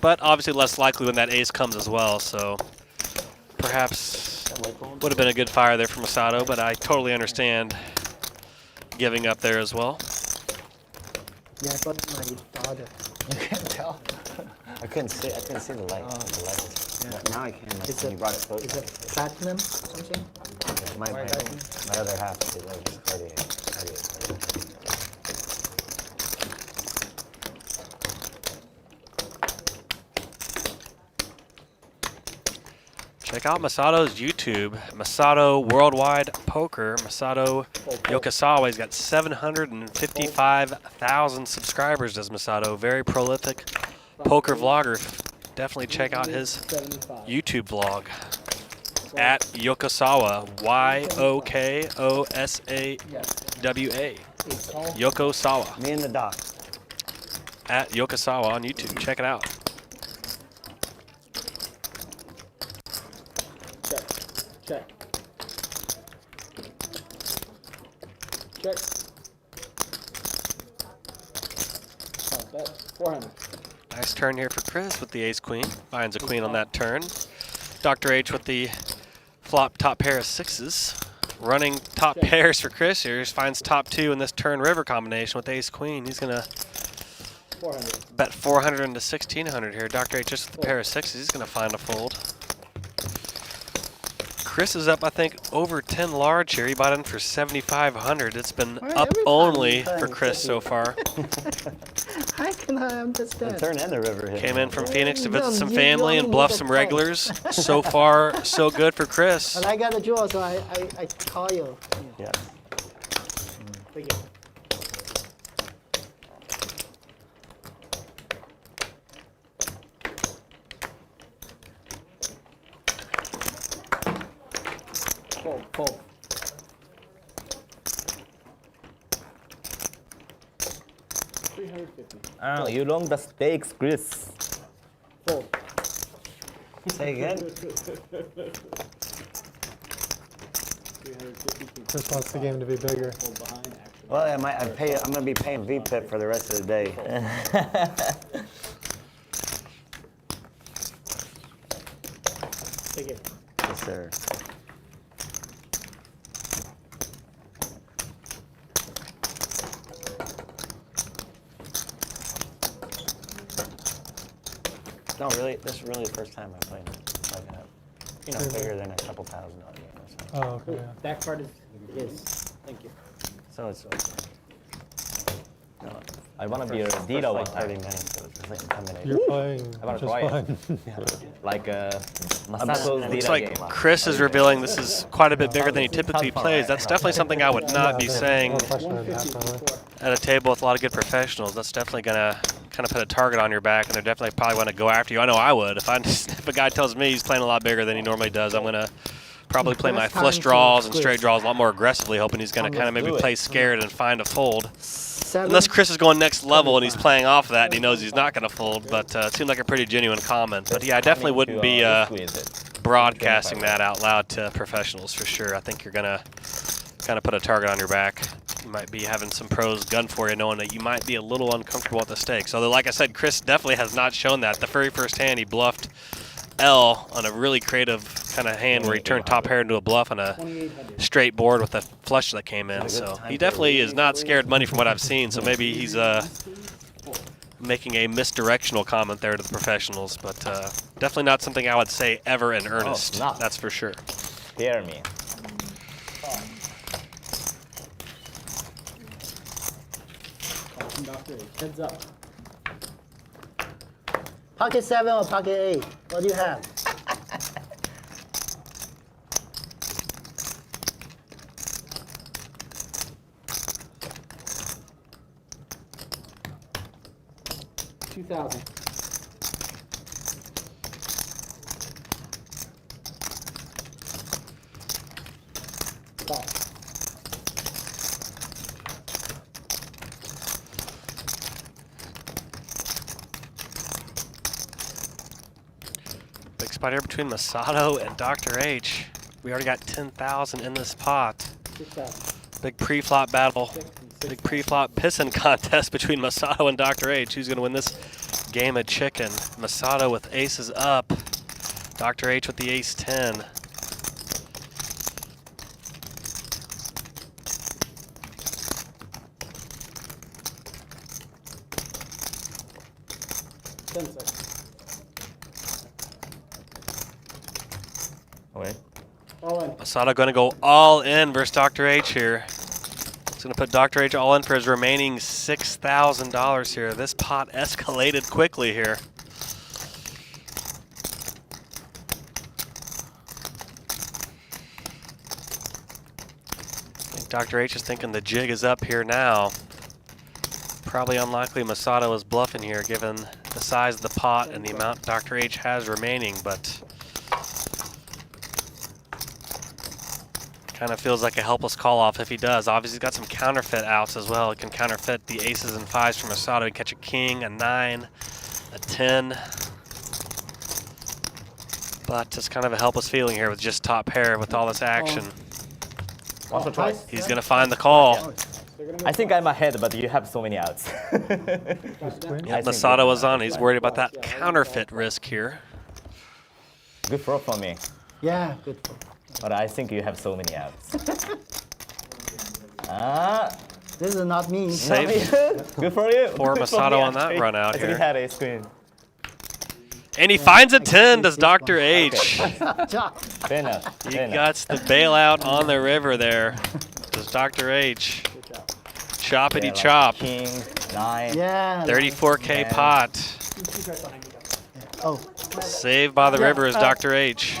But obviously less likely when that ace comes as well, so perhaps would have been a good fire there for Masato, but I totally understand giving up there as well. Yeah, but my daughter. You can tell. I couldn't see the light. The light. But now I can. It's When you brought it close. Is it platinum something? My other half is cardiac. Check out Masato's YouTube, Masato Worldwide Poker. Masato Yokosawa, he's got 755,000 subscribers, does Masato. Very prolific poker vlogger. Definitely check out his 75. YouTube vlog at Yokosawa, Y-O-K-O-S-A-W-A. Yokosawa. Me and the doc. At Yokosawa on YouTube. Check it out. Check. Check. Oh, bet. 400. Nice turn here for Chris with the ace-queen. Finds a queen on that turn. Dr. H with the flop top pair of sixes. Running top pairs for Chris here. He finds top 2 in this turn river combination with ace-queen. He's going to 400. bet 400 into 1,600 here. Dr. H just with the pair of sixes. He's going to find a fold. Chris is up, I think, over 10 large here. He bought in for 7,500. It's been up only for Chris so far. How can I understand? The turn and the river hit. Came in from Phoenix to visit some You family and only bluff need some a regulars. So far, so good for Chris. But I got a draw, so I call you. Yeah. Take it. Fold. $350. Oh, you long the stakes, Chris. Fold. Say again. 350. Chris wants the game to be bigger. Fold behind. Action. Well, I'm gonna be paying VPIP for the rest of the day. Take it. Yes, sir. No, really, this is really the first time I played like a, bigger than a couple $1,000 game or something. Oh, okay. Yeah. That card is his. Thank you. So it's I want to be a dealer one like 30 time. minutes, so it's just intimidating. You're playing I wanna just try it. fine. Like Masato's Looks dealer like game. Chris is revealing this is quite a bit bigger than he typically plays. That's definitely something I would not be saying No question in that, 150 probably. before. at a table with a lot of good professionals. That's definitely gonna kind of put a target on your back, and they're definitely probably want to go after you. I know I would. If a guy tells me he's playing a lot bigger than he normally does, I'm gonna probably play my flush draws and straight draws a lot more aggressively, hoping he's gonna kind of maybe play scared and find a fold. Unless Chris is going next level and he's playing off of that and he knows he's not going to fold, but it seemed like a pretty genuine comment. But yeah, I definitely wouldn't be broadcasting that out loud to professionals for sure. I think you're going to kind of put a target on your back. You might be having some pros gun for you, knowing that you might be a little uncomfortable at the stakes. Although, like I said, Chris definitely has not shown that. The very first hand, he bluffed L on a really creative kind of hand where he turned top pair into a bluff on a straight board with a flush that came in. So he definitely is not scared money from what I've seen. So maybe he's making a misdirectional comment there to the professionals, but definitely not something I would say ever in earnest. not. That's for sure. Dare me. Heads up. Pocket 7 or pocket 8? What do you have? $2,000. Call. Big spot here between Masato and Dr. H. We already got 10,000 in this pot. 6,000. Big pre-flop battle. Big pre-flop pissing contest between Masato and Dr. H. Who's going to win this game of chicken? Masato with aces up. Dr. H with the ace 10. Okay. All in. Masato going to go all in versus Dr. H here. He's going to put Dr. H all in for his remaining $6,000 here. This pot escalated quickly here. I think Dr. H is thinking the jig is up here now. Probably unlikely Masato is bluffing here given the size of the pot and the amount Dr. H has remaining, but kind of feels like a helpless call-off if he does. Obviously, he's got some counterfeit outs as well. He can counterfeit the aces and fives from Masato. He can catch a king, a 9, a 10. But it's kind of a helpless feeling here with just top pair with all this action. Once or twice. He's going to find the call. I think I'm ahead, but you have so many outs. Masato was on. He's worried about that counterfeit risk here. Good throw for me. Yeah, good. But I think you have so many outs. This is not me. Safe. Good for you. Poor Good for Masato me, on that actually. run out I here. actually had a screen. And he finds a 10, does Dr. H. Fair enough. He Fair enough. guts the bailout on the river there. Does Dr. H. Choppity chop. King, 9. Yeah. 34K Yeah. pot. Oh. Saved by the river is Dr. H.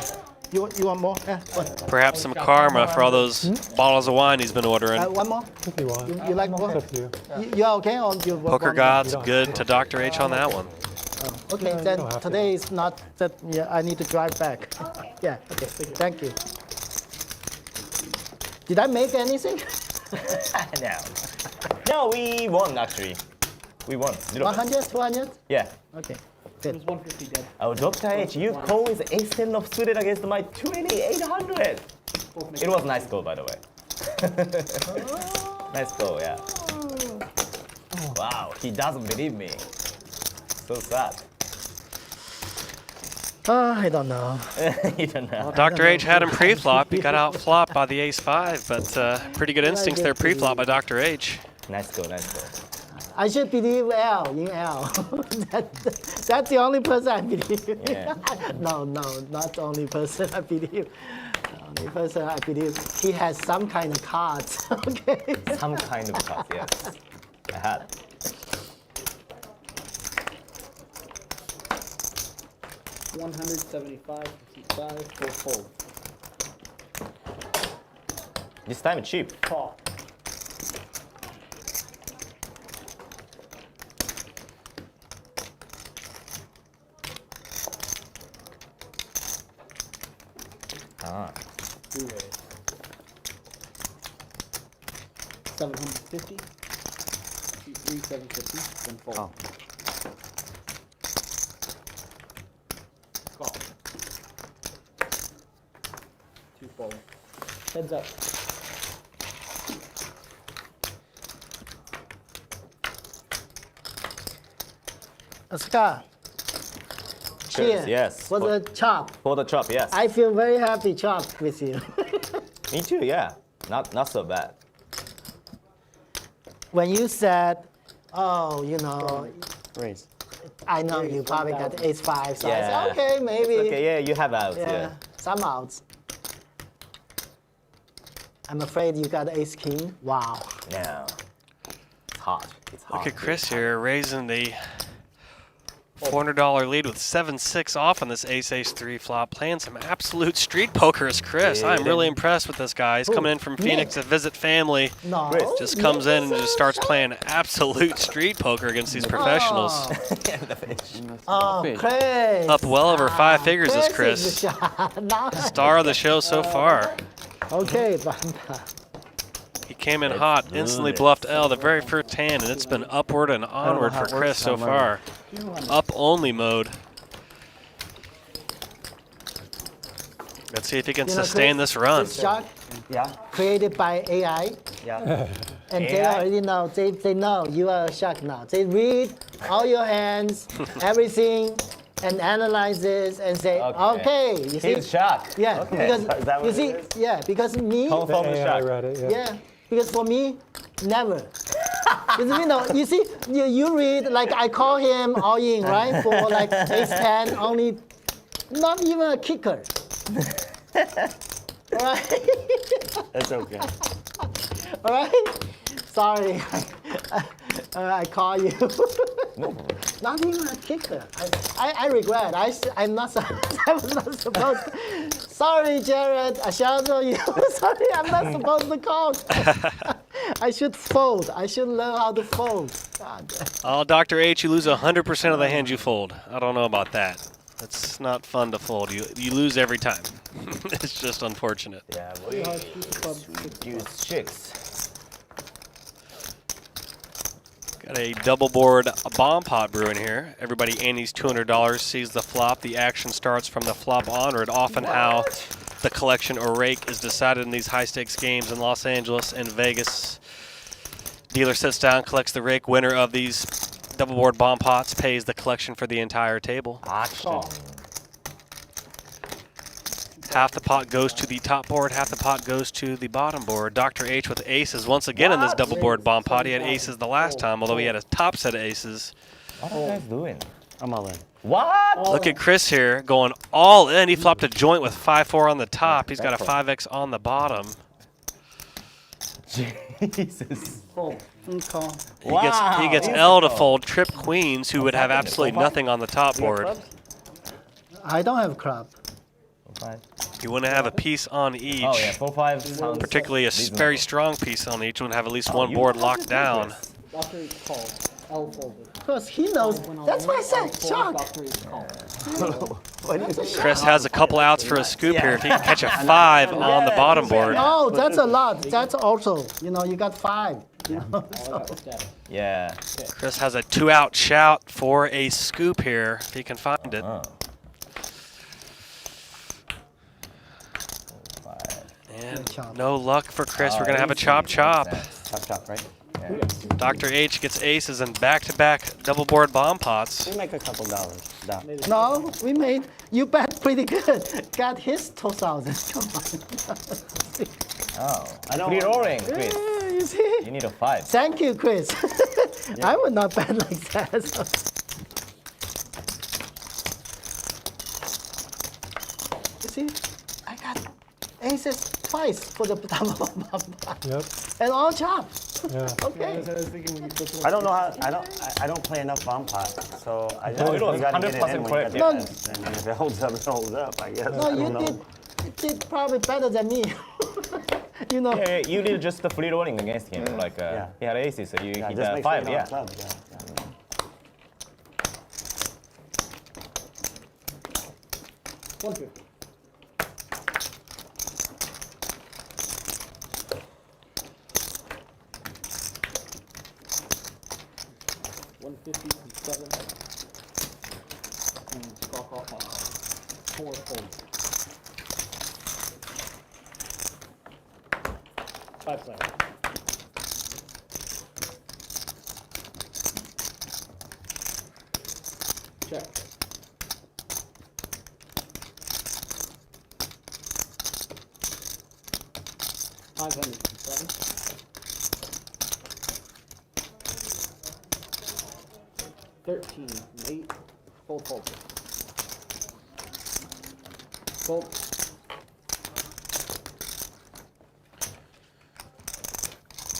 You want more? Yeah. What? Perhaps some karma for all those bottles of wine he's been ordering. One more? If you want. You like more? It's up to you. You are okay or you want Poker one? God's good to Dr. H on that one. Oh, okay, No, you then don't have to. today is not that. Yeah, I need to drive back. Yeah. Okay. Thank you. Did I make anything? No. No, we won actually. We won. 100, 200? Yeah. Okay. It Good. was 150 dead. Oh, Dr. H, you call with ace-10 of suited against my 2800. It was nice goal, by the way. Nice goal, yeah. Wow, he doesn't believe me. So sad. I don't know. You don't know. Dr. H had him pre-flop. He got out-flopped by the ace-5, but pretty good instincts there pre-flop by Dr. H. Nice goal, nice goal. I should believe L in L. That's the only person I believe. Yeah. No, not the only person I believe. The only person I believe he has some kind of cards. Okay. Some kind of card, yes. I had. $175, 5, full fold. This time cheap. Call. Ah. Two ways. 750. 2, 3, 750. Then fold. Oh. Call. 2 fold. Heads up. Scott. Cheers. Yes. For the chop. For the chop, yes. I feel very happy chop with you. Me too, yeah. Not so bad. When you said, oh, you know, Raise. I know you probably got ace-5, so I Yeah. said, okay, maybe. It's okay, yeah, you have outs, Yeah, yeah. some outs. I'm afraid you got ace-king. Wow. No. It's hot. It's hot. Look at Chris here raising the $400 lead with 7-6 off on this ace-3 flop, playing some absolute street poker as Chris. I'm really impressed with this guy. He's coming in from Phoenix to visit family. No. Just comes in and just starts playing absolute street poker against these professionals. Oh, Chris. Up well over 5 figures is Is Chris. the shot. Nice. Star of the show so far. Okay, Bamba. He came in hot, instantly bluffed L the very first hand, and it's been upward and onward for Chris so far. Up only mode. Let's see if he can sustain this run. This shot Yeah. created by AI, Yeah. and they already know. They know you are a shark now. They read all your hands, everything, and analyze this and say, okay, you see? He's shocked. Yeah, Okay. because Is that what you it see, is? yeah, because me, Confirm the AI shock. read it, yeah. yeah, because for me, never. Because, you know, you see, you read, like I call him all in, right? For like ace-10, only, not even a kicker. All right? That's okay. All right? Sorry, I call you. Not even a kicker. I regret. I'm not. I was not supposed to. Sorry, Jared. I shout you. Sorry, I'm not supposed to call. I should fold. I should learn how to fold. God. Oh, Dr. H, you lose 100% of the hands you fold. I don't know about that. It's not fun to fold. You lose every time. It's just unfortunate. Yeah, we use chicks. Got a double board bomb pot brewing here. Everybody antes $200, sees the flop. The action starts from the flop onward. Often how the collection or rake is decided in these high stakes games in Los Angeles and Vegas. Dealer sits down, collects the rake. Winner of these double board bomb pots pays the collection for the entire table. Action. Half the pot goes to the top board, half the pot goes to the bottom board. Dr. H with aces once again in this double board bomb pot. He had aces the last time, although he had a top set of aces. What are you guys doing? I'm all in. What? Look at Chris here going all in. He flopped a joint with 5-4 on the top. He's got a 5x on the bottom. Jesus. Fold. Call. He gets L to fold trip queens, who would have absolutely nothing on the top board. I don't have club. Fine. You want to have a piece on each. Oh yeah, 4-5 sounds Particularly a reasonable. very strong piece on each. You want to have at least Oh, one you board have locked to down. Dr. H calls. L folded. Because he knows. That's why I said shock. Dr. H calls. Chris has a couple outs for a scoop here. If he can catch a 5 on the bottom board. No, that's a lot. That's also, you know, you got 5. You know, so. Yeah. Chris has a 2-out shout for a scoop here, if he can find it. Oh. And no luck for Chris. We're going to have a chop. Chop, right? Yeah. Dr. H gets aces and back-to-back double board bomb pots. We make a couple dollars. Doc. No, we made, you bet pretty good. Got his 2,000. Come on. Oh. I know. Free rolling, Chris. Yeah, you see? You need a 5. Thank you, Chris. I would not bet like that. So. You see, I got aces twice for the double bomb. Yep. And all chop. Yeah. Okay. I don't know how. I don't play enough bomb pot, so I just No, it was you gotta get it 100% in when you correct. get the best. And if it holds up, it holds up. I guess. No, I don't know. you did probably better than me. You know. Yeah, you did just the free rolling against him. Like Yeah. he had aces, so you Yeah, hit just make 5. sure you Yeah. don't club. Yeah. 150. From 7 and stock off on 4 folds. 5 7. Check. $507. 13 from 8. Fold. Fold.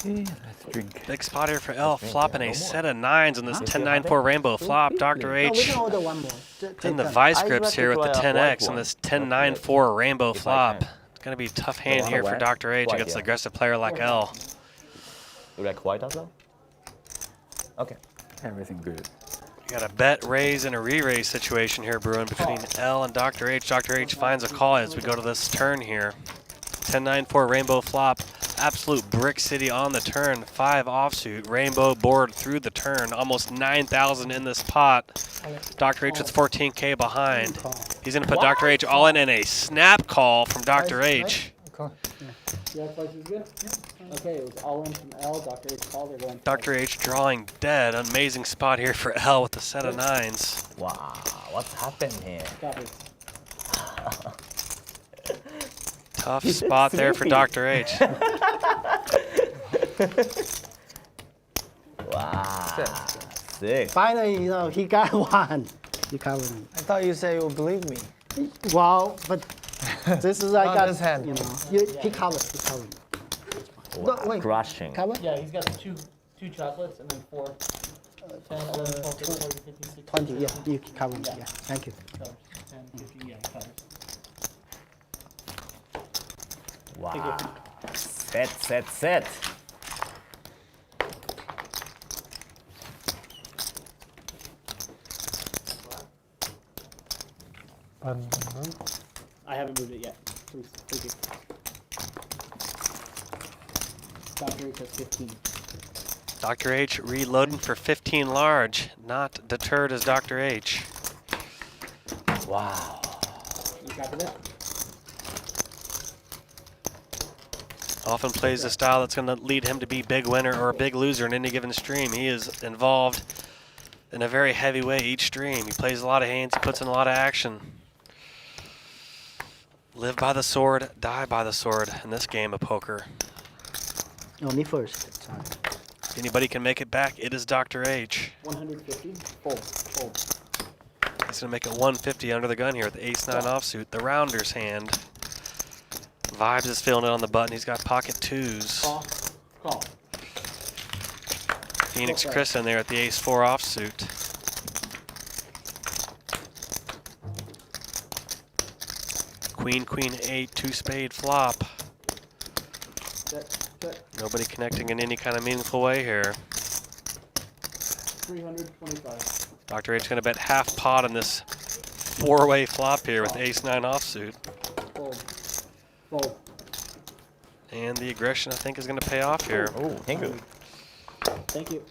Let's drink. Big spot here for L, flopping a set of 9s on this 10-9-4 rainbow flop. Dr. No, we H can order one more. in the Take vice I'd grips like here to with the try a white 10X on one. this 10-9-4 rainbow If I flop. can. It's going to be a tough hand want here a for white? Dr. H White, against an yeah. aggressive player like L. You like white as well? Okay. Everything good. You got a bet, raise, and a re-raise situation here brewing between L and Dr. H. Dr. H finds a call as we go to this turn here. 10-9-4 rainbow flop. Absolute brick city on the turn. 5 offsuit. Rainbow board through the turn. Almost 9,000 in this pot. Dr. H with 14K behind. He's going to put Dr. H all in a snap call from Dr. H. Okay. Yeah, price is good? Okay, it was all in from L. Dr. H called. They're going Dr. H drawing dead. Amazing spot here for L with a set of 9s. Wow, what's happened here? Copy. Tough spot there for Dr. H. Wow. Sick. Finally, you know, he got one. He got one. I thought you said you would believe me. Well, but this is I Not got. this hand. You know, he covered. He covered. No, wait. Crushing. Cover? Yeah, he's got two chocolates and then 4. 10, 11, 12, 13, 14, 15, 16, 20. Yeah, you cover. Yeah. Thank you. 10, 15, yeah, he covers. Wow. Set. I haven't moved it yet. Please, thank you. Dr. H has 15. Dr. H reloading for 15 large. Not deterred as Dr. H. Wow. You copy that? Often plays a style that's going to lead him to be big winner or a big loser in any given stream. He is involved in a very heavy way each stream. He plays a lot of hands. He puts in a lot of action. Live by the sword, die by the sword in this game of poker. No, me first. Sorry. If anybody can make it back, it is Dr. H. 150. Fold. He's going to make it 150 under the gun here with the ace-9 offsuit. The rounder's hand. Vibes is feeling it on the button. He's got pocket 2s. Call. Phoenix Chris in there at the ace-4 offsuit. Queen, queen, 8, 2-spade flop. Check, check. Nobody connecting in any kind of meaningful way here. 325. Dr. H going to bet half pot on this 4-way flop here with ace-9 offsuit. Fold. Fold. And the aggression, I think, is going to pay off here. Oh, thank you. Thank you.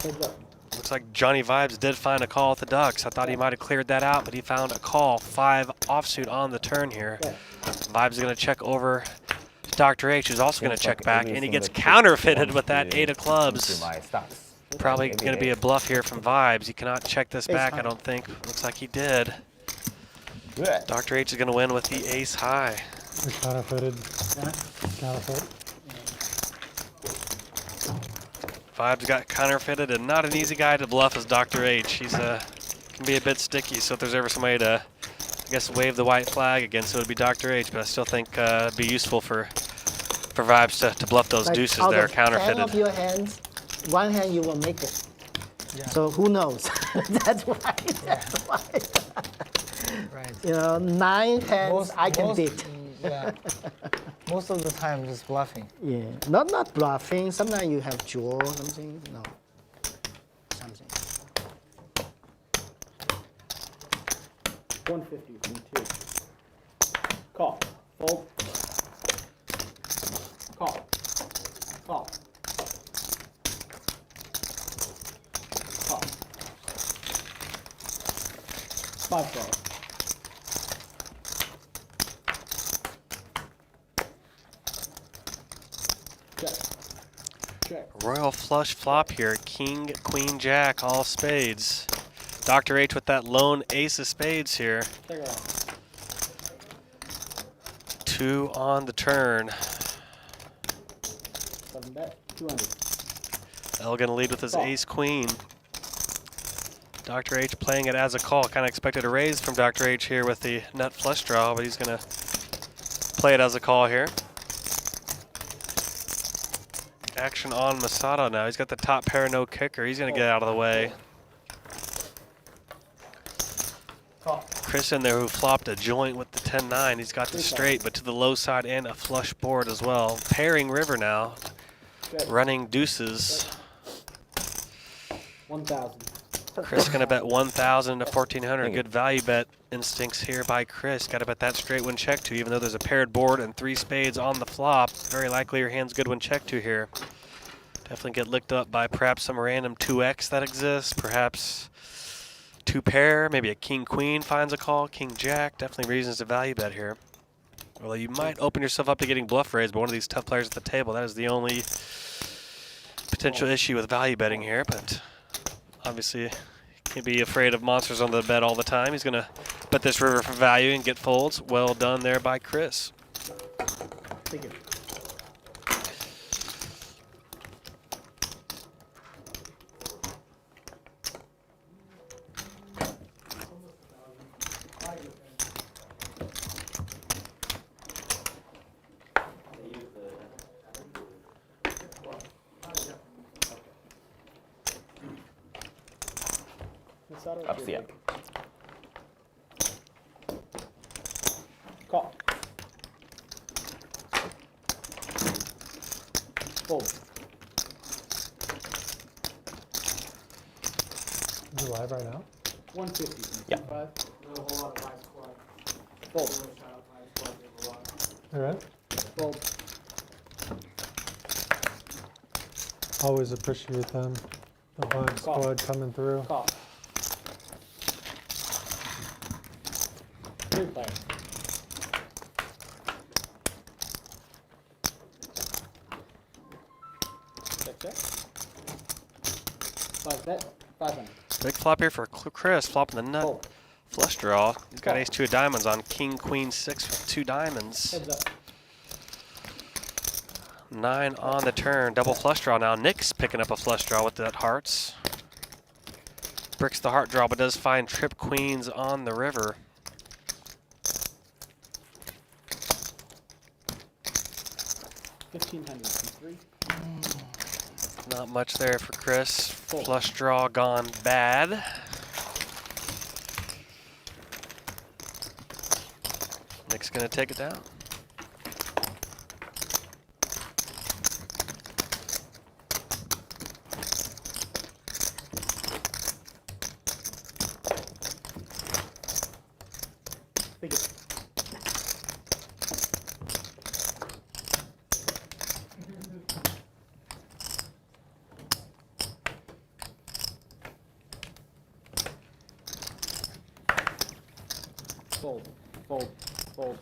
Heads up. Looks like JohnnieVibes did find a call with the Ducks. I thought he might have cleared that out, but he found a call. 5 offsuit on the turn here. Yeah. Vibes is going to check over to Dr. H, who's also going to check back, and he gets everything that counterfeited wants with that to 8 of clubs. into my stocks. Probably going to be a bluff here from Vibes. He cannot check this back, I don't think. Looks like he did. Good. Dr. H is going to win with the ace high. We counterfeited. Counterfeit. Vibes got counterfeited, and not an easy guy to bluff as Dr. H. He's can be a bit sticky, so if there's ever somebody to, I guess, wave the white flag against, it would be Dr. H, but I still think it'd be useful for Vibes to bluff those Like deuces out there, of 10 of counterfeited. your hands, one hand you will make it. Yeah. So who knows? That's why. That's why. Right. You know, 9 hands I can beat. Yeah. Most of the time, just bluffing. Yeah, not bluffing. Sometimes you have draw something. No, something. 150 from 2. Call. Fold. Call. Call. Call. 5 call. Check. Check. Royal flush flop here. King, queen, jack, all spades. Dr. H with that lone ace of spades here. Take it off. 2 on the turn. 7 bet. 200. L gonna lead with his Call. ace queen. Dr. H playing it as a call. Kind of expected a raise from Dr. H here with the nut flush draw, but he's gonna play it as a call here. Action on Masato now. He's got the top pair, no kicker. He's gonna get out of the way. Call. Chris in there who flopped a joint with the 10-9. He's got the straight, but to the low side and a flush board as well. Pairing river now. Check. Running deuces. 1,000. Chris gonna bet 1,000 to 1,400. Good value bet instincts here by Chris. Got to bet that straight when check to, even though there's a paired board and 3 spades on the flop. Very likely your hand's good when check to here. Definitely get licked up by perhaps some random 2x that exists. Perhaps 2 pair, maybe a king queen finds a call. King jack, definitely reasons to value bet here. Although you might open yourself up to getting bluff raised by one of these tough players at the table. That is the only potential issue with value betting here, but obviously, you can't be afraid of monsters on the bet all the time. He's going to bet this river for value and get folds. Well done there by Chris. Thank you. Ups, yeah. Call. Fold. Is it live right now? 150 from Yeah. 5. Fold. All right. Fold. Always appreciate them. The Vibe Call. squad coming through. Call. 3 player. Check, check. 5 bet. 500. Big flop here for Chris, flopping the nut Fold. flush draw. He's got Call. ace 2 of diamonds on king queen 6 with 2 diamonds. Heads up. 9 on the turn, double flush draw now. Nick's picking up a flush draw with that hearts. Bricks the heart draw, but does find trip queens on the river. $1,500 from 3. Not much there for Chris. Fold. Flush draw gone bad. Nick's gonna take it down. Think it. Fold, fold, fold.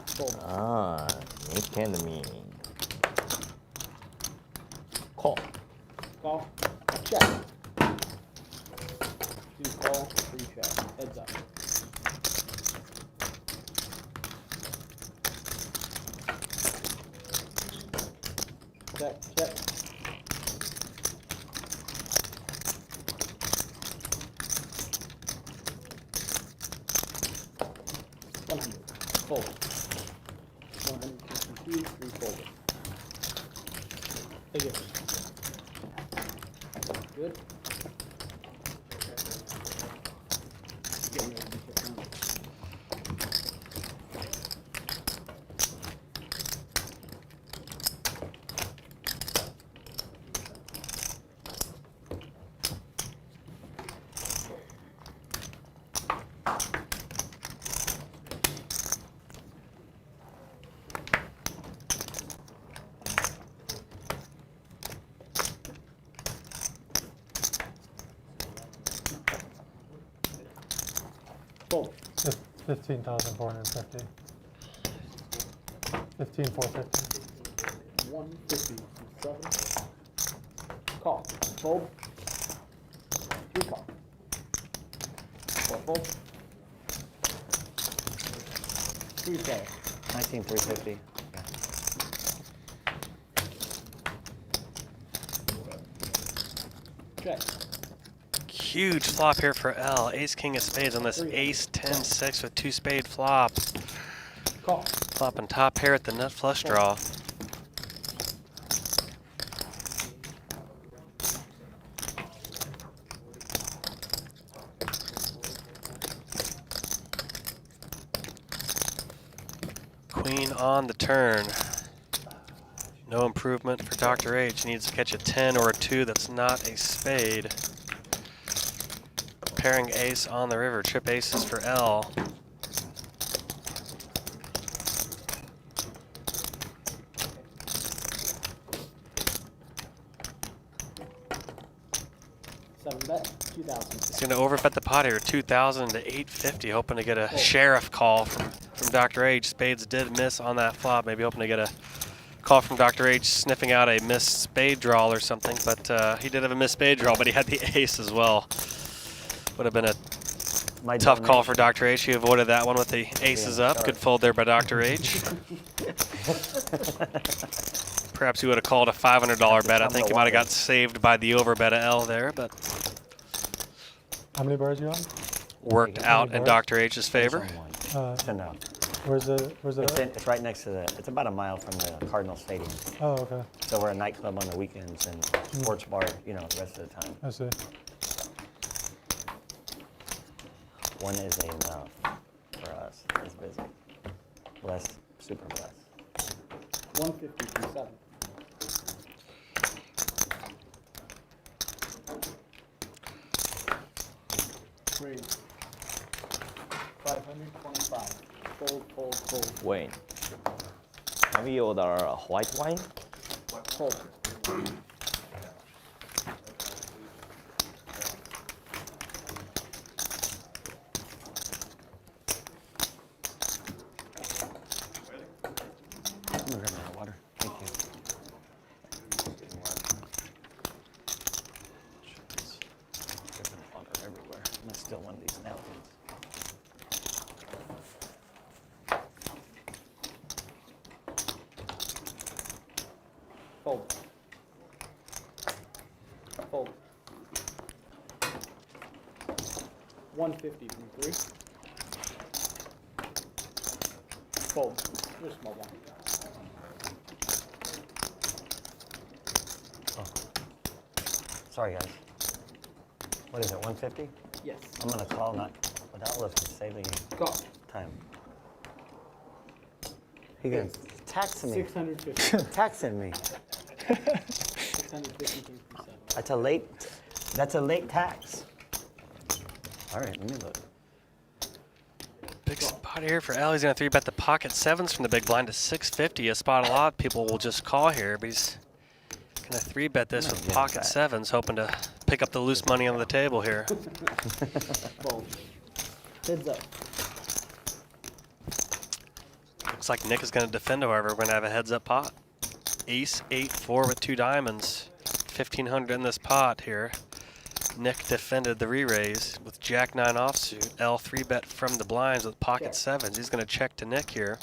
Fold. Ah, Nick and me. Call. Call. Check. 2 call, 3 check. Heads up. Check, check. Fold. 152, 3 folded. Take it. Good. Getting ready to get down. Fold. 15,450. 15,450. 150, 7. Call. Fold. 3 call. 4 fold. 3 play. 19,350. Check. Huge flop here for L. Ace king of spades on this ace 10-6 with 2 spade flop. Call. Flopping top pair at the nut flush draw. Queen on the turn. No improvement for Dr. H. He needs to catch a 10 or a 2 that's not a spade. Pairing ace on the river. Trip aces for L. Bet 2,000. He's going to overbet the pot here, 2,000 to 850, hoping to get a sheriff call from Dr. H. Spades did miss on that flop. Maybe hoping to get a call from Dr. H sniffing out a missed spade draw or something. But he did have a missed spade draw, but he had the ace as well. Would have been a tough call for Dr. H. He avoided that one with the aces up. Good fold there by Dr. H. Perhaps he would have called a $500 bet. I think he might have got saved by the overbet of L there, but How many bars you on? worked out in Dr. H's favor. To know. Where's it It's right next to it's about a mile from the Cardinal Stadium. Oh, okay. So we're a nightclub on the weekends and sports bar, the rest of the time. I see. One is enough for us. It's busy. Blessed, super blessed. 150 to 7. Three. 525. Fold, fold, fold. Wayne. Can we order a white wine? Fold. Water. Thank you. Dripping water everywhere. I'm gonna steal one of these napkins. Fold. Fold. 150 from 3. Fold. You're a small one. Sorry, guys. What is it, 150? Yes. I'm gonna call, not $1 for saving Go. time. He gonna tax me. 650. Taxing me. 650 came from 7. That's a late tax. All right, let me look. Big spot here for L. He's going to 3-bet the pocket sevens from the big blind to 650. A spot a lot of people will just call here, but he's going to 3-bet this with pocket sevens, hoping to pick up the loose money on the table here. Fold. Heads up. Looks like Nick is going to defend, however. We're going to have a heads-up pot. Ace, 8-4 with 2 diamonds. 1,500 in this pot here. Nick defended the re-raise with Jack-9 offsuit. L 3-bet from the blinds with pocket sevens. He's going to check to Nick here.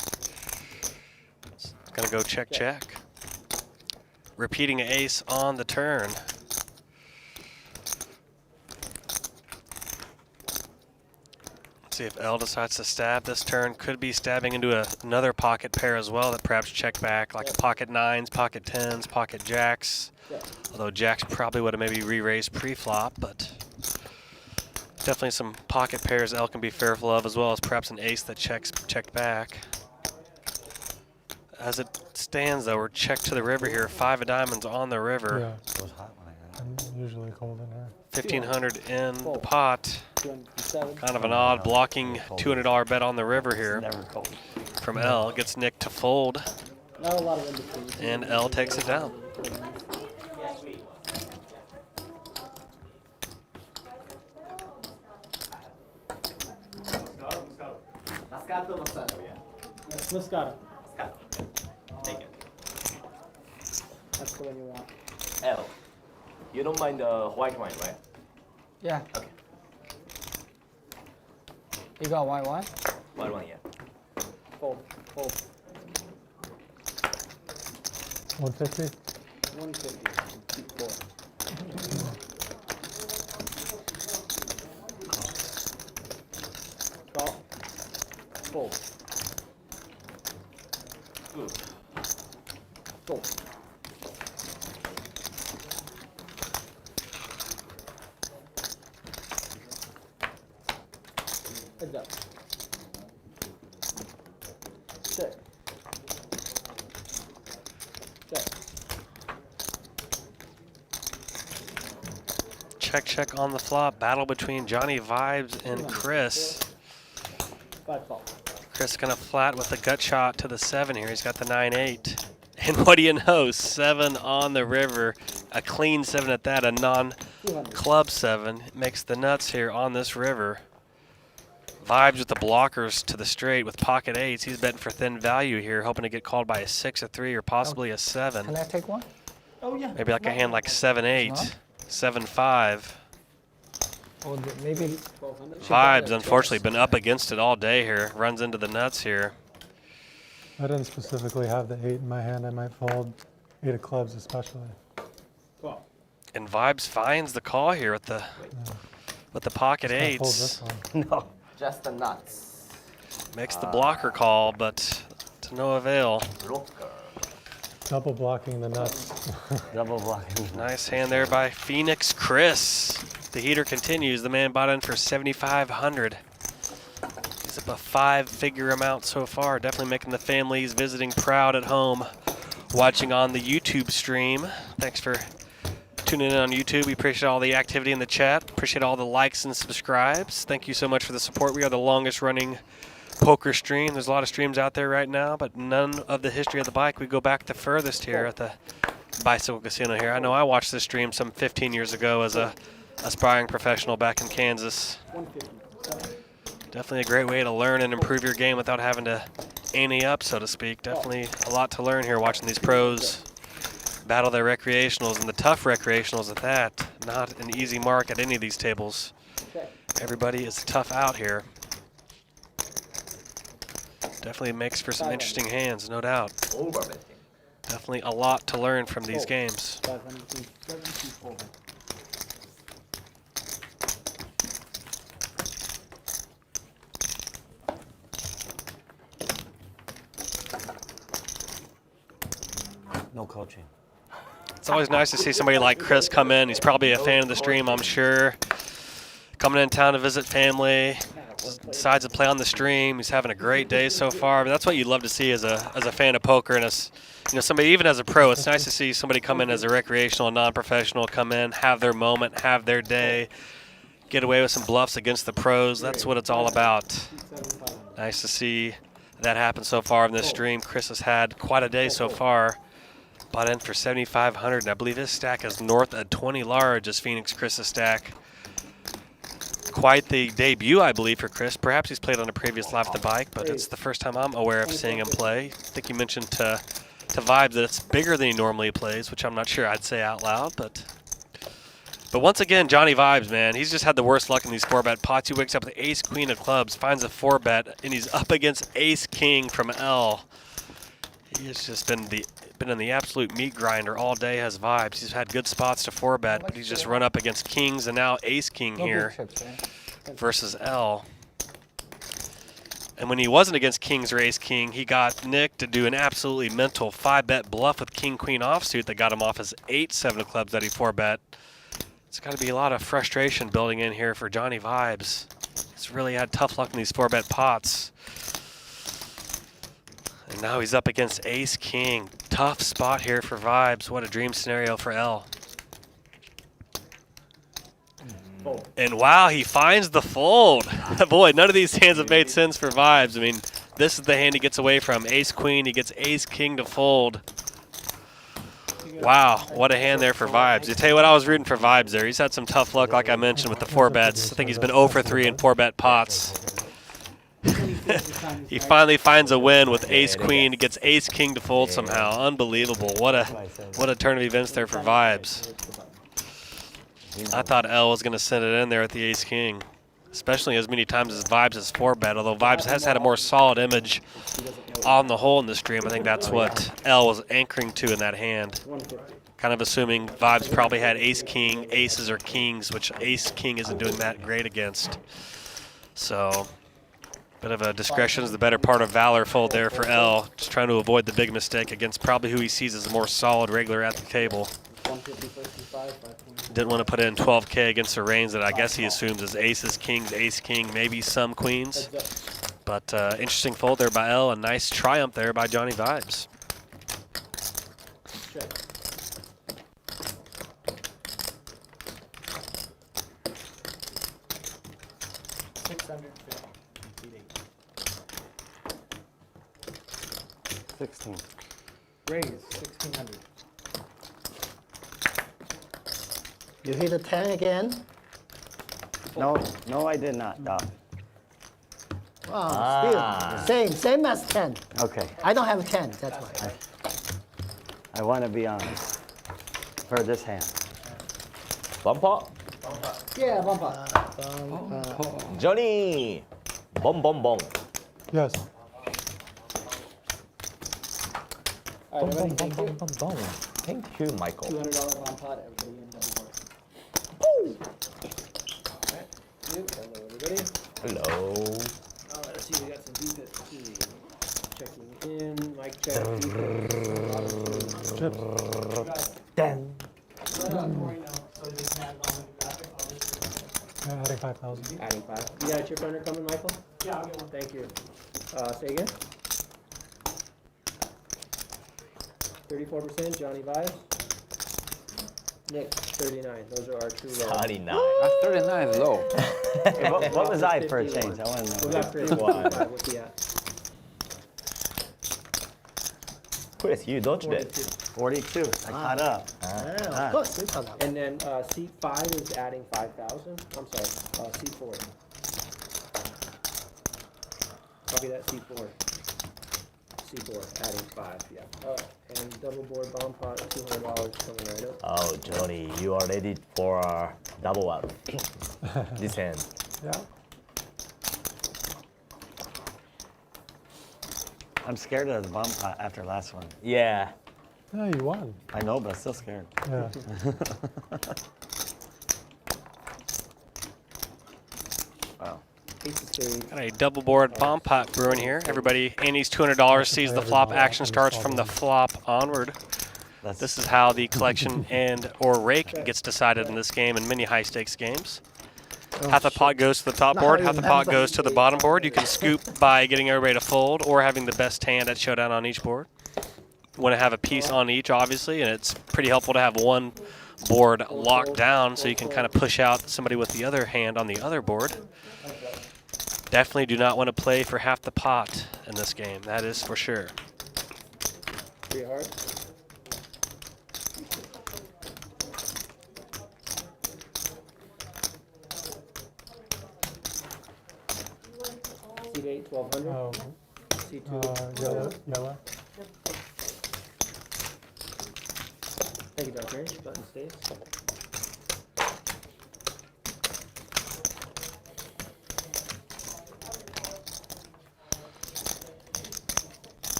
He's going to go check, check. Repeating an ace on the turn. See if L decides to stab this turn. Could be stabbing into another pocket pair as well that perhaps check back, like pocket 9s, pocket 10s, pocket jacks. Although jacks probably would have maybe re-raised pre-flop, but definitely some pocket pairs L can be fearful of, as well as perhaps an ace that checked back. As it stands, though, we're checked to the river here. 5 of diamonds on the river. Yeah. I'm usually cold in here. 1,500 in the pot. 207. Kind of an odd blocking $200 bet on the river here from L. Gets Nick to fold, Not a lot of in-between. and L takes it down. Masato. Take it. That's the one you want. L. You don't mind the white wine, right? Yeah. Okay. You got white wine? White wine, yeah. Fold. Fold. 150? 150. Keep 4. Call. Fold. Fold. Heads up. Check. Check. Check, check on the flop. Battle between JohnnieVibes and Chris. 5 call. Chris gonna flat with a gut shot to the 7 here. He's got the 9-8. And what do you know? 7 on the river. A clean 7 at that, a non-club 7. Makes the nuts here on this river. Vibes with the blockers to the straight with pocket 8s. He's betting for thin value here, hoping to get called by a 6, a 3, or possibly a 7. Can I take one? Oh, yeah. Maybe like a hand like 7-8, 7-5. Or maybe. Vibes, unfortunately, been up against it all day here. Runs into the nuts here. I didn't specifically have the 8 in my hand. I might fold 8 of clubs especially. Call. And Vibes finds the call here with the pocket Just gonna fold 8s. this one. No, just the nuts. Makes the blocker call, but to no avail. Double blocking the nuts. Double blocking. Nice hand there by Phoenix Chris. The heater continues. The man bought in for 7,500. He's up a 5-figure amount so far. Definitely making the families visiting proud at home. Watching on the YouTube stream. Thanks for tuning in on YouTube. We appreciate all the activity in the chat. Appreciate all the likes and subscribes. Thank you so much for the support. We are the longest running poker stream. There's a lot of streams out there right now, but none of the history of the bike. We go back the furthest here at the Bicycle Casino here. I know I watched this stream some 15 years ago as a aspiring professional back in Kansas. 150. Definitely a great way to learn and improve your game without having to ante up, so to speak. Definitely a lot to learn here watching these pros battle their recreationals, and the tough recreationals at that. Not an easy mark at any of these tables. Everybody is tough out here. Definitely makes for some interesting hands, no doubt. Definitely a lot to learn from these games. 574. No coaching. It's always nice to see somebody like Chris come in. He's probably a fan of the stream, I'm sure. Coming in town to visit family. decides to play on the stream. He's having a great day so far. I mean, that's what you'd love to see as a fan of poker and as somebody, even as a pro. It's nice to see somebody come in as a recreational, non-professional, come in, have their moment, have their day, get away with some bluffs against the pros. That's what it's all about. Nice to see that happen so far in this stream. Chris has had quite a day so far. Bought in for 7,500, and I believe his stack is north of 20 large as Phoenix Chris's stack. Quite the debut, I believe, for Chris. Perhaps he's played on a previous live at the bike, but it's the first time I'm aware of seeing him play. I think you mentioned to Vibes that it's bigger than he normally plays, which I'm not sure I'd say out loud, but once again, JohnnieVibes, man, he's just had the worst luck in these 4-bet pots. He wakes up with ace queen of clubs, finds a 4-bet, and he's up against ace king from L. He has just been in the absolute meat grinder all day, has Vibes. He's had good spots to 4-bet, but he's just run up against kings and now ace king here versus L. And when he wasn't against kings or ace king, he got Nick to do an absolutely mental 5-bet bluff with king queen offsuit that got him off his 8-7 of clubs that he 4-bet. It's got to be a lot of frustration building in here for JohnnieVibes. He's really had tough luck in these 4-bet pots. And now he's up against ace king. Tough spot here for Vibes. What a dream scenario for L. And wow, he finds the fold. Boy, none of these hands have made sense for Vibes. I mean, this is the hand he gets away from. Ace queen, he gets ace king to fold. Wow, what a hand there for Vibes. I tell you what, I was rooting for Vibes there. He's had some tough luck, like I mentioned, with the 4-bets. I think he's been 0 for 3 in 4-bet pots. He finally finds a win with ace-queen. He gets ace-king to fold somehow. Unbelievable. What a turn of events there for Vibes. I thought L was going to send it in there with the ace-king, especially as many times as Vibes has 4-bet, although Vibes has had a more solid image on the whole in the stream. I think that's what L was anchoring to in that hand. Kind of assuming Vibes probably had ace-king, aces, or kings, which ace-king isn't doing that great against. So bit of a discretion is the better part of valor fold there for L. Just trying to avoid the big mistake against probably who he sees as a more solid regular at the table. Didn't want to put in 12K against a range that I guess he assumes is aces, kings, ace-king, maybe some queens. But interesting fold there by L. A nice triumph there by JohnnieVibes. Raise 1,600. You hit a 10 again? No, I did not, Doc. Wow, still same as 10. Okay. I don't have 10, that's why. I want to be honest. For this hand. Bumper? Yeah, bumper. Johnny! Bom, bom, bom. Yes. All right, everybody, thank you. Thank you, Michael. $200 on pot, everybody in double board. All right, hello, everybody. Hello. All right, let's see, we got some deep hits too. Checking in, mic check. Dang. Adding 5,000. Adding 5. You got a chip runner coming, Michael? Yeah, I'll get one. Thank you. Say again. 34%, JohnnieVibes. Nick, 39. Those are our two lows. 39. 39 is low. Hey, what was I for a change? I want to know. We got Chris. What's he at? Chris, you dodged it. 42. I caught up. Yeah, of course, you caught up. And then seat 5 is adding 5,000. I'm sorry, seat 4. Copy that, seat 4. C4, adding 5, yeah. And double board bomb pot, $200 coming right up. Oh, Johnny, you are ready for double up. This hand. Yeah. I'm scared of the bomb pot after last one. Yeah. No, you won. I know, but I'm still scared. Yeah. Wow. Got a double board bomb pot brewing here. Everybody, Andy's $200 sees the flop. Action starts from the flop onward. This is how the collection and or rake gets decided in this game and many high stakes games. Half the pot goes to the top board, half the pot goes to the bottom board. You can scoop by getting everybody to fold or having the best hand at showdown on each board. You want to have a piece on each, obviously, and it's pretty helpful to have one board locked down so you can kind of push out somebody with the other hand on the other board. Definitely do not want to play for half the pot in this game. That is for sure. 3 hard. Seat 8, 1200. Oh, Seat 2. yellow. Thank you, Dr. H. Button stays.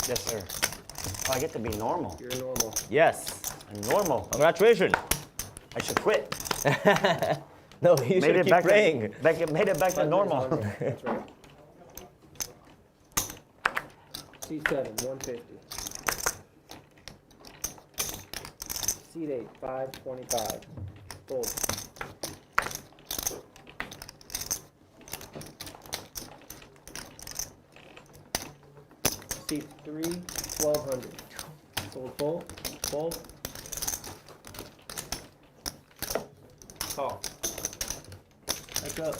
Yes, sir. Oh, I get to be normal. You're normal. Yes. I'm normal. Congratulations. I should quit. No, you should keep playing. Made it back to normal. That's right. C7, 150. Seat 8, 525. Fold. Seat 3, 1200. Fold, fold, fold. Call. Back up.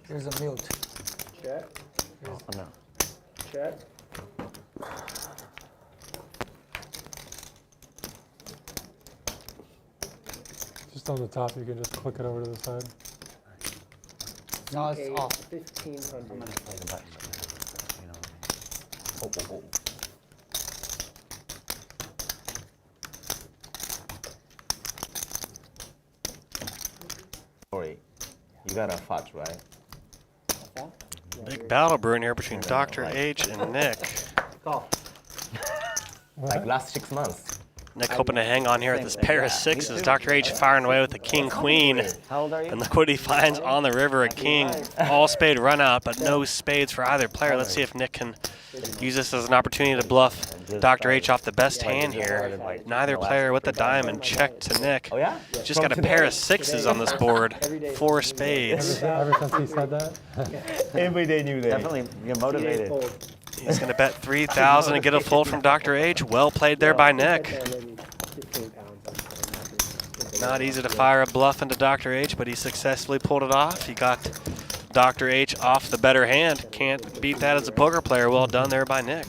Here's a mute. Check. Oh, no. Check. Just on the top, you can just click it over to the side. No, it's Eight, off. 1500. I'm gonna play the button. You know. Oh, oh, oh. Sorry, you got a fudge, right? Big battle brewing here between Dr. H and Nick. Call. Like last 6 months. Nick hoping to hang on here with this pair of sixes. Dr. H firing away with the king-queen. How old are you? And look what he finds on the river, a king. All spade run out, but no spades for either player. Let's see if Nick can use this as an opportunity to bluff Dr. H off the best hand here. Neither player with the diamond. Check to Nick. Oh yeah? Just got a pair of sixes on this board. 4 spades. Ever since he said that. Every day, new day. Definitely, you're motivated. Fold. He's going to bet 3,000 and get a fold from Dr. H. Well played there by Nick. Maybe 15 pounds. Not easy to fire a bluff into Dr. H, but he successfully pulled it off. He got Dr. H off the better hand. Can't beat that as a poker player. Well done there by Nick.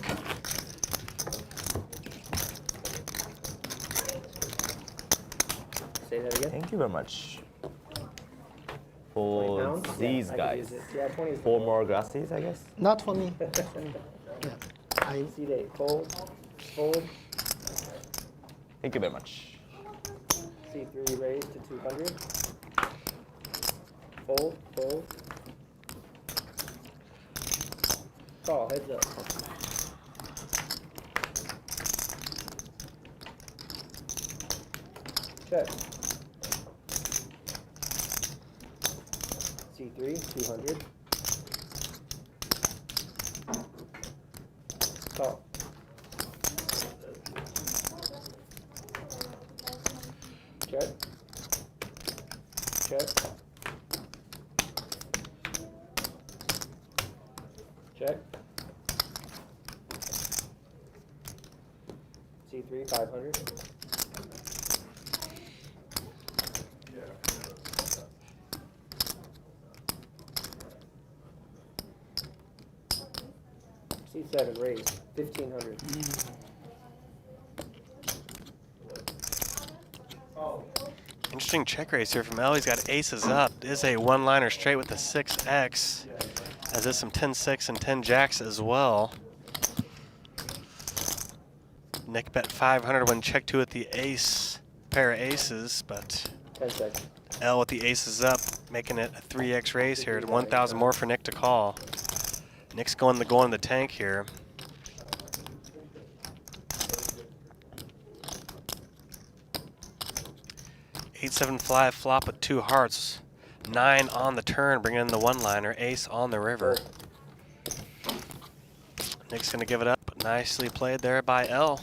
Say that again. Thank you very much. 20 For pounds? these Yeah, I could guys. use it. Yeah, 20 is 4 more glasses, I guess. Not for me. Yeah. I Seat 8, fold, fold. Thank you very much. Seat 3 raised to 200. Fold, fold. Call, heads up. Check. C3, 200. Call. Check. Check. Check. C3, 500. C7, raise, 1500. Interesting check raise here from L. He's got aces up. It is a one-liner straight with a 6X. As is some 10-6 and 10 jacks as well. Nick bet 500 when check 2 with the ace, pair of aces, but 10 seconds. L with the aces up, making it a 3X raise here. 1,000 more for Nick to call. Nick's going in the tank here. Eight, 7, 5 flop with 2 hearts. 9 on the turn, bringing in the one-liner. Ace on the river. Nick's going to give it up. Nicely played there by L.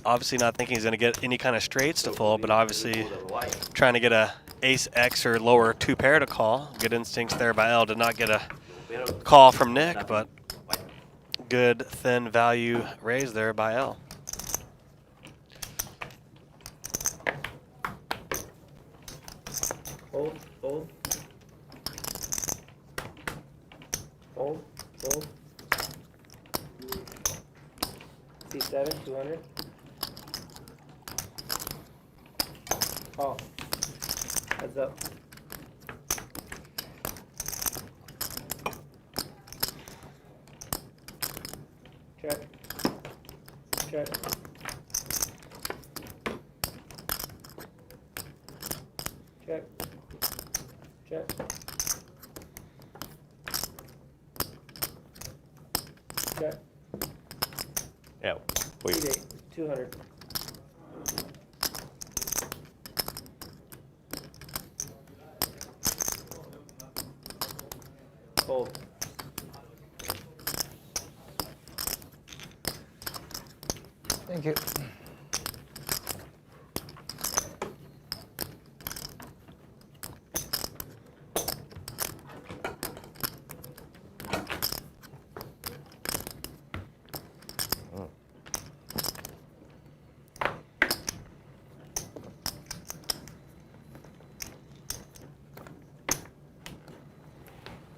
Obviously not thinking he's going to get any kind of straights to fold, but obviously trying to get a ace X or lower 2-pair to call. Good instincts there by L. Did not get a call from Nick, but good thin value raise there by L. Fold, fold. Fold, fold. C7, 200. Call. Heads up. Check. Check. Check. Check. Check. Yeah. Wait. 200. Fold. Thank you.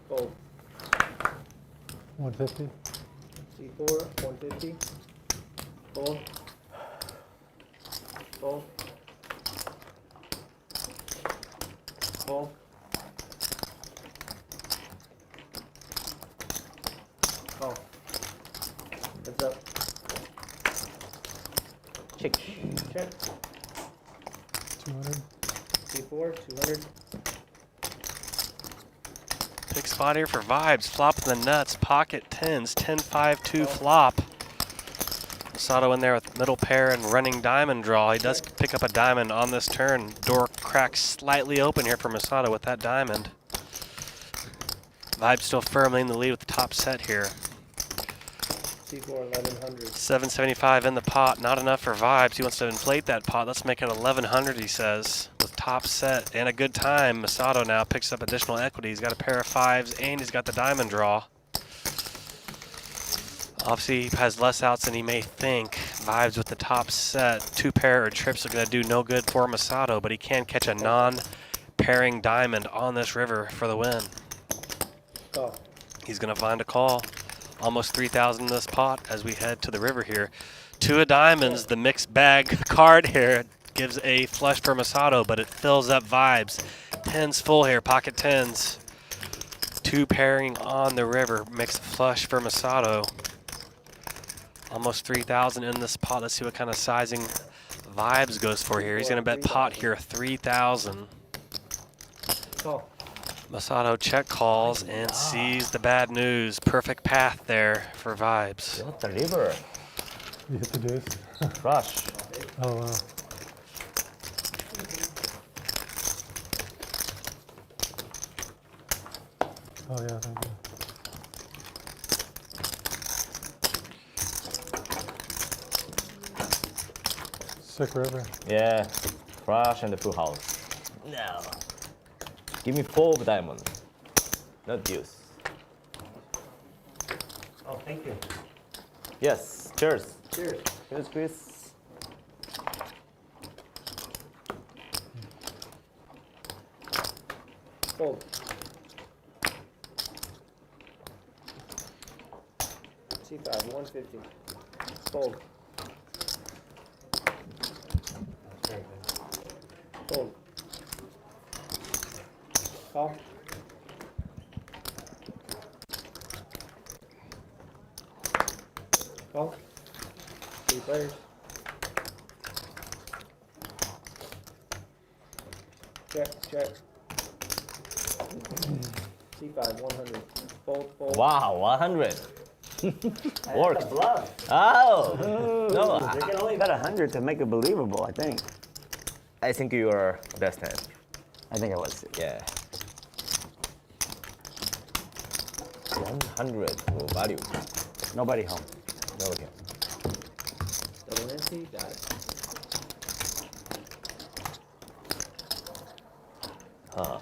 Fold. 150. C4, 150. Fold. Fold. Fold. Call. Heads up. Check. Check. 200. C4, 200. Big spot here for Vibes. Flopping the nuts. Pocket 10s. 10-5-2 flop. Masato in there with middle pair and running diamond draw. He does pick up a diamond on this turn. Door cracks slightly open here for Masato with that diamond. Vibes still firmly in the lead with the top set here. C4, 1100. 775 in the pot. Not enough for Vibes. He wants to inflate that pot. Let's make it 1100, he says. With top set and a good time. Masato now picks up additional equity. He's got a pair of 5s and he's got the diamond draw. Obviously, he has less outs than he may think. Vibes with the top set. 2-pair or trips are going to do no good for Masato, but he can catch a non-pairing diamond on this river for the win. Call. He's going to find a call. Almost 3,000 in this pot as we head to the river here. 2 of diamonds, the mixed bag card here gives a flush for Masato, but it fills up Vibes. 10s full here, pocket 10s. 2 pairing on the river, mixed flush for Masato. Almost 3,000 in this pot. Let's see what kind of sizing Vibes goes for here. He's going to bet pot here 3,000. Call. Masato check calls and sees the bad news. Perfect path there for Vibes. What the river? You hit the deuce. Crush. Oh, wow. Oh, yeah, thank you. Sick river. Yeah. Crush and the full house. No. Give me 4 of diamond. Not deuce. Oh, thank you. Yes. Cheers. Cheers. Cheers, Chris. Fold. C5, 150. Fold. Fold. Call. Call. 3 players. Check, check. C5, 100. Fold, fold. Wow, 100. Works. Bluff. Oh. No. They can only bet 100 to make it believable, I think. I think your best hand. I think it was. Yeah. 100 for value. Nobody home. Okay. Double ante, got it. Huh.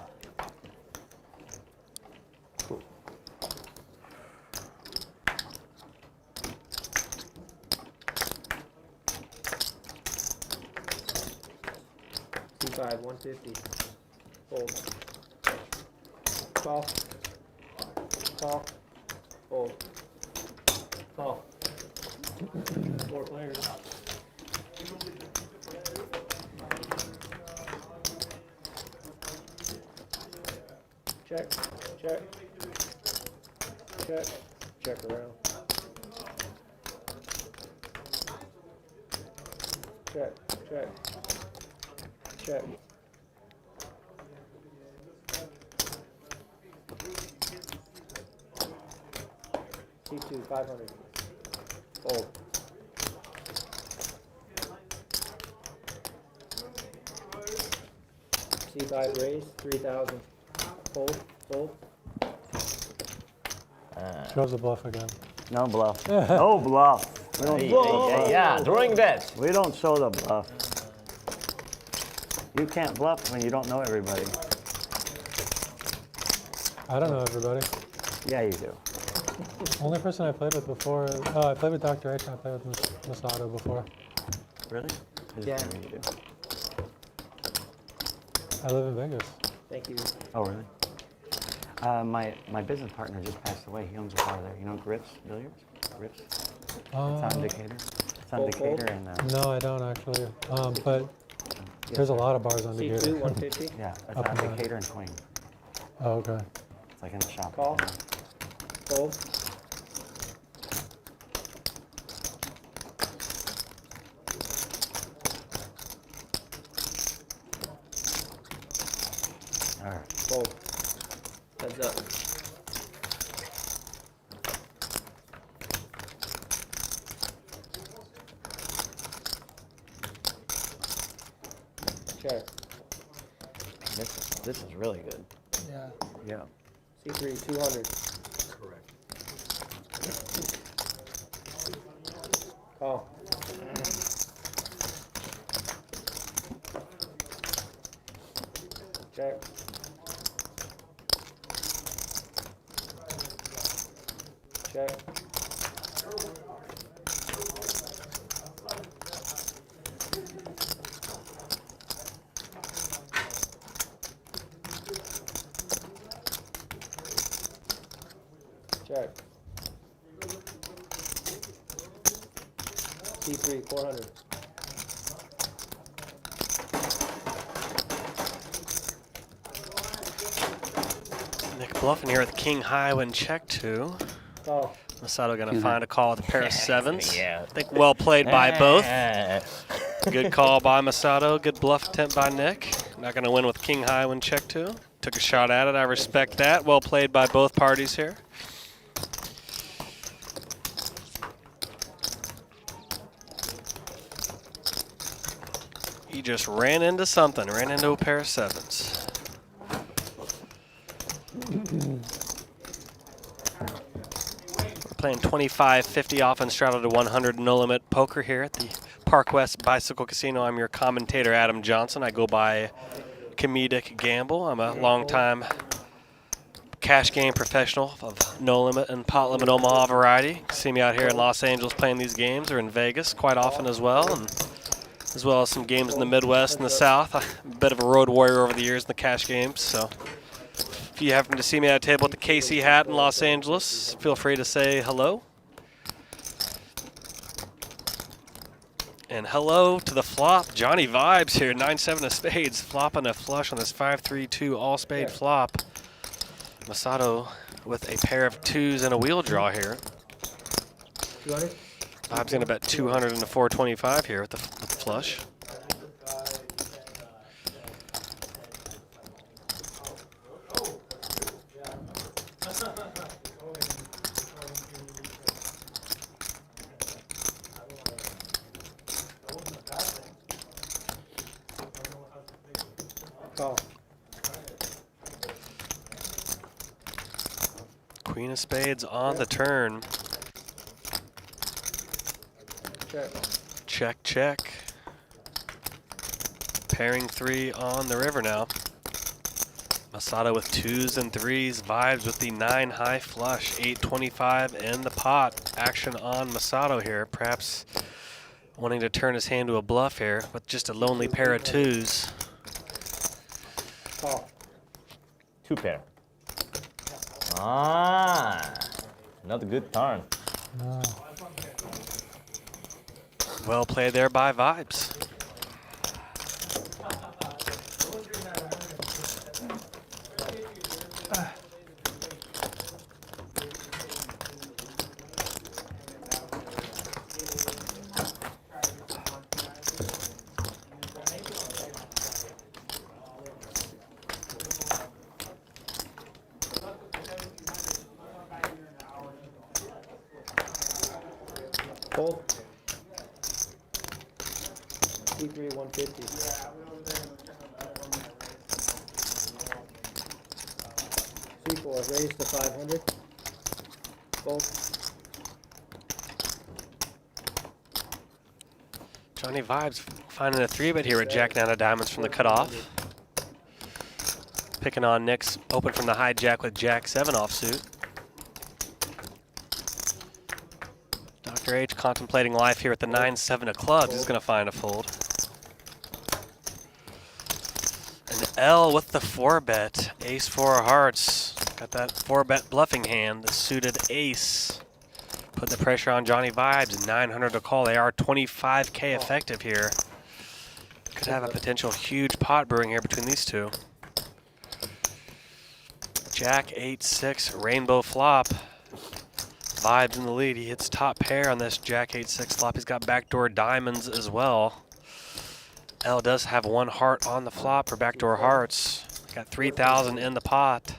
C5, 150. Fold. Call. Call. Fold. Call. 4 players. Check. Check. Check. Check around. Check. Check. Check. C2, 500. Fold. C5 raise, 3,000. Fold. Fold. Shows a bluff again. No bluff. No bluff. We don't Yeah, drawing bet. We don't show the bluff. You can't bluff when you don't know everybody. I don't know everybody. Yeah, you do. Only person I played with before, I played with Dr. H and I played with Masato before. Really? Yeah. You do. I live in Vegas. Thank you. Oh, really? My business partner just passed away. He owns a bar there. You know Griff's Billiards? Griff's? It's on Decatur. It's on Decatur and. No, I don't actually. But there's a lot of bars on C2, Decatur. 150. Yeah, it's Up on and down. Decatur and Twain. Oh, okay. It's like in the shop. Call. Fold. All right. Fold. Heads up. Check. This is really good. Yeah. Yeah. C3, 200. Correct. Call. Check. Check. Check. C3, 400. Nick bluffing here with king high when check 2. Call. Masato gonna find a call with a pair of 7s. Yeah. I think well played by both. Good call by Masato. Good bluff attempt by Nick. Not gonna win with king high when check 2. Took a shot at it. I respect that. Well played by both parties here. He just ran into something. Ran into a pair of 7s. We're playing 25-50 off and straddled to 100 no limit poker here at the Park West Bicycle Casino. I'm your commentator, Adam Johnson. I go by Comedic Gamble. I'm a longtime cash game professional of no limit and pot limit Omaha variety. You can see me out here in Los Angeles playing these games, or in Vegas quite often as well, and as well as some games in the Midwest and the South. I'm a bit of a road warrior over the years in the cash games, so if you happen to see me at a table at the KC Hat in Los Angeles, feel free to say hello. And hello to the flop, JohnnieVibes here, 9-7 of spades, flopping a flush on this 5-3-2 all-spade flop. Masato with a pair of 2s and a wheel draw here. 200? Bob's gonna bet 200 and a 425 here with the flush. Call. Queen of spades on the turn. Check. Check, check. Pairing 3 on the river now. Masato with 2s and 3s. Vibes with the 9 high flush. 825 in the pot. Action on Masato here. Perhaps wanting to turn his hand to a bluff here with just a lonely pair of 2s. Call. 2 pair. Ah, not a good turn. No. Well played there by Vibes. Fold. C3 150. C4 raise to 500. Fold. JohnnieVibes finding a 3-bet here with Jack 9 of diamonds from the cutoff. Picking on Nick's open from the hijack with Jack 7 offsuit. Dr. H contemplating life here with the 9-7 of clubs. He's going to find a fold. And L with the 4-bet. Ace 4 of hearts. Got that 4-bet bluffing hand. The suited ace. Put the pressure on JohnnieVibes. 900 to call. They are 25K effective here. Could have a potential huge pot brewing here between these two. Jack 8-6 rainbow flop. Vibes in the lead. He hits top pair on this Jack 8-6 flop. He's got backdoor diamonds as well. L does have 1 heart on the flop for backdoor hearts. Got 3,000 in the pot,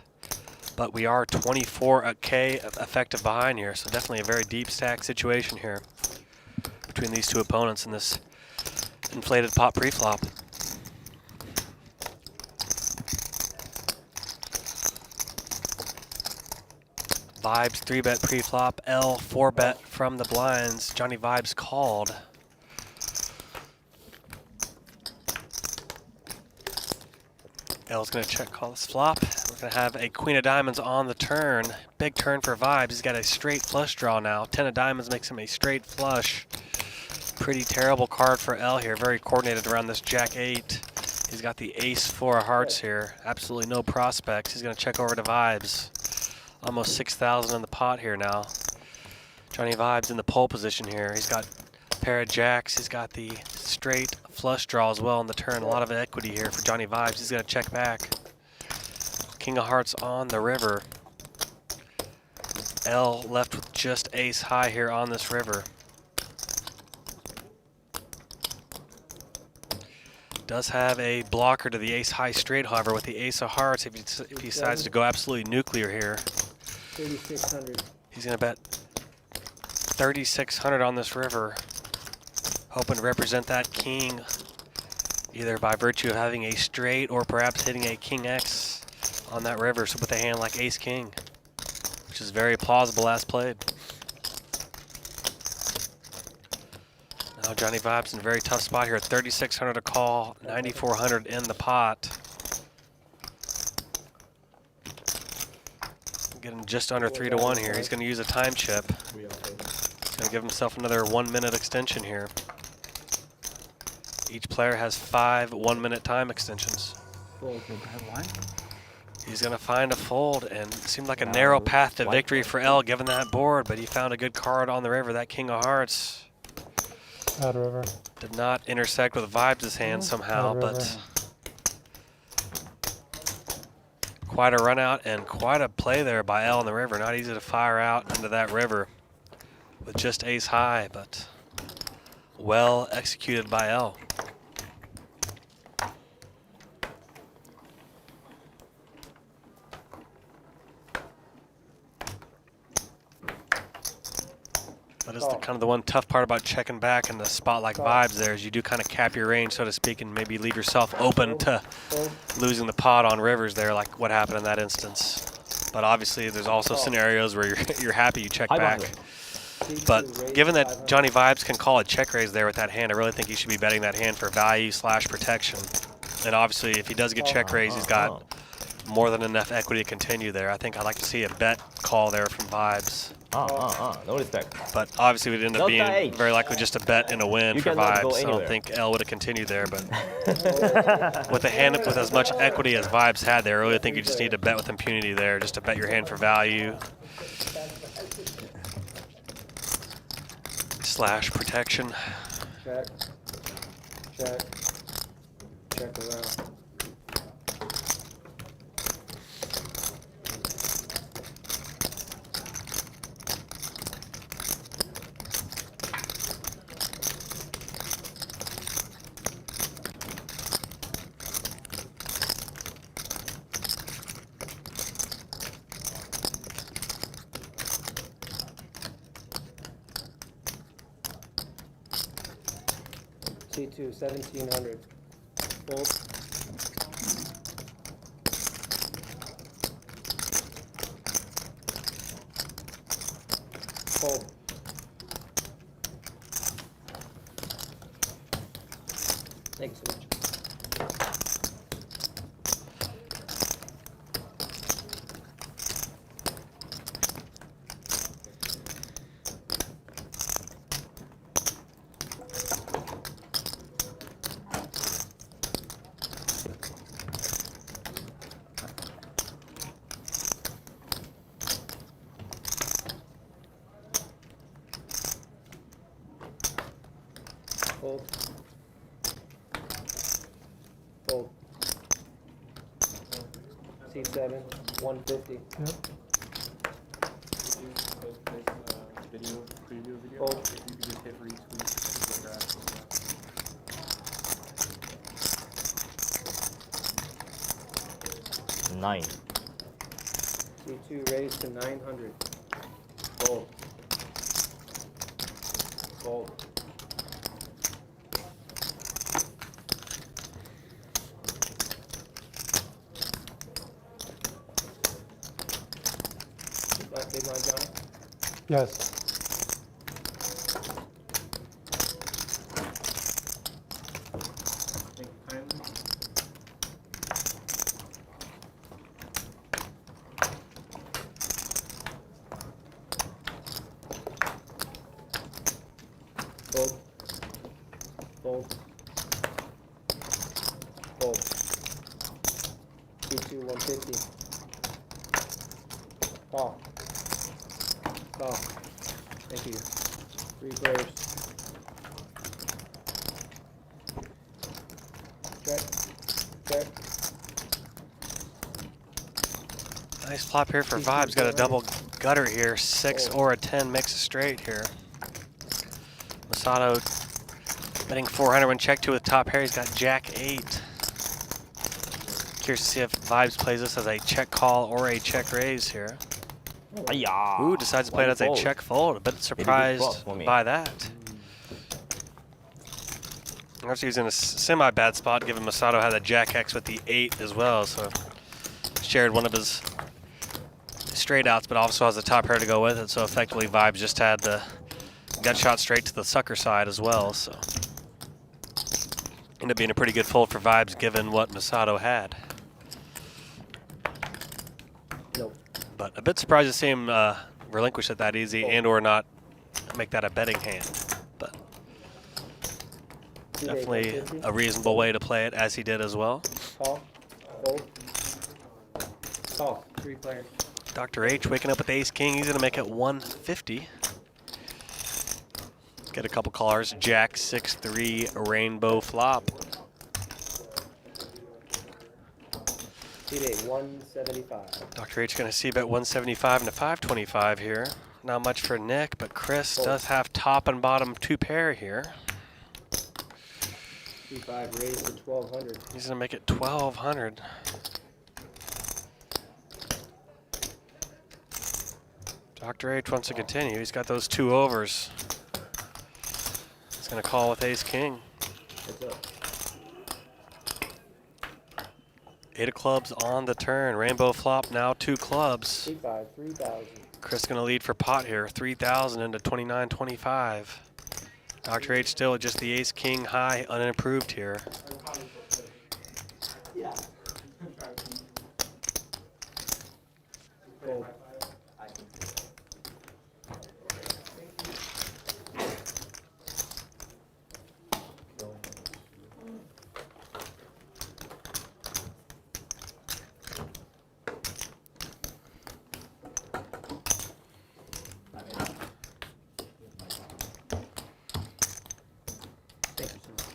but we are 24K effective behind here, so definitely a very deep stack situation here between these two opponents in this inflated pot pre-flop. Vibes 3-bet pre-flop, L 4-bet from the blinds. JohnnieVibes called. L's gonna check call this flop. We're gonna have a queen of diamonds on the turn. Big turn for Vibes. He's got a straight flush draw now. 10 of diamonds makes him a straight flush. Pretty terrible card for L here. Very coordinated around this Jack 8. He's got the ace 4 of hearts here. Absolutely no prospects. He's gonna check over to Vibes. Almost 6,000 in the pot here now. JohnnieVibes in the pole position here. He's got a pair of jacks. He's got the straight flush draw as well on the turn. A lot of equity here for JohnnieVibes. He's going to check back. King of hearts on the river. L left with just ace high here on this river. Does have a blocker to the ace high straight, however, with the ace of hearts if he decides to go absolutely nuclear here. 3,600. He's going to bet 3,600 on this river, hoping to represent that king, either by virtue of having a straight or perhaps hitting a king X on that river, so with a hand like ace king, which is very plausible as played. Now JohnnieVibes in a very tough spot here. 3,600 to call, 9,400 in the pot. Getting just under 3-1 here. He's going to use a time chip. He's going to give himself another 1-minute extension here. Each player has 5 1-minute time extensions. He's going to find a fold, and it seemed like a narrow path to victory for L given that board, but he found a good card on the river, that King of Hearts. Bad river. Did not intersect with Vibes' hand somehow, but quite a run out and quite a play there by L on the river. Not easy to fire out into that river with just ace high, but well executed by L. That is kind of the one tough part about checking back in the spot like Vibes there is you do kind of cap your range, so to speak, and maybe leave yourself open to losing the pot on rivers there, like what happened in that instance. But obviously, there's also scenarios where you're happy you check back. But given that JohnnieVibes can call a check raise there with that hand, I really think he should be betting that hand for value / protection. And obviously, if he does get check raise, he's got more than enough equity to continue there. I think I'd like to see a bet call there from Vibes. No respect. But obviously, it would end up being very likely just a bet and a win for Vibes. I don't think L would have continued there, but with a hand with as much equity as Vibes had there, I really think you just need to bet with impunity there, just to bet your hand for value / protection. Check. Check. Check around. C2, 1700. Fold. Fold. Thanks so much. Fold. Fold. C7, 150. Yep. Fold. Nine. C2 raised to 900. Fold. Fold. Big line, Johnny? Yes. Fold. Fold. Fold. C2, 150. Call. Call. Thank you. 3 players. Check. Check. Nice flop here for Vibes. Got a double gutter here, 6 or a 10 mix straight here. Masato betting 400 when check 2 with top pair. He's got Jack 8. Curious to see if Vibes plays this as a check call or a check raise here. Ooh, decides to play it as a check fold. A bit surprised by that. Actually, he's in a semi-bad spot, given Masato had a Jack X with the 8 as well, so shared one of his straight outs, but also has the top pair to go with it, so effectively Vibes just had the gut shot straight to the sucker side as well, so ended up being a pretty good fold for Vibes given what Masato had. Nope. But a bit surprised to see him relinquish it that easy and or not make that a betting hand. But definitely a reasonable way to play it, as he did as well. Call. Fold. Call. 3 players. Dr. H waking up with ace king. He's going to make it 150. Get a couple callers. Jack 6-3 rainbow flop. C8, 175. Dr. H going to see bet 175 into 525 here. Not much for Nick, but Chris does have top and bottom 2 pair here. C5 raised to 1200. He's going to make it 1200. Dr. H wants to continue. He's got those 2 overs. He's going to call with ace king. Heads up. 8 of clubs on the turn. Rainbow flop now 2 clubs. C5, 3,000. Chris going to lead for pot here. 3,000 into 29.25. Dr. H still just the ace king high, unimproved here. Fold. Thank you so much.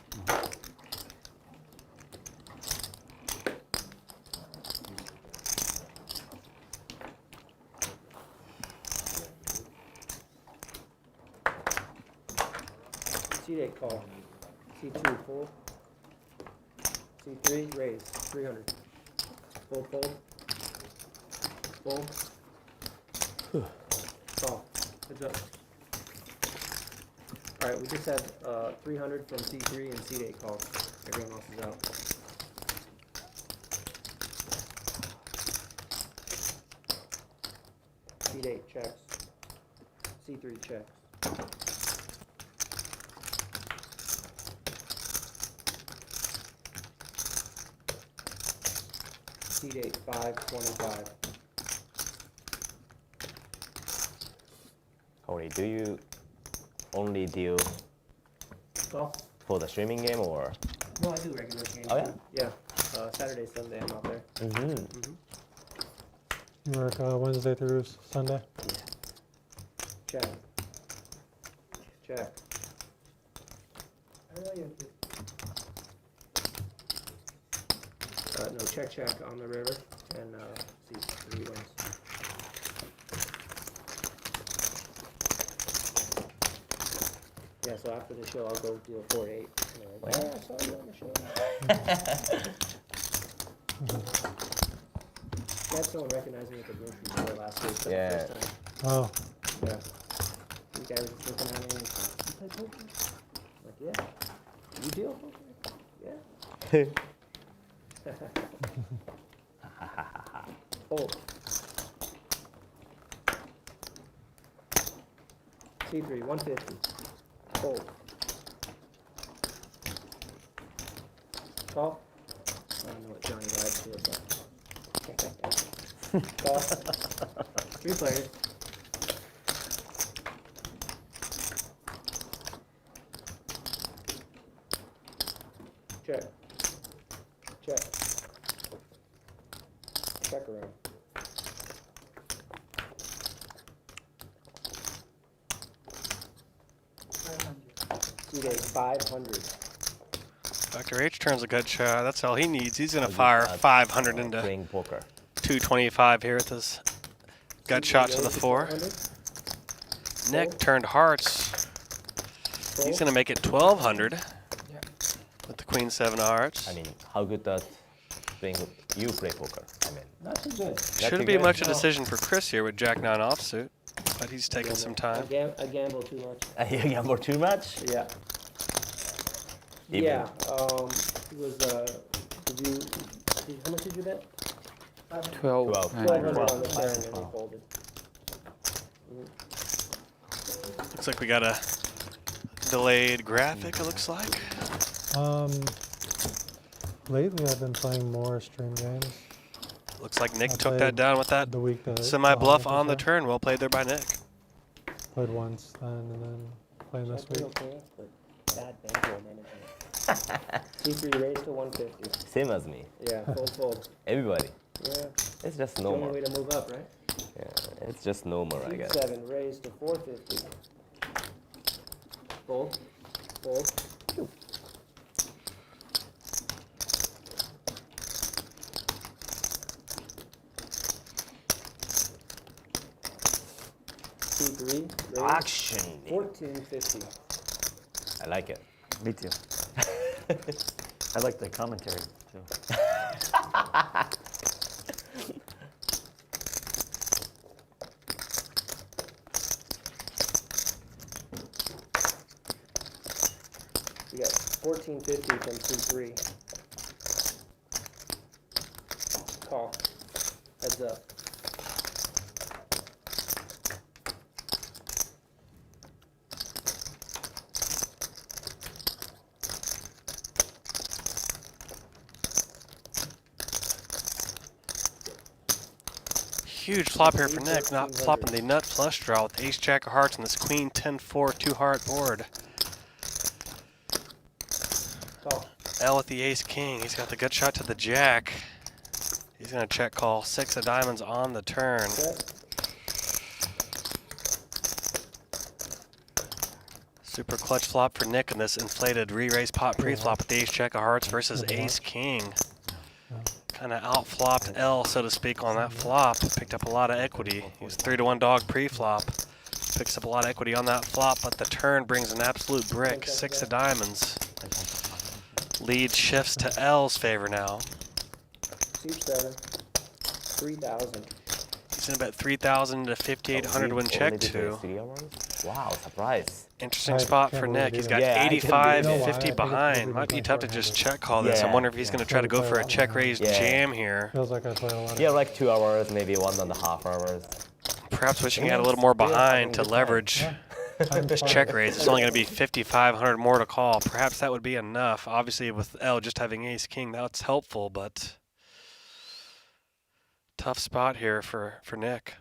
C8 call. C2 full. C3 raise. 300. Full fold. Fold. Call. Heads up. Alright, we just had 300 from C3 and C8 calls. Everyone else is out. C8 checks. C3 checks. C8 525. Tony, do you only deal Call. for the streaming game or? No, I do regular games. Oh, yeah? Yeah. Saturday, Sunday, I'm out there. You work Wednesday through Sunday? Check. Check. No, check on the river, and C3 wins. Yeah, so after the show, I'll go do a 4-8. And they're like, I saw you on the show. I had someone recognize me at the grocery store last week for the first time. Oh. Yeah. The guy was just looking at me and he's like, you play poker? I'm like, yeah. You deal poker? Yeah. Hold. C3, 150. Hold. Call. I don't know what JohnnieVibes feels like. Call. 3 players. Check. Check. Check around. C8 500. Dr. H turns a good shot. That's all he needs. He's going to fire 500 into Playing poker. 225 here with his gut shot to the 4. Nick turned hearts. He's going to make it 1,200 with the Queen 7 of hearts. I mean, how good that playing you play poker? I mean, Not too good. Shouldn't be much a decision for Chris here with Jack 9 offsuit, but he's taking some time. I gamble too much. You gamble too much? Yeah. Even. Yeah. It was how much did you bet? 12. 1,200 on the turn and he folded. Looks like we got a delayed graphic, it looks like. Lately I've been playing more stream games. Looks like Nick I took played that down with that the week that semi-bluff the on the show. turn. Well played there by Nick. Played once then and then playing this week. Okay, but bad bankroll management. C3 raised to 150. Same as me. Yeah, fold. Everybody. Yeah. It's just The normal. only way to move up, right? Yeah, it's just normal, I guess. C7 raised to 450. Fold. C3 raised Action. 1450. I like it. Me too. I like the commentary too. 1450 from C3. Call. Heads up. Huge flop here for Nick, not flopping the nut flush draw with ace jack of hearts and this queen 10-4 2-heart board. Call. L with the ace king. He's got the gut shot to the jack. He's gonna check call. 6 of diamonds on the turn. Check. Super clutch flop for Nick in this inflated re-raise pot pre-flop with the ace jack of hearts versus ace king. Kind of out-flopped L, so to speak, on that flop. Picked up a lot of equity. He was 3-1 dog pre-flop. Picks up a lot of equity on that flop, but the turn brings an absolute brick. 6 of diamonds. Lead shifts to L's favor now. C7. 3,000. He's in about 3,000 to 5,800 win check to. Wow, surprise. Interesting spot for Nick. He's got 85, 50 behind. Might be tough to just check call this. I'm wondering if he's going to try to go for a check raise jam here. Feels like I played a lot. Yeah, like 2 hours, maybe 1.5 hours. Perhaps wishing he had a little more behind to leverage this check raise. It's only going to be 5,500 more to call. Perhaps that would be enough. Obviously, with L just having ace king, that's helpful, but tough spot here for Nick.